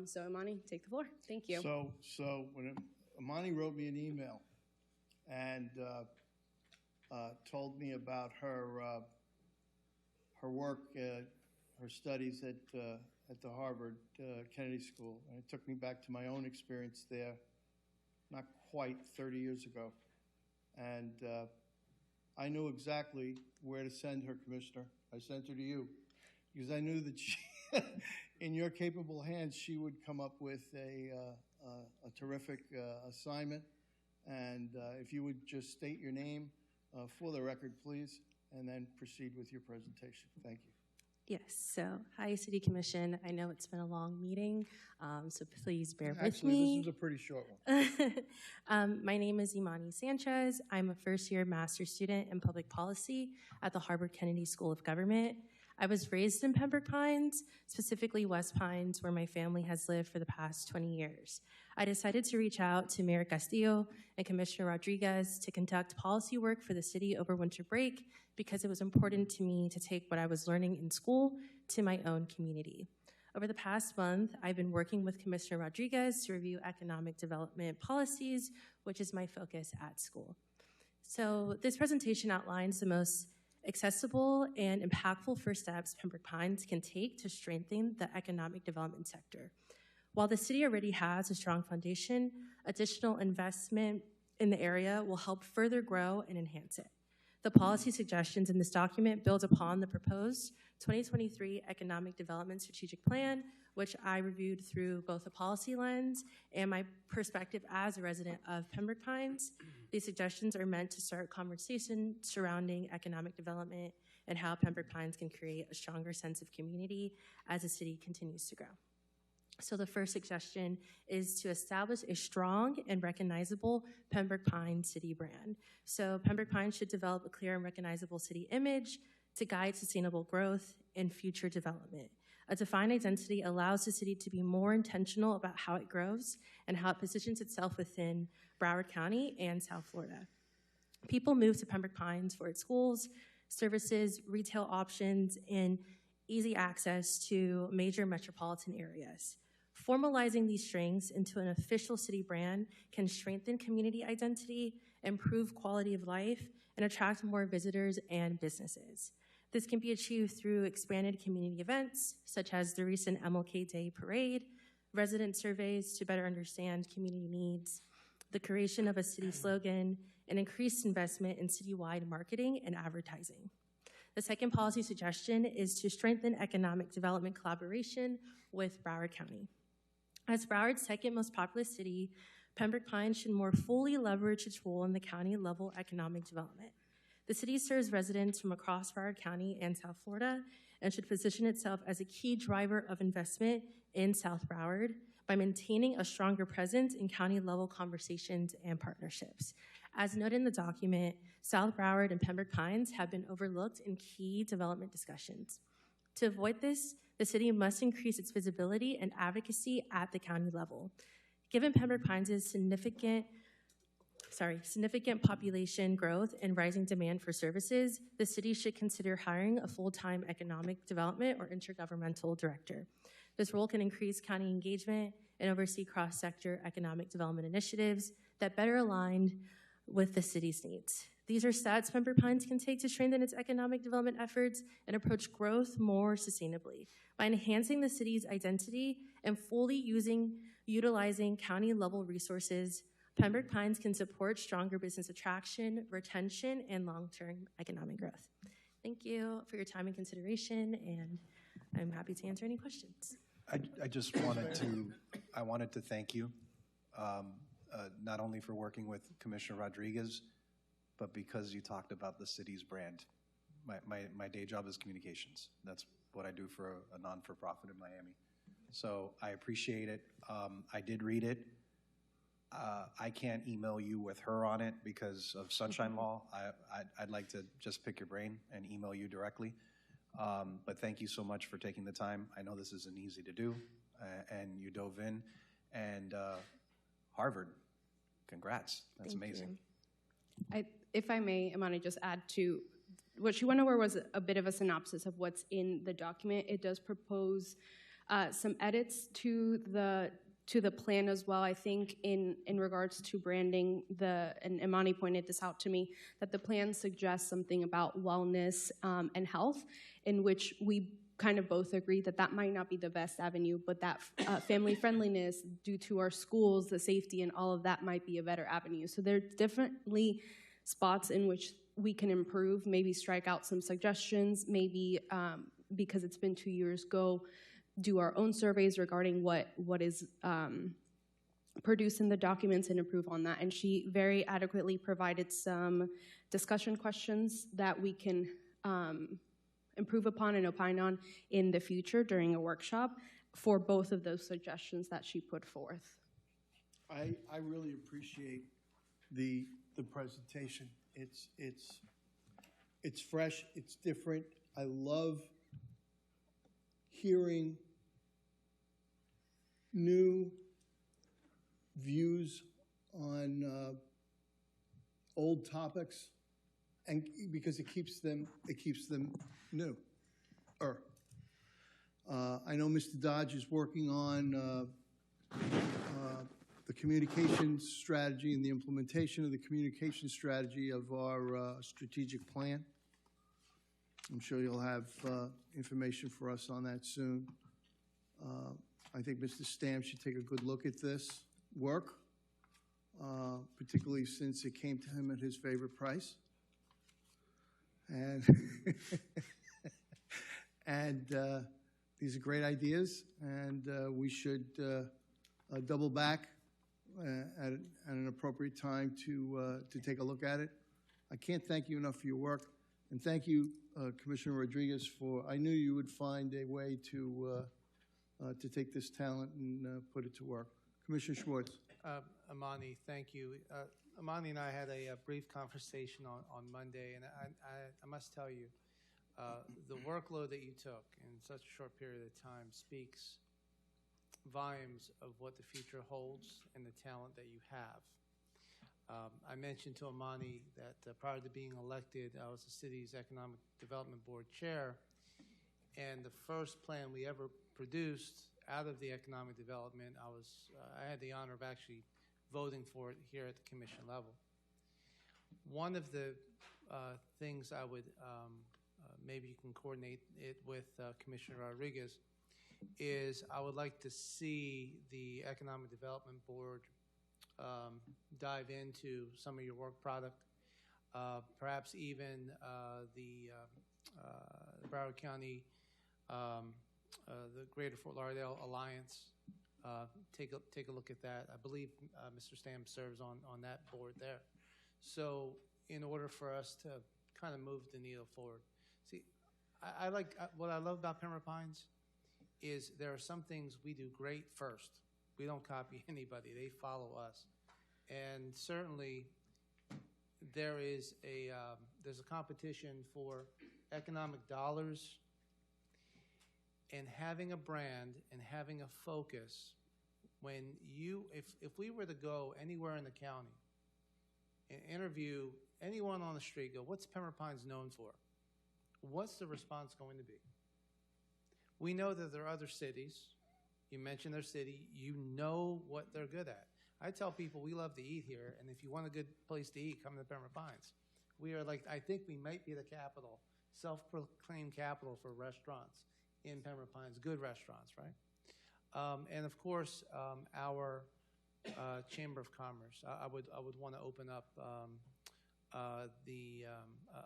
So Imani, take the floor. Thank you. So when Imani wrote me an email and told me about her work, her studies at the Harvard Kennedy School, and it took me back to my own experience there, not quite 30 years ago. And I knew exactly where to send her, Commissioner. I sent her to you because I knew that she, in your capable hands, she would come up with a terrific assignment. And if you would just state your name for the record, please, and then proceed with your presentation. Thank you. Yes, so hi, City Commission. I know it's been a long meeting, so please bear with me. Actually, this was a pretty short one. My name is Imani Sanchez. I'm a first-year master's student in public policy at the Harvard Kennedy School of Government. I was raised in Pembroke Pines, specifically West Pines, where my family has lived for the past 20 years. I decided to reach out to Mayor Castillo and Commissioner Rodriguez to conduct policy work for the city over winter break because it was important to me to take what I was learning in school to my own community. Over the past month, I've been working with Commissioner Rodriguez to review economic development policies, which is my focus at school. So this presentation outlines the most accessible and impactful first steps Pembroke Pines can take to strengthen the economic development sector. While the city already has a strong foundation, additional investment in the area will help further grow and enhance it. The policy suggestions in this document build upon the proposed 2023 Economic Development Strategic Plan, which I reviewed through both a policy lens and my perspective as a resident of Pembroke Pines. These suggestions are meant to start conversation surrounding economic development and how Pembroke Pines can create a stronger sense of community as the city continues to grow. So the first suggestion is to establish a strong and recognizable Pembroke Pines city brand. So Pembroke Pines should develop a clear and recognizable city image to guide sustainable growth and future development. A defined identity allows the city to be more intentional about how it grows and how it positions itself within Broward County and South Florida. People move to Pembroke Pines for its schools, services, retail options, and easy access to major metropolitan areas. Formalizing these strengths into an official city brand can strengthen community identity, improve quality of life, and attract more visitors and businesses. This can be achieved through expanded community events, such as the recent MLK Day Parade, resident surveys to better understand community needs, the creation of a city slogan, and increased investment in citywide marketing and advertising. The second policy suggestion is to strengthen economic development collaboration with Broward County. As Broward's second most populous city, Pembroke Pines should more fully leverage its role in the county-level economic development. The city serves residents from across Broward County and South Florida and should position itself as a key driver of investment in South Broward by maintaining a stronger presence in county-level conversations and partnerships. As noted in the document, South Broward and Pembroke Pines have been overlooked in key development discussions. To avoid this, the city must increase its visibility and advocacy at the county level. Given Pembroke Pines' significant population growth and rising demand for services, the city should consider hiring a full-time economic development or intergovernmental director. This role can increase county engagement and oversee cross-sector economic development initiatives that better align with the city's needs. These are steps Pembroke Pines can take to strengthen its economic development efforts and approach growth more sustainably. By enhancing the city's identity and fully utilizing county-level resources, Pembroke Pines can support stronger business attraction, retention, and long-term economic growth. Thank you for your time and consideration, and I'm happy to answer any questions. I just wanted to thank you, not only for working with Commissioner Rodriguez, but because you talked about the city's brand. My day job is communications. That's what I do for a non-for-profit in Miami. So I appreciate it. I did read it. I can't email you with her on it because of Sunshine Law. I'd like to just pick your brain and email you directly. But thank you so much for taking the time. I know this isn't easy to do, and you dove in. And Harvard, congrats. That's amazing. If I may, Imani, just add to what she went over was a bit of a synopsis of what's in the document. It does propose some edits to the plan as well. I think in regards to branding, and Imani pointed this out to me, that the plan suggests something about wellness and health, in which we kind of both agree that that might not be the best avenue, but that family friendliness due to our schools, the safety and all of that might be a better avenue. So there's definitely spots in which we can improve, maybe strike out some suggestions, maybe because it's been 2 years, go do our own surveys regarding what is produced in the documents and improve on that. And she very adequately provided some discussion questions that we can improve upon and opine on in the future during a workshop for both of those suggestions that she put forth. I really appreciate the presentation. It's fresh, it's different. I love hearing new views on old topics, and because it keeps them new. I know Mr. Dodge is working on the communications strategy and the implementation of the communication strategy of our strategic plan. I'm sure you'll have information for us on that soon. I think Mr. Stamp should take a good look at this work, particularly since it came to him at his favorite price. And, and these are great ideas, and we should double back at an appropriate time to take a look at it. I can't thank you enough for your work, and thank you, Commissioner Rodriguez, for, I knew you would find a way to take this talent and put it to work. Commissioner Schwartz. Amani, thank you. Amani and I had a brief conversation on Monday, and I must tell you, the workload that you took in such a short period of time speaks volumes of what the future holds and the talent that you have. I mentioned to Amani that prior to being elected, I was the city's Economic Development Board chair, and the first plan we ever produced out of the economic development, I had the honor of actually voting for it here at the commission level. One of the things I would, maybe you can coordinate it with Commissioner Rodriguez, is I would like to see the Economic Development Board dive into some of your work product, perhaps even the Broward County, the Greater Fort Lauderdale Alliance. Take a look at that. I believe Mr. Stamp serves on that board there. So in order for us to kind of move the needle forward. See, what I love about Pembroke Pines is there are some things we do great first. We don't copy anybody. They follow us. And certainly there's a competition for economic dollars, and having a brand and having a focus. When if we were to go anywhere in the county and interview anyone on the street, go, what's Pembroke Pines known for? What's the response going to be? We know that there are other cities. You mentioned their city. You know what they're good at. I tell people we love to eat here, and if you want a good place to eat, come to Pembroke Pines. We are I think we might be the capital, self-proclaimed capital for restaurants in Pembroke Pines, good restaurants, right? And of course, our Chamber of Commerce. I would want to open up the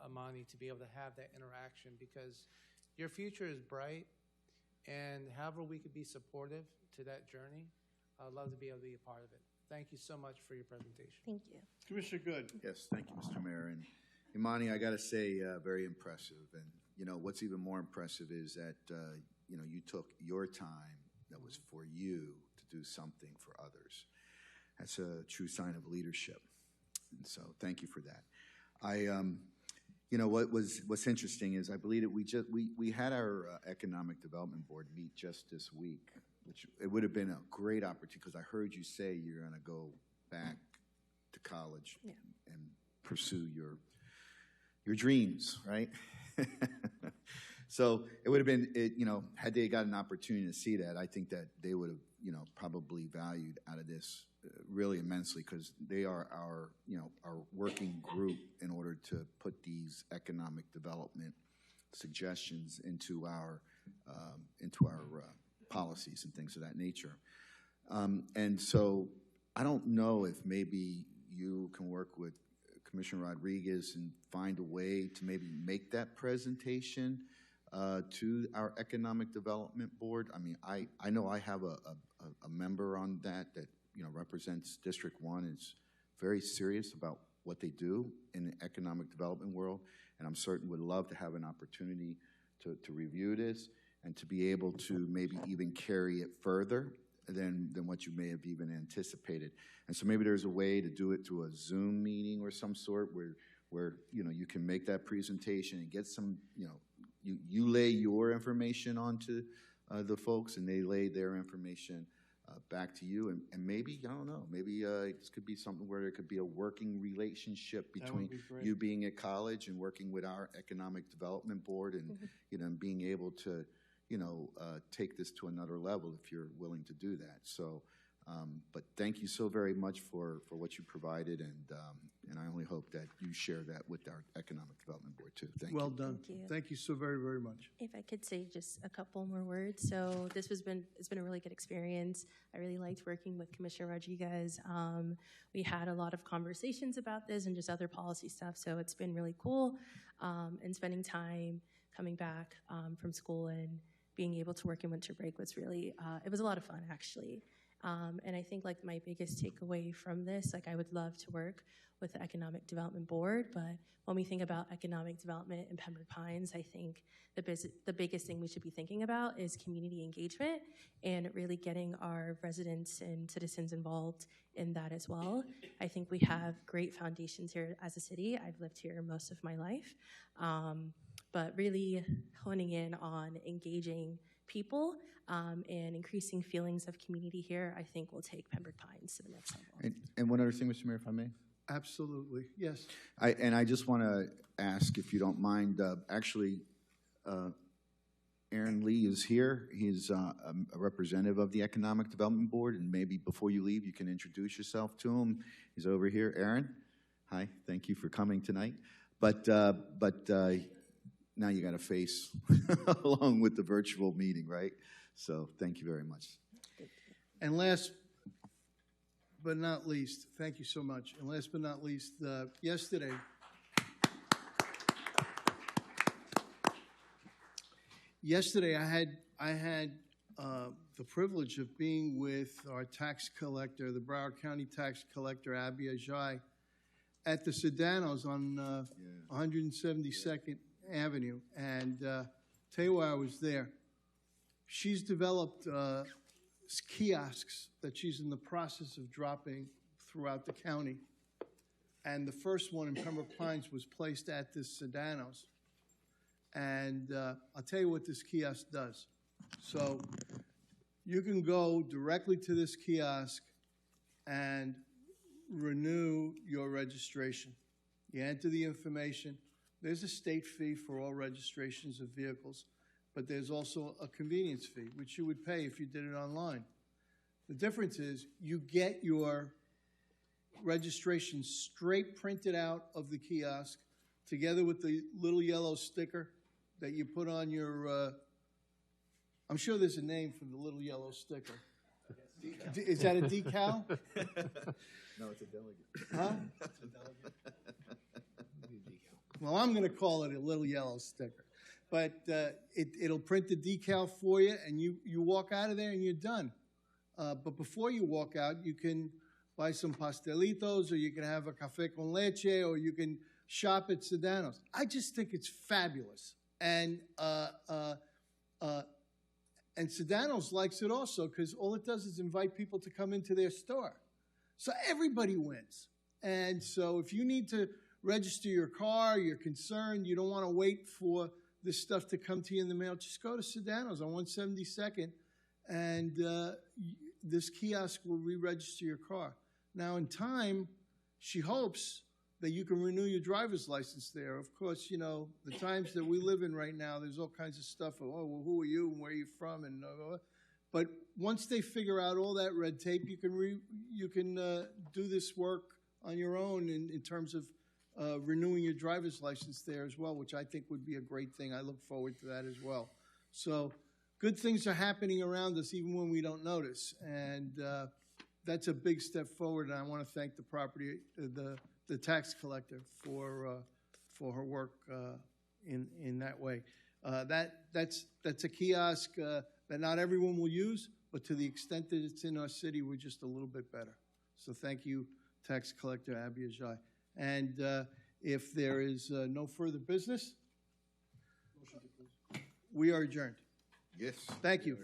Amani to be able to have that interaction, because your future is bright, and however we could be supportive to that journey, I'd love to be able to be a part of it. Thank you so much for your presentation. Thank you. Commissioner Good. Yes, thank you, Mr. Mayor. And Imani, I got to say, very impressive. And, you know, what's even more impressive is that, you know, you took your time that was for you to do something for others. That's a true sign of leadership. And so thank you for that. You know, what's interesting is I believe that we had our Economic Development Board meet just this week, which it would have been a great opportunity, because I heard you say you're going to go back to college and pursue your dreams, right? So it would have been, you know, had they got an opportunity to see that, I think that they would have, you know, probably valued out of this really immensely, because they are our, you know, our working group in order to put these economic development suggestions into our policies and things of that nature. And so I don't know if maybe you can work with Commissioner Rodriguez and find a way to maybe make that presentation to our Economic Development Board. I mean, I know I have a member on that you know, represents District 1, is very serious about what they do in the economic development world, and I'm certain would love to have an opportunity to review this and to be able to maybe even carry it further than what you may have even anticipated. And so maybe there's a way to do it through a Zoom meeting or some sort where you know, you can make that presentation and get some, you know, you lay your information onto the folks, and they lay their information back to you. And maybe, I don't know, maybe this could be something where there could be a working relationship That would between be great. you being at college and working with our Economic Development Board, and being able to take this to another level if you're willing to do that. So, but thank you so very much for what you provided, and I only hope that you share that with our Economic Development Board too. Thank you. Well done. Thank you. Thank you so very, very much. If I could say just a couple more words. So it's been a really good experience. I really liked working with Commissioner Rodriguez. We had a lot of conversations about this and just other policy stuff. So it's been really cool. And spending time coming back from school and being able to work in winter break was really, it was a lot of fun actually. And I think like my biggest takeaway from this, like I would love to work with the Economic Development Board, but when we think about economic development in Pembroke Pines, I think the biggest thing we should be thinking about is community engagement and really getting our residents and citizens involved in that as well. I think we have great foundations here as a city. I've lived here most of my life, but really honing in on engaging people and increasing feelings of community here, I think will take Pembroke Pines to the next level. And one other thing, Mr. Mayor, if I may? Absolutely, yes. I just want to ask, if you don't mind, actually, Aaron Lee is here. He's a representative of the Economic Development Board, and maybe before you leave, you can introduce yourself to him. He's over here. Aaron, hi, thank you for coming tonight. But now you got to face along with the virtual meeting, right? So thank you very much. And last but not least, thank you so much. And last but not least, yesterday, I had the privilege of being with our tax collector, the Broward County tax collector, Abby Ajay, at the Sedanos on 172nd Avenue. And tell you why I was there. She's developed kiosks that she's in the process of dropping throughout the county. And the first one in Pembroke Pines was placed at this Sedanos. And I'll tell you what this kiosk does. So you can go directly to this kiosk and renew your registration. You enter the information. There's a state fee for all registrations of vehicles, but there's also a convenience fee, which you would pay if you did it online. The difference is you get your registration straight printed out of the kiosk together with the little yellow sticker that you put on your, I'm sure there's a name for the little yellow sticker. Is that a decal? No, it's a delegate. Huh? It's a delegate. Well, I'm going to call it a little yellow sticker. But it'll print the decal for you, and you walk out of there and you're done. But before you walk out, you can buy some pastelitos, or you can have a café con leche, or you can shop at Sedanos. I just think it's fabulous. And Sedanos likes it also because all it does is invite people to come into their store. So everybody wins. And so if you need to register your car, you're concerned, you don't want to wait for this stuff to come to you in the mail, just go to Sedanos on 172nd, and this kiosk will re-register your car. Now, in time, she hopes that you can renew your driver's license there. Of course, you know, the times that we live in right now, there's all kinds of stuff of, oh, well, who are you and where are you from? And but once they figure out all that red tape, you can do this work on your own in terms of renewing your driver's license there as well, which I think would be a great thing. I look forward to that as well. So good things are happening around us even when we don't notice. And that's a big step forward. And I want to thank the tax collector for her work in that way. That's a kiosk that not everyone will use, but to the extent that it's in our city, we're just a little bit better. So thank you, tax collector Abby Ajay. And if there is no further business, we are adjourned. Yes. Thank you.